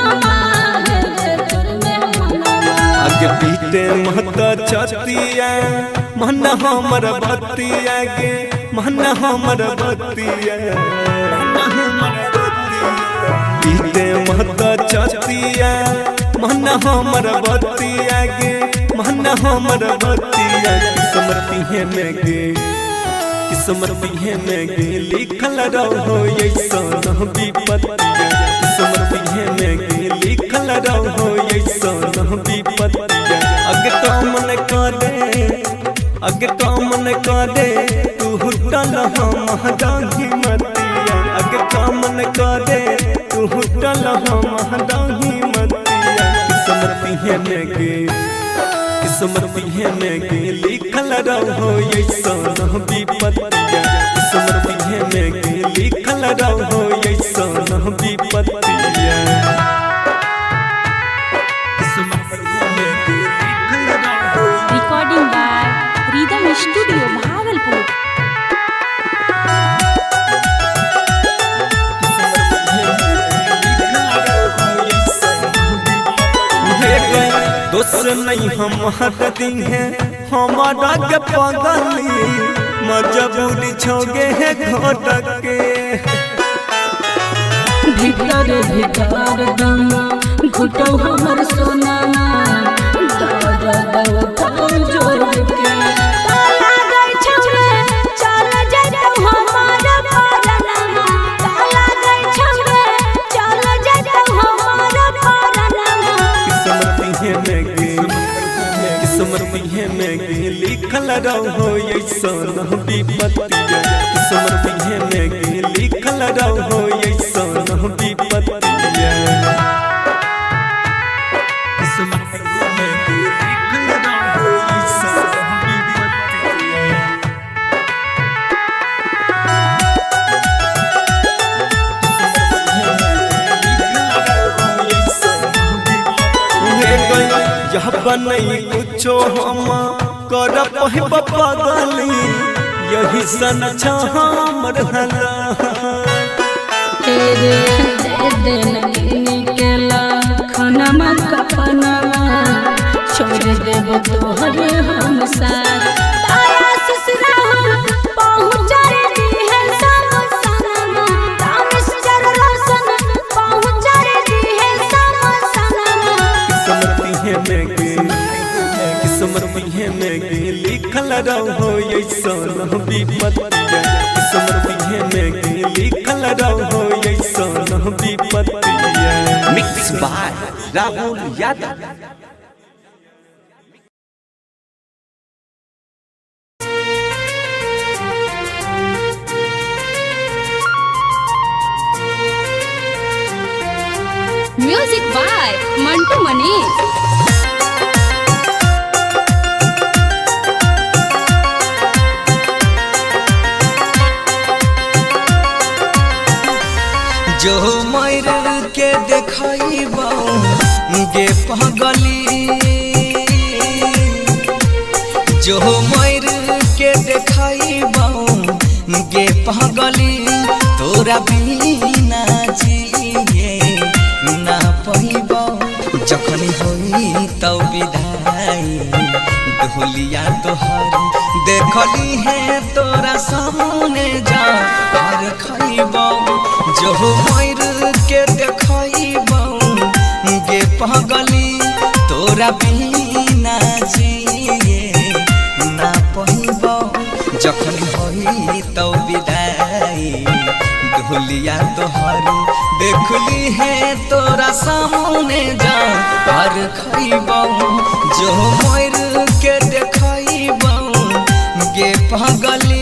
है रे करने मनवा आगे पीते महता छतिया मन हमर बतिया गे मन हमर बतिया पीते महता छतिया मन हमर बतिया गे मन हमर बतिया किस्मती में गे किस्मती में गे लिखल रहो ऐसा विपत्तिया किस्मती में गे लिखल रहो ऐसा विपत्तिया अगे कामन करे तू हुटल हम दाही मतिया अगे कामन करे तू हुटल हम दाही मतिया किस्मती में गे किस्मती में गे लिखल रहो ऐसा विपत्तिया किस्मती में गे लिखल रहो ऐसा विपत्तिया recording by rhythm studio Bhagalpur. दोस्त नहीं हम हद दी हैं हमारा के पगली मजबूरी छोगे है घोटक के भीतर भीतर दम घुटो हमर सोना जोड़ के किस्मत में लिखल रहो ऐसन विपत्तिया किस्मत में लिखल रहो ऐसन विपत्तिया किस्मत में लिखल रहो ऐसन विपत्तिया यह बनई कुछो हम कर पगली यही सन हमर हला तेरे निकला खनमा कपनमा छोड़ देब तोहरे हम साथ किस्मत में लिखल रहो ऐसन विपत्तिया किस्मत में लिखल रहो ऐसन विपत्तिया। Mix by Rahul Yadav. Music by Mantu Manish. जो मर के देखबो गे पगली जो मर के देखबो गे पगली तोरा बिना जिए ना पइबो जखनी होई तब विदाई ढोलिया तोहर देखली है तोरा सामने जा हर खइबो जो मर के देखबो गे पगली तोरा बिना जिए ना पइबो जखन होई तब विदाई ढोलिया तोहर देखली है तोरा सामने जा हर खइबो जो मर के देखबो गे पगली।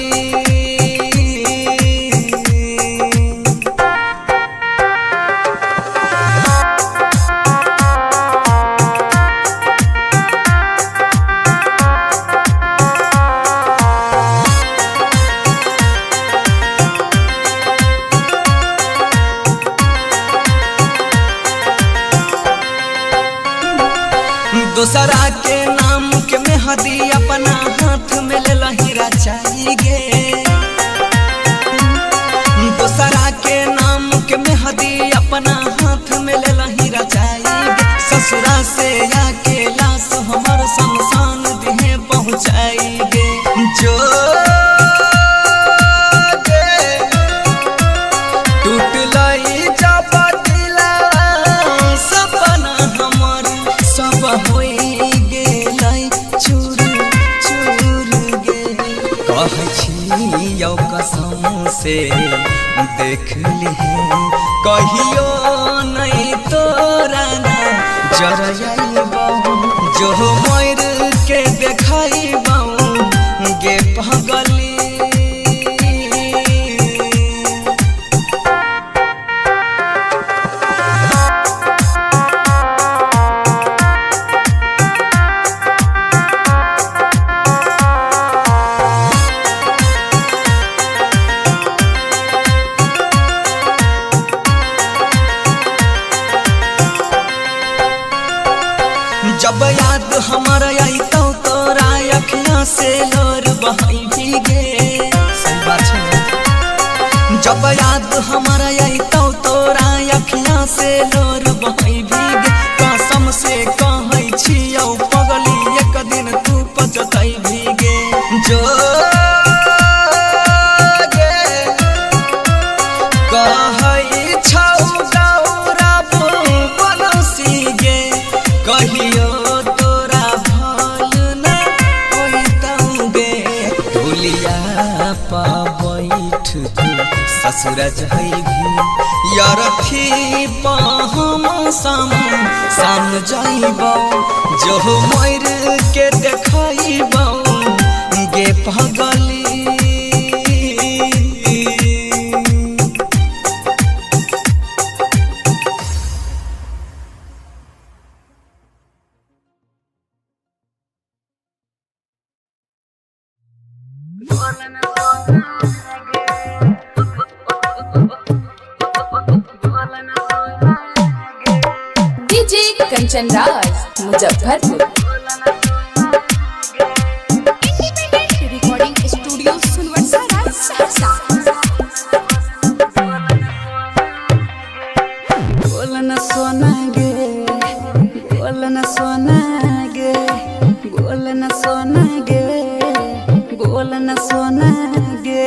दूसरा के नाम के मेहदी अपना हाथ में ले लहीरा चाहिए दूसरा के नाम के मेहदी अपना हाथ में ले लहीरा चाहिए ससुरा से आके लाश हमर शमशान दिहे पहुँचाएंगे जो टूट लई जब दिला सपना हमर सब हो कसम से देख ली कहियो नहीं तोरा ना जरइबो जो मर के देखइबो गे पगली। जब याद हमारा आई तो तोरा अखियां से लोर बहाई भीगे जब याद हमारा आई तो तोरा अखियां से लोर बहाई भीगे कसम से कहै छियौ पगली एक दिन तू पछतैबे सूरज है भी यार थी हम साम जाइबो जो मोर के देखाइबो गे पगली DJ Kanchan Raj Muzaffarpur. Independent recording studio Sunwarsa Raj Saharsa. बोलन सोना गे बोलन सोना गे बोलन सोना गे बोलन सोना गे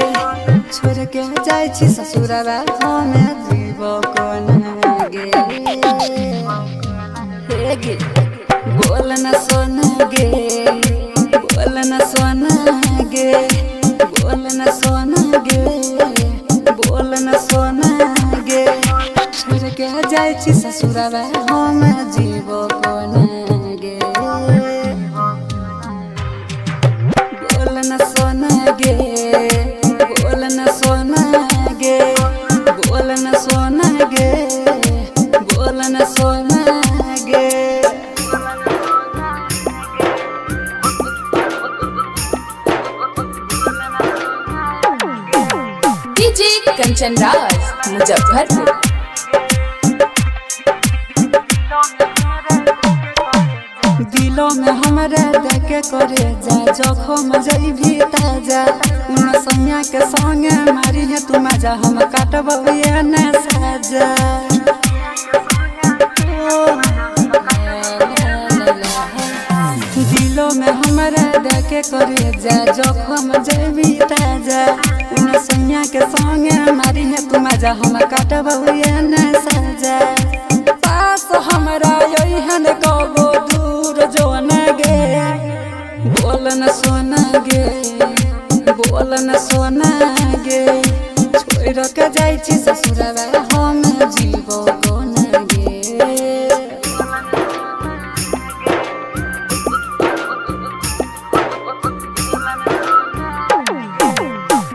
छोड़ के जाय छी ससुरवा हमे जीव कोना गे हे गे बोलन सोना गे बोलन सोना गे बोलन सोना गे बोलन सोना गे छोड़ के जाय छी ससुरवा हमे जीव कोना गे बोलन सोना गे बोलन सोना गे बोलन सोना गे बोलन सोना गे डीजे कंचन राज मुजफ्फरपुर। दिलों में हमारे देखे करे जा जखम जइभी ताजा उन सैया के संगे मारी है तू मजा हम काटब ये न साजा दिलों में हमारे देखे करे जा जखम जइभी ताजा उन सैया के संगे मारी है तू मजा हम काटब ये न साजा पास हमरा यही हन कबो दूर जो न गे बोलन सोना गे बोलन सोना गे छोड़ के जाय छी ससुरवा हम जीवो कोना गे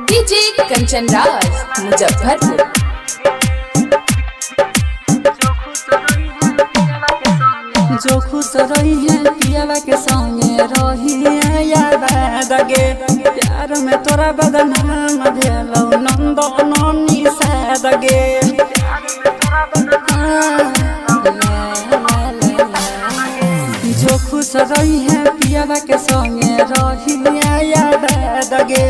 डीजे कंचन राज मुजफ्फरपुर। जो खुश रही है पियावा के संगे रही है याद गे प्यार में तोरा बदनाम भेलौ नंद नानी साद गे जो खुश रही है पियावा के संगे रही है याद गे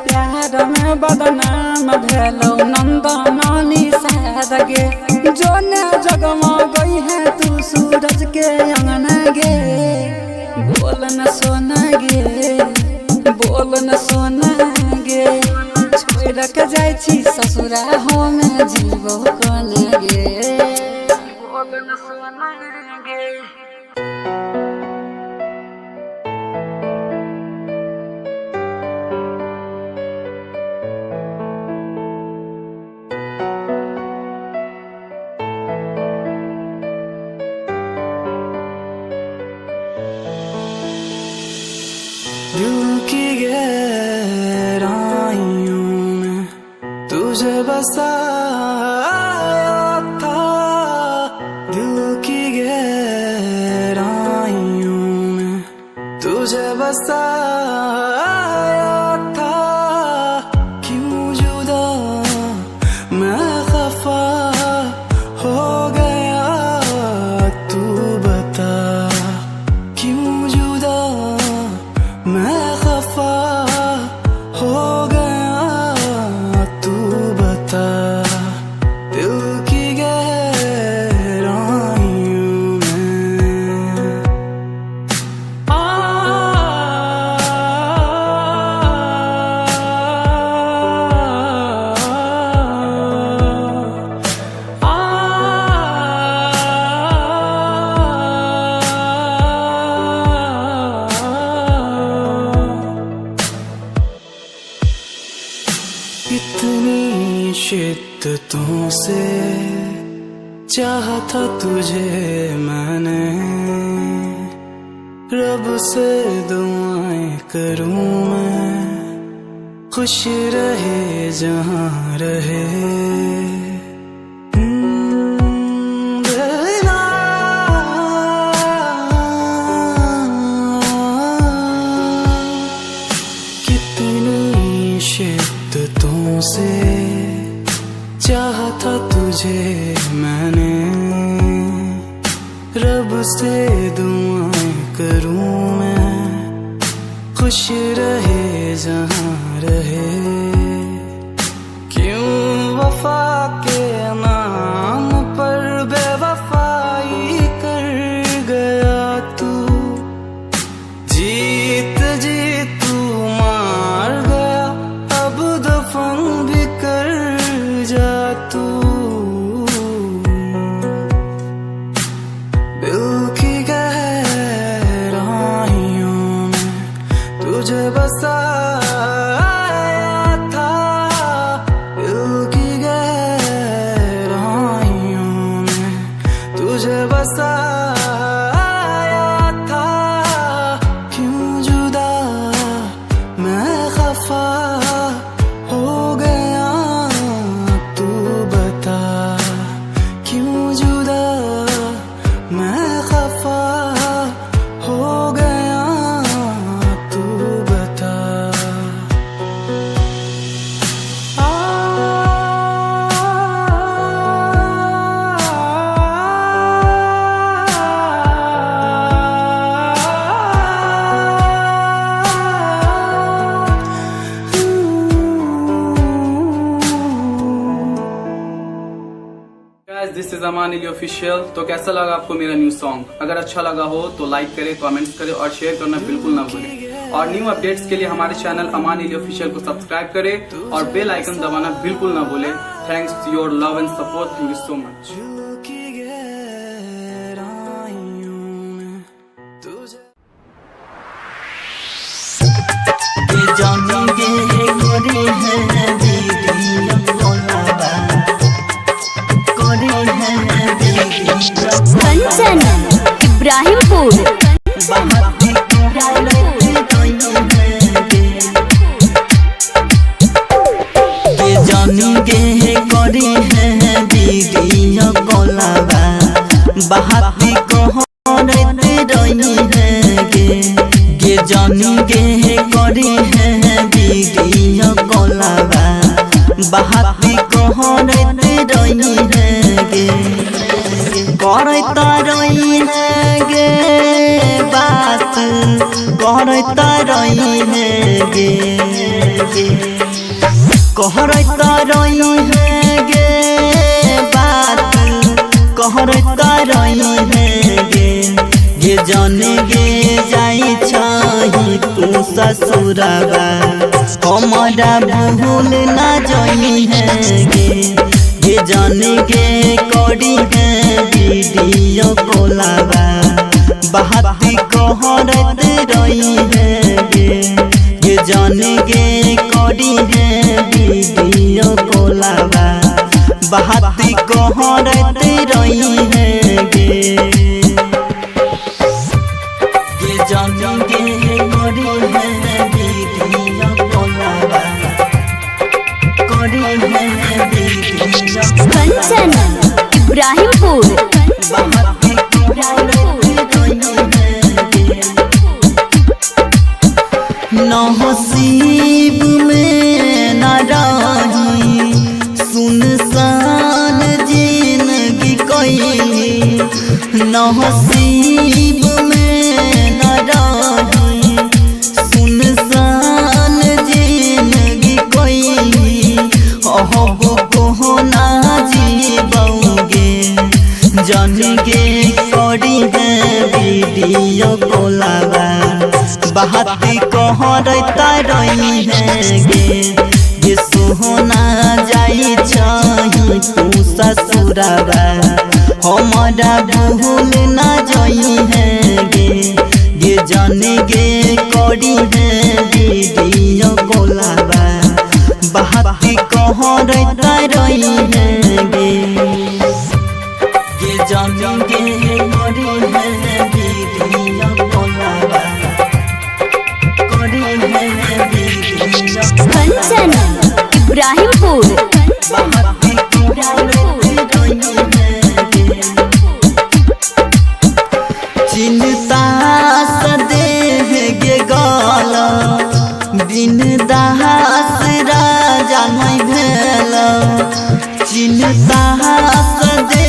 प्यार में बदनाम भेलौ नंद नानी साद गे जो ने जगमा गई है तू सूरज के अंगना गे बोलन सोना गे बोलन सोना गे छोड़ के जाय छी ससुरा हम जीवो कोना गे बोलन सोना गे दिल की गहराइयों में तुझे बसाया था दिल की गहराइयों में तुझे बसाया था क्यों जुदा मैं खफा हो गया तू बता क्यों जुदा मैं खफा हो गया तू बता दिल की गहराइयों में था तुझे मैंने, रब से दुआएं करूं मैं, खुश रहे जहां रहे। कितनी शिद्दतों से चाहा था तुझे मैंने, रब से दुआएं करूं मैं, खुश रहे जहां रहे। क्यों वफा के नाम पर बेवफाई कर गया तू, जीत जी तू मार गया, अब दफन भी कर जा तू। दिल की गहराइयों में तुझे बसाया था, दिल की गहराइयों में तुझे बसाया था। क्यों जुदा मैं खफा हो गया, तू बता क्यों जुदा मैं खफा हो गया, तू बता। दिस इज अमान अली ऑफिशियल। तो कैसा लगा आपको मेरा न्यू सॉन्ग? अगर अच्छा लगा हो तो लाइक करें, कमेंट्स करें और शेयर करना बिल्कुल ना भूलें। और न्यू अपडेट्स के लिए हमारे चैनल अमान अली ऑफिशियल को सब्सक्राइब करें और बेल आइकन दबाना बिल्कुल ना भूलें। Thanks to your love and support. Thank you so much. Kanchan Ibrahimpur. ये जानी गे करी है वीडियो कॉलवा, बहाती कहरते रही है गे। ये जानी गे करी है वीडियो कॉलवा, बहाती कहरते रही है गे। करता रही है गे बात, करता रही है गे, कहरता रही है गे बात, कहरता रही है गे। ये जाने गे जाई छही तू ससुरबा, हमारा भूल ना जाई है गे। ये जाने गे करी है वीडियो कॉलवा, बहाती कहरते रही है गे। ये जाने गे करी है वीडियो कॉलवा, बहाती कहरते रही है गे। ये जाने गे करी है वीडियो कॉलवा, करी है कंचन इब्राहिमपुर। नसीब में न रही सुनसान जिंदगी कैली, नसीब में न रही सुनसान जिंदगी कैली। अब कोहना जीबोगे जन गे करी है वीडियो कॉलवा, बहाती कहरता रही है गे। ये सोहना जाई छही तू ससुरबा, हमारा भूल ना जाई है गे। ये जाने गे करी है वीडियो कॉलवा, बहाती कहरता रही है गे। ये जानेंगे करी है वीडियो कॉलवा करी है वीडियो कंचन इब्राहिमपुर बाती पूरा रही है चिंता सदे गे गाला बिन दास राजा नहीं भेल चिंता सदे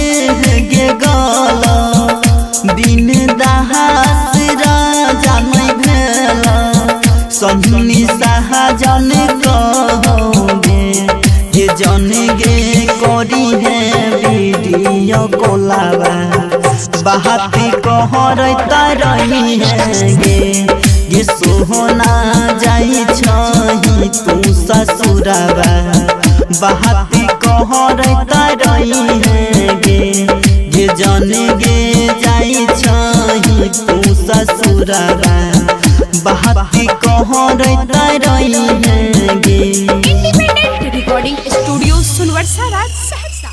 गे गाला बिन दास राजा नहीं भेल सन्नी सहजन कहोगे ये जन गे करी है वीडियो कॉलवा बाती कहर रही है गे सोहना जाई छही तू ससुरवा बाती कहर रही है गे जन गे जाई छही तू ससुरवा बाती कहर रही है गे। Independent recording studio Sunwarsa Raj Saharsa.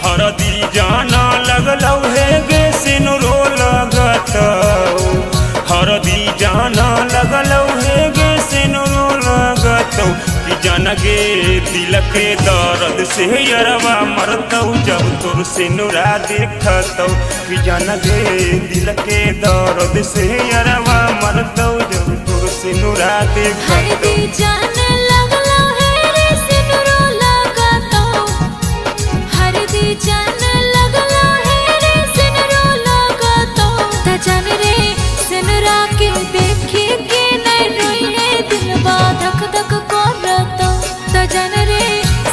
हरदी जाना लगलौ हे गे सिनुरो लगतौ हरदी जाना लगलौ हे गे सिनुरो लगतौ कि जान गे दिल के दर्द से यरवा मरतौ जब तोर सिनुरा देखतौ कि जान गे दिल के दर्द से यरवा मरतौ जब तोर सिनुरा देखतौ हरदी जाने लगलो है रे सिनुरो लगतौ हरदी जाने लगलो है रे सिनुरो लगतौ त जान रे सिनुरा के देखी के नहीं रोई है दिलवा धक धक करतौ त जान रे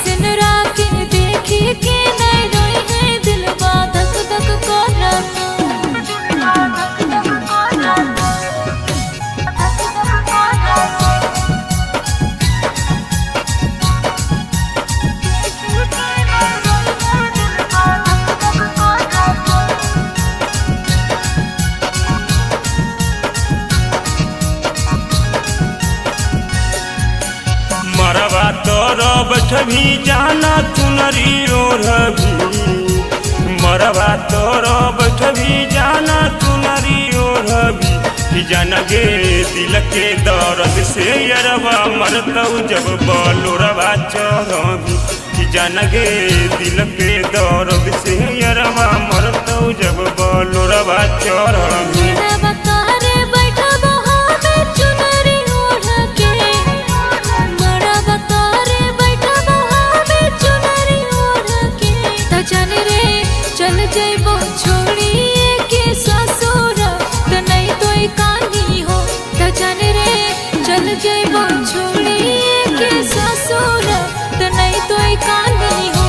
सिनुरा के देखी के नहीं रोई है दिलवा धक धक करतौ मरवा तोर बैठभी जाना चुनरी ओढ़भी मरवा तोर बैठभी जाना चुनरी ओढ़भी कि जान गे दिल के दर्द से यरवा मरतौ जब बलोरवा चढ़भी कि जान गे दिल के दर्द से यरवा मरतौ जब बलोरवा चढ़भी चल जइबो छोड़िए के ससुर त नहीं तो कहानी हो त जान रे चल जइबो छोड़िए के ससुर त नहीं तो कहानी हो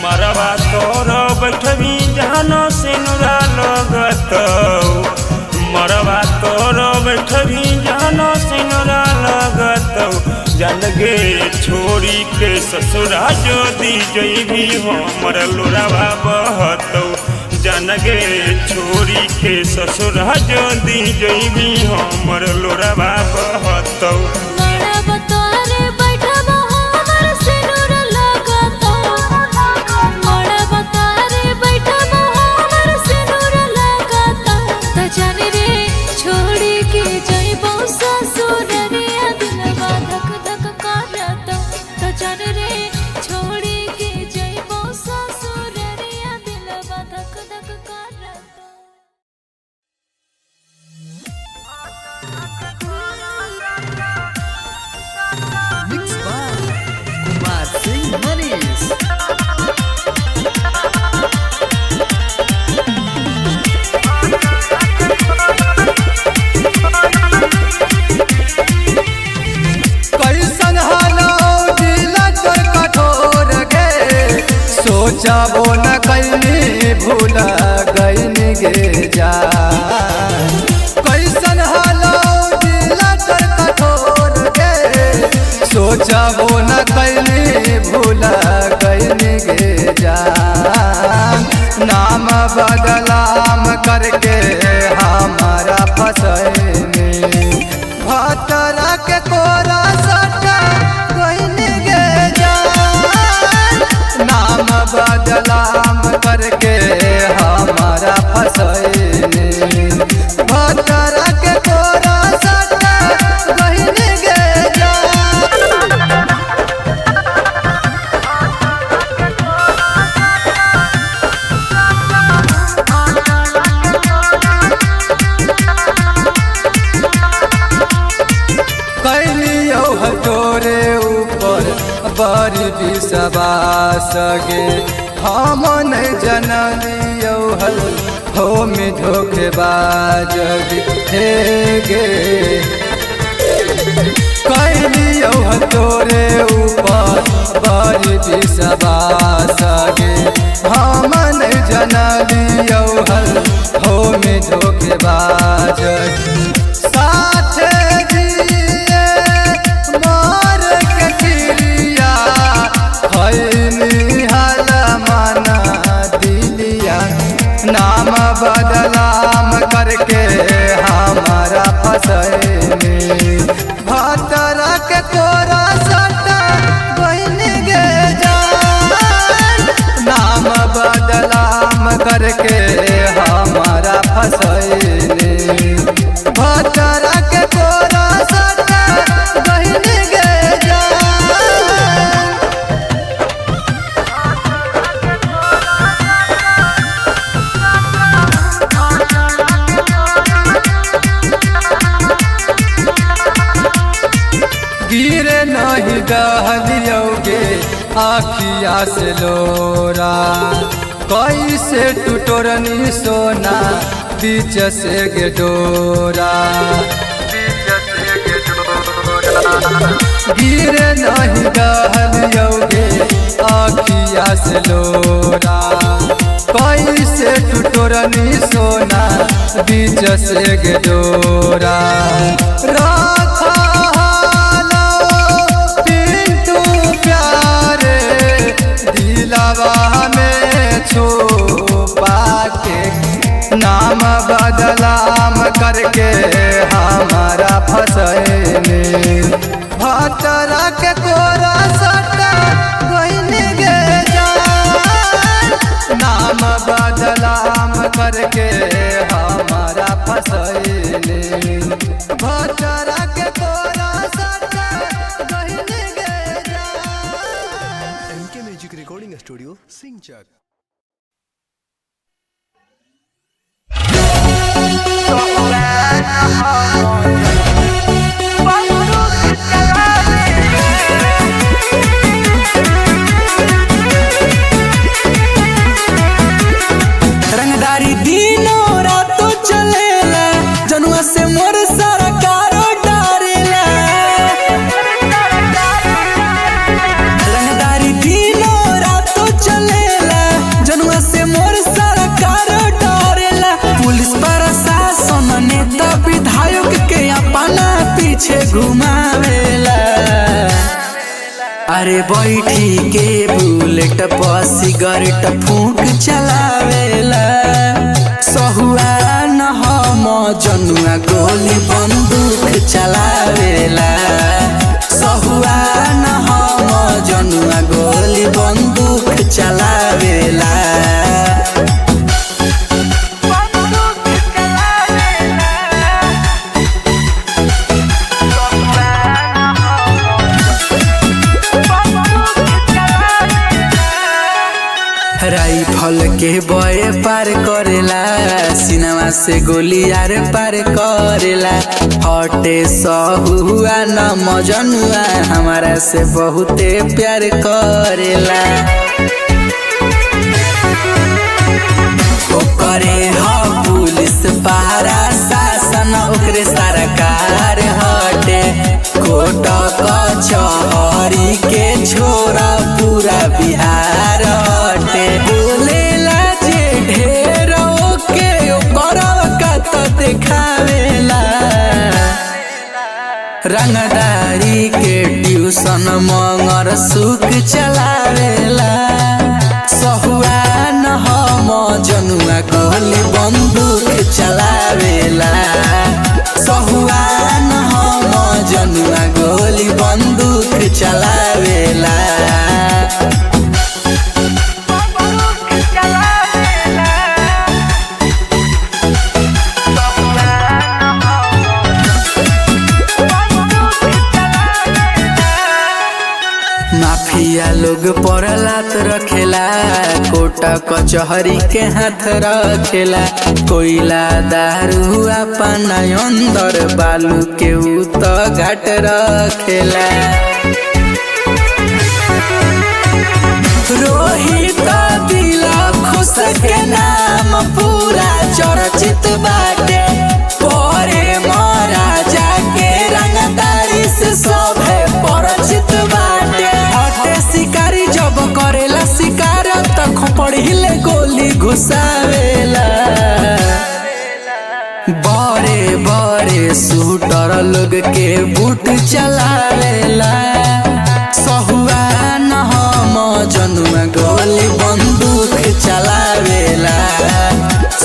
मरवा तोर बैठभी जानो सिनुरा लगतौ मरवा तोर बैठभी जानो सिनुरा लगतौ जान गे छोड़ी के ससुरा जोदी जइभी हमर लोरावा बहतौ जान गे छोड़ी के ससुरा जोदी जइभी हमर लोरावा बहतौ सोचबो न कैली भूल गईनी गे जान कैसन हालो दिला तर कठोर गे सोचबो न कैली भूल गईनी गे जान नाम बदलाम करके हमारा फसैनी भतरा के कोरा सटा गईनी गे जान नाम बदलाम करके हमारा फसैनी भतरा के कोरा सटा गईनी गे जान कैलियो तोरे ऊपर बड़ी विश्वास गे हम नहीं जनलियो हल हो में धोखेबाज हे गे कैलियो तोरे ऊपर बड़ी विश्वास गे हम नहीं जनलियो हल हो में धोखेबाज साथे नाम बदलाम करके हमारा फसैनी भतरा के कोरा सटा गईनी गे जान नाम बदलाम करके हमारा फसैनी भतरा के कोरा सटा गईनी गे जान गिरे नहीं दहलियोगे आखिया से लोरा कैसे टुटोरनी सोना बीच से गे डोरा गिरे नहीं दहलियोगे आखिया से लोरा कैसे टुटोरनी सोना बीच से गे डोरा रखा दिलवा में छुपा के नाम बदलाम करके हमारा फसैनी भतरा के कोरा सटा गईनी गे जान नाम बदलाम करके हमारा फसैनी भतरा के कोरा सटा गईनी गे जान MK Music Recording Studio, Singchak. रंगदारी दिनों रातों चलेला जनुआ से मोर सारा कारो डारेला रंगदारी दिनों रातों चलेला जनुआ से मोर सारा कारो डारेला पुलिस प्रशासन नेता विधायक के अपना पीछे घुमावेला अरे बैठी के बुलेट पर सिगरेट फूंक चलावेला सहुआ न हम जनुआ गोली बंदूक चलावेला सहुआ न हम जनुआ गोली बंदूक चलावेला राइफल के बॉय पार करेला सिनेमा से गोली यार पार करेला हटे सहुआ न मजनुआ हमारा से बहुते प्यार करेला ओकरे ह पुलिस पहरा शासन ओकरे सरकार हटे कोट कचहरी के छोरा पूरा बिहार हटे रंगदारी के ट्यूशन मंगर सुख चलावेला सहुआन हम जनुआ गोली बंदूक चलावेला सहुआन हम जनुआ गोली बंदूक चलावेला माफिया लोग परलात रखेला कोटा कचहरी के हाथ रखेला कोयला दारू अपन अंदर बालू के उत घाट रखेला रोहित दिला खुश के नाम पूरा चर्चित बाटे परे महाराजा के रंगदारी से सभे परिचित बाटे हटे शिकारी जब करेला शिकार त खोपड़िले गोली घुसावेला बड़े बड़े शूटर लोग के बूट चलावेला सहुआन हम जनुआ गोली बंदूक चलावेला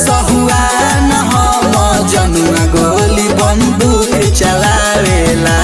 सहुआन हम जनुआ गोली बंदूक चलावेला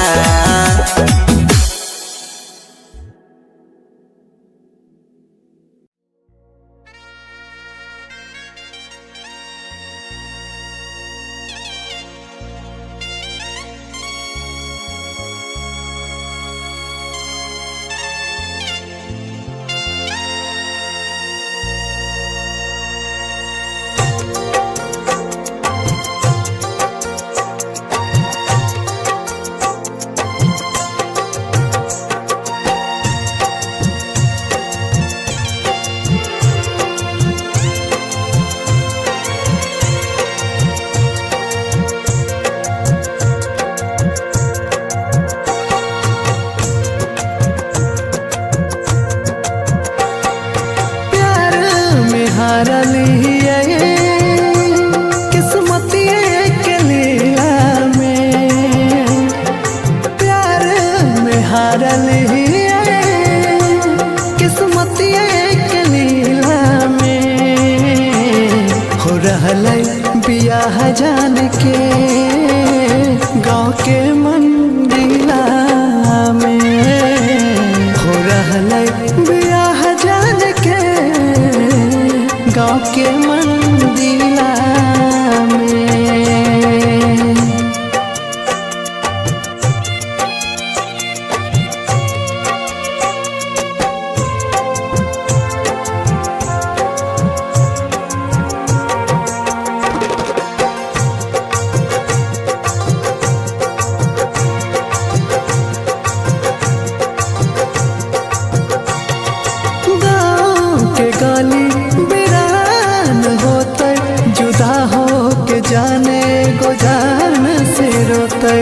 बियाह जान के गाँव के मंदिला में हो रहलै बियाह जान के गाँव के मंदिला में जाने गो जान से रोते